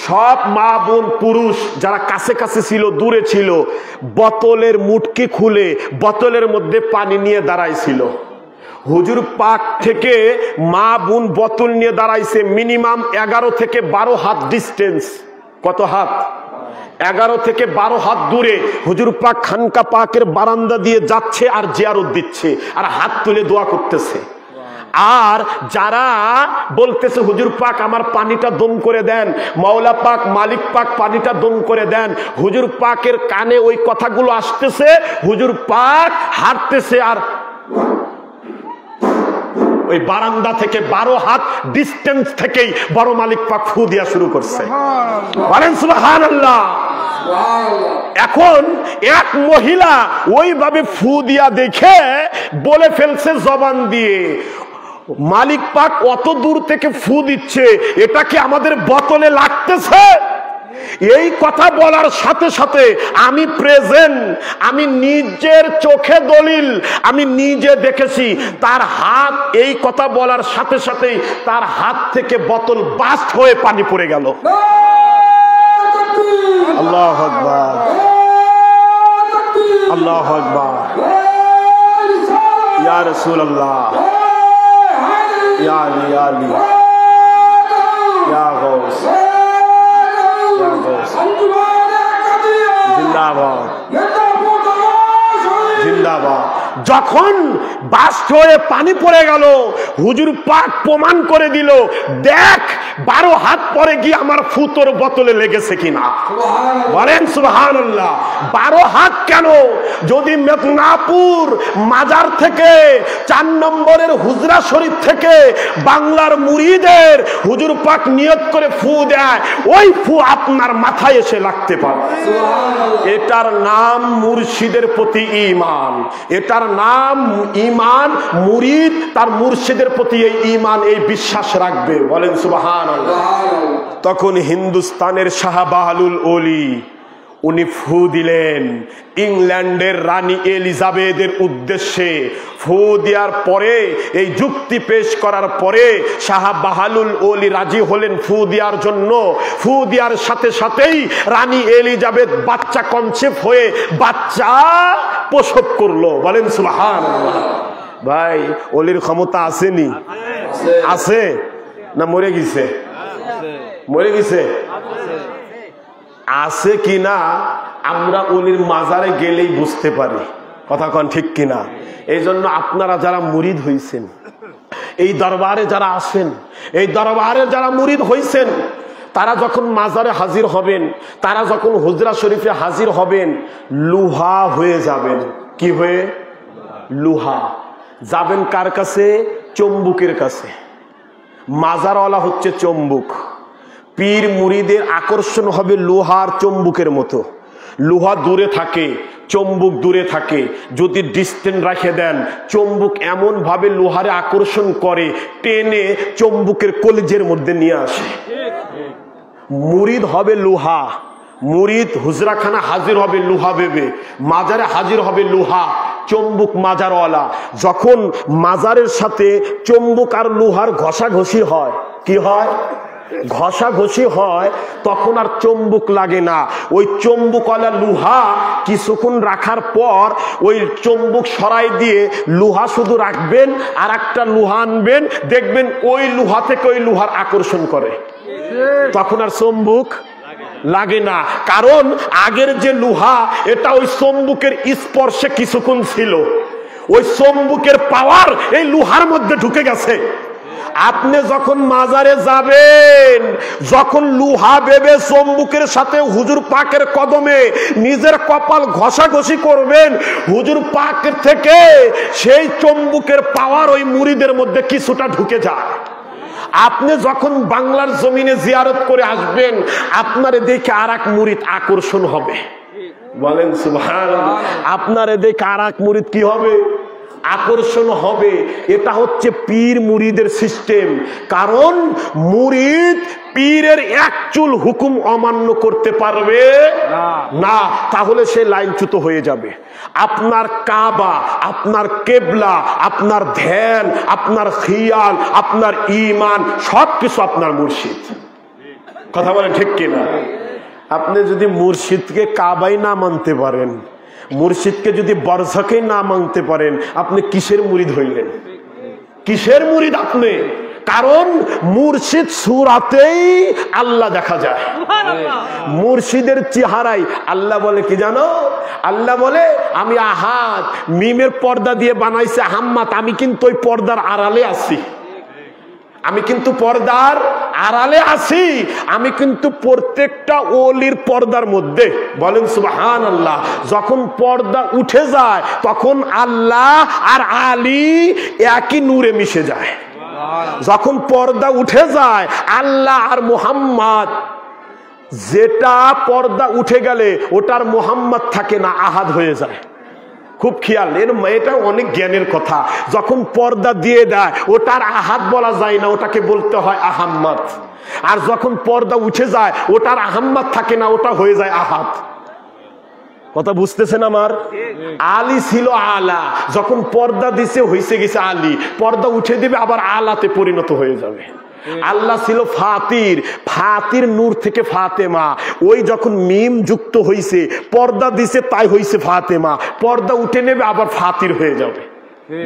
সব মা বোন পুরুষ যারা কাছে কাছে ছিল, দূরে ছিল, বোতলের মুটকি খুলে বোতলের মধ্যে পানি নিয়ে দাঁড়াইছিল। হুজুর পাক থেকে মা বোন বোতল নিয়ে দাঁড়াইছে মিনিমাম 11 থেকে 12 হাত ডিস্টেন্স। কত হাত? 11 থেকে 12 হাত দূরে হুজুর পাক খানকা পাকের বারান্দা দিয়ে যাচ্ছে আর জিয়ারত দিচ্ছে আর হাত তুলে দোয়া করতেছে। আর যারা বলতেছে হুজুর পাক আমার পানিটা দম করে দেন, মাওলা পাক মালিক পাক পানিটা দম করে দেন, হুজুর পাকের কানে ওই কথাগুলো আসতেছে। হুজুর পাক হাঁটতেছে আর ওই বারান্দা থেকে 12 হাত ডিস্টেন্স থেকেই বড় মালিক পাক ফু দিয়া শুরু করছে। বলেন সুবহানাল্লাহ। এখন এক মহিলা ওইভাবে ফু দিয়া দেখে বলে ফেলছে জবান দিয়ে, মালিক পাক অত দূর থেকে ফু দিচ্ছে, এটা কি আমাদের বোতলে লাগতেছে? এই কথা বলার সাথে সাথে আমি প্রেজেন্ট, আমি নিজের চোখে দলিল, আমি নিজে দেখেছি তার হাত, এই কথা বলার সাথে সাথেই তার হাত থেকে বোতল বাস্ট হয়ে পানি পড়ে গেল। আল্লাহু আকবার, আল্লাহু আকবার, ইয়া রাসূলুল্লাহ, ইয়া আলী, ইয়া আলী, ইয়া গাউস, ইয়া গাউস, জিন্দাবাদ, জিন্দাবাদ। যখন বাস্ট হয়ে পানি পড়ে গেল, হুজুর পাক প্রমাণ করে দিল, দেখ 12 হাত পরে গিয়ে আমার ফুতোর বোতলে লেগেছে কিনা। বলেন সুবহানাল্লাহ। 12 হাত কেন? যদি মেদিনীপুর মাজার থেকে 4 নম্বরের হুজরা শরীফ থেকে বাংলার মুরিদের হুজুর পাক নিয়ত করে ফু দেয়, ওই ফু আপনার মাথায় এসে লাগতে পারে। এটার নাম মুর্শিদের প্রতি ঈমান, এটার নাম ঈমান। মুরিদ তার মুর্শিদের প্রতি এই ঈমান, এই বিশ্বাস রাখবে। বলেন সুবহানাল্লাহ। তখন হিন্দুস্তানের শাহ বাহলুল ওলি উনি ফু দিলেন ইংল্যান্ডের রানী এলিজাবেথের উদ্দেশ্যে। ফু দেওয়ার পরে, এই যুক্তি পেশ করার পরে শাহ বাহলুল ওলি রাজি হলেন ফু দেওয়ার জন্য। ফু দেওয়ার সাথে সাথেই রানী এলিজাবেথ বাচ্চা কনসেপ্ট হয়ে বাচ্চা প্রসব করলো। বলেন সুবহানাল্লাহ। ভাই, ওলির ক্ষমতা আসেনি? আছে না মরে গেছে? মরে গেছে। আছে কিনা আমরা ওলির মাজারে গেলেই বুঝতে পারি। কথা কন ঠিক কিনা? এই জন্য আপনারা যারা মুরিদ হইছেন, এই দরবারে যারা আসেন, এই দরবারে যারা মুরিদ হইছেন, তারা যখন মাজারে হাজির হবেন, তারা যখন হুজরা শরীফে হাজির হবেন, লুহা হয়ে যাবেন। কি হয়ে? লুহা। যাবেন কার কাছে? চম্বুকের কাছে। মাজারওয়ালা হচ্ছে চম্বুক। পীর মুরিদের আকর্ষণ হবে লোহার চম্বুকের মতো। লোহা দূরে থাকে, চম্বুক দূরে থাকে। যদি ডিস্টেন্স রেখে দেন, চম্বুক এমন ভাবে লোহারে আকর্ষণ করে, টেনে চম্বুকের কলিজের মধ্যে নিয়ে আসে। মুরিদ হবে লোহা। মুরিদ হুজরাখানা হাজির হবে লোহা ভেবে, মাজারে হাজির হবে লোহা। চম্বুক মাজারওয়ালা। যখন মাজারের সাথে চম্বুক আর লোহার ঘষাঘষি হয়, কি হয়? ঘষাঘষি হয়, তখন আর চম্বুক লাগে না। ওই চম্বুকওয়ালা লোহা কিছুক্ষণ রাখার পর ওই চম্বুক সরাই দিয়ে লোহা শুধু রাখবেন, আর একটা লোহা আনবেন, দেখবেন ওই লোহা থেকে ওই লোহার আকর্ষণ করে, তখন আর চম্বুক লাগে না, কারণ আগের যে লোহা এটা ওই চুম্বকের স্পর্শে কিছুক্ষণ ছিল, ওই চুম্বকের পাওয়ার এই লোহার মধ্যে ঢুকে গেছে। আপনি যখন মাজারে যাবেন, যখন লোহা ভেবে চুম্বকের সাথে হুজুর পাকের কদমে নিজের কপাল ঘষাঘষি করবেন, হুজুর পাক থেকে সেই চুম্বকের পাওয়ার ওই মুরিদের মধ্যে কিছুটা ঢুকে যায়। আপনি যখন বাংলার জমিনে জিয়ারত করে আসবেন, আপনারে দেখে আর এক মুরিদ আকর্ষণ হবে। বলেন সুবহানাল্লাহ। আপনারে দেখে আর এক মুরিদ কি হবে? আকর্ষণ হবে। এটা হচ্ছে পীর মুরিদের সিস্টেম। কারণ মুরিদ পীরের এক চুল হুকুম অমান্য করতে পারবে না, তাহলে সে লাইনচ্যুত হয়ে যাবে। আপনার কাবা, আপনার কেবলা, আপনার ধ্যান, আপনার খিয়াল, আপনার ঈমান সবকিছু আপনার মুর্শিদ। কথা বলেন ঠিক কিনা? আপনি যদি মুর্শিদকে কাবাই না মানতে পারেন, মুর্শিদকে যদি বরঝকে না মানতে পারেন, আপনি কিসের মুরিদ হইলেন? কিসের মুরিদ আপনি? কারণ মুর্শিদ সূরাতেই আল্লাহ দেখা যায়, মুর্শিদের চেহারায় আল্লাহ বলে কি জানো? আল্লাহ বলে আমি আহাদ, মিমের পর্দা দিয়ে বানাইছে আহাম্মাত, আমি কিন্তু ওই পর্দার আড়ালে আছি, আমি কিন্তু পর্দার আড়ালে আছি, আমি কিন্তু প্রত্যেকটা ওলির পর্দার মধ্যে। বলেন সুবহানাল্লাহ। যখন পর্দা উঠে যায় তখন আল্লাহ আর আলী একই নূরে মিশে যায়। যখন পর্দা উঠে যায় আল্লাহ আর মুহাম্মদ, যেটা পর্দা উঠে গেলে ওটার মুহাম্মদ থাকে না, আহাদ হয়ে যায়। খুব খেয়াল, এটা অনেক জ্ঞানের কথা। যখন পর্দা দিয়ে দেয় ওটার আহাদ বলা যায় না, ওটাকে বলতে হয় আহাম্মদ। আর যখন পর্দা উঠে যায় ওটার আহাম্মদ থাকে না, ওটা হয়ে যায় আহাদ। কথা বুঝতেছেন আমার? আলী ছিল আলা, যখন পর্দা দিছে হয়েছে গেছে আলী, পর্দা উঠে দিবে আবার আলাতে পরিণত হয়ে যাবে। আল্লাহ ছিল ফাতির, ফাতির নূর থেকে ফাতেমা, ওই যখন মিম যুক্ত হইছে পর্দা দিছে তাই হইছে ফাতেমা, পর্দা উঠে নেবে আবার ফাতির হয়ে যাবে।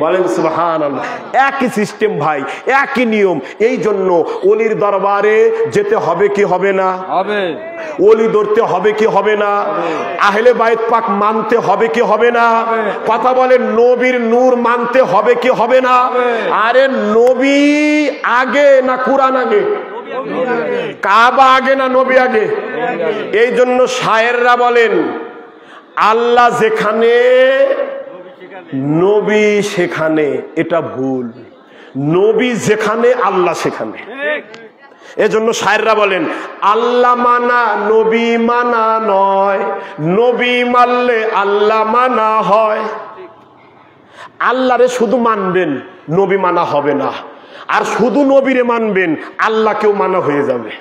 বলেন সুবহানাল্লাহ। একই সিস্টেম ভাই, একই নিয়ম। এই জন্য ওলির দরবারে যেতে হবে কি হবে না? হবে। ওলি ধরতে হবে কি হবে না? আহলে বাইত পাক মানতে হবে কি হবে না? কথা বলে নবীর নূর মানতে হবে কি হবে না? আরে নবী আগে না কুরআন আগে? কাবা আগে না নবী আগে? এই জন্য শায়েররা বলেন আল্লাহ যেখানে নবী সেখানে, এটা ভুল। নবী যেখানে আল্লাহ সেখানে। এজন্য শায়েররা বলেন আল্লাহ মানা নবী মানা নয়, নবী মানলে আল্লাহ মানা হয়। আল্লাহরে শুধু মানবেন, নবী মানা হবে না, আর শুধু নবীরে মানবেন, আল্লাহকেও মানা হয়ে যাবে।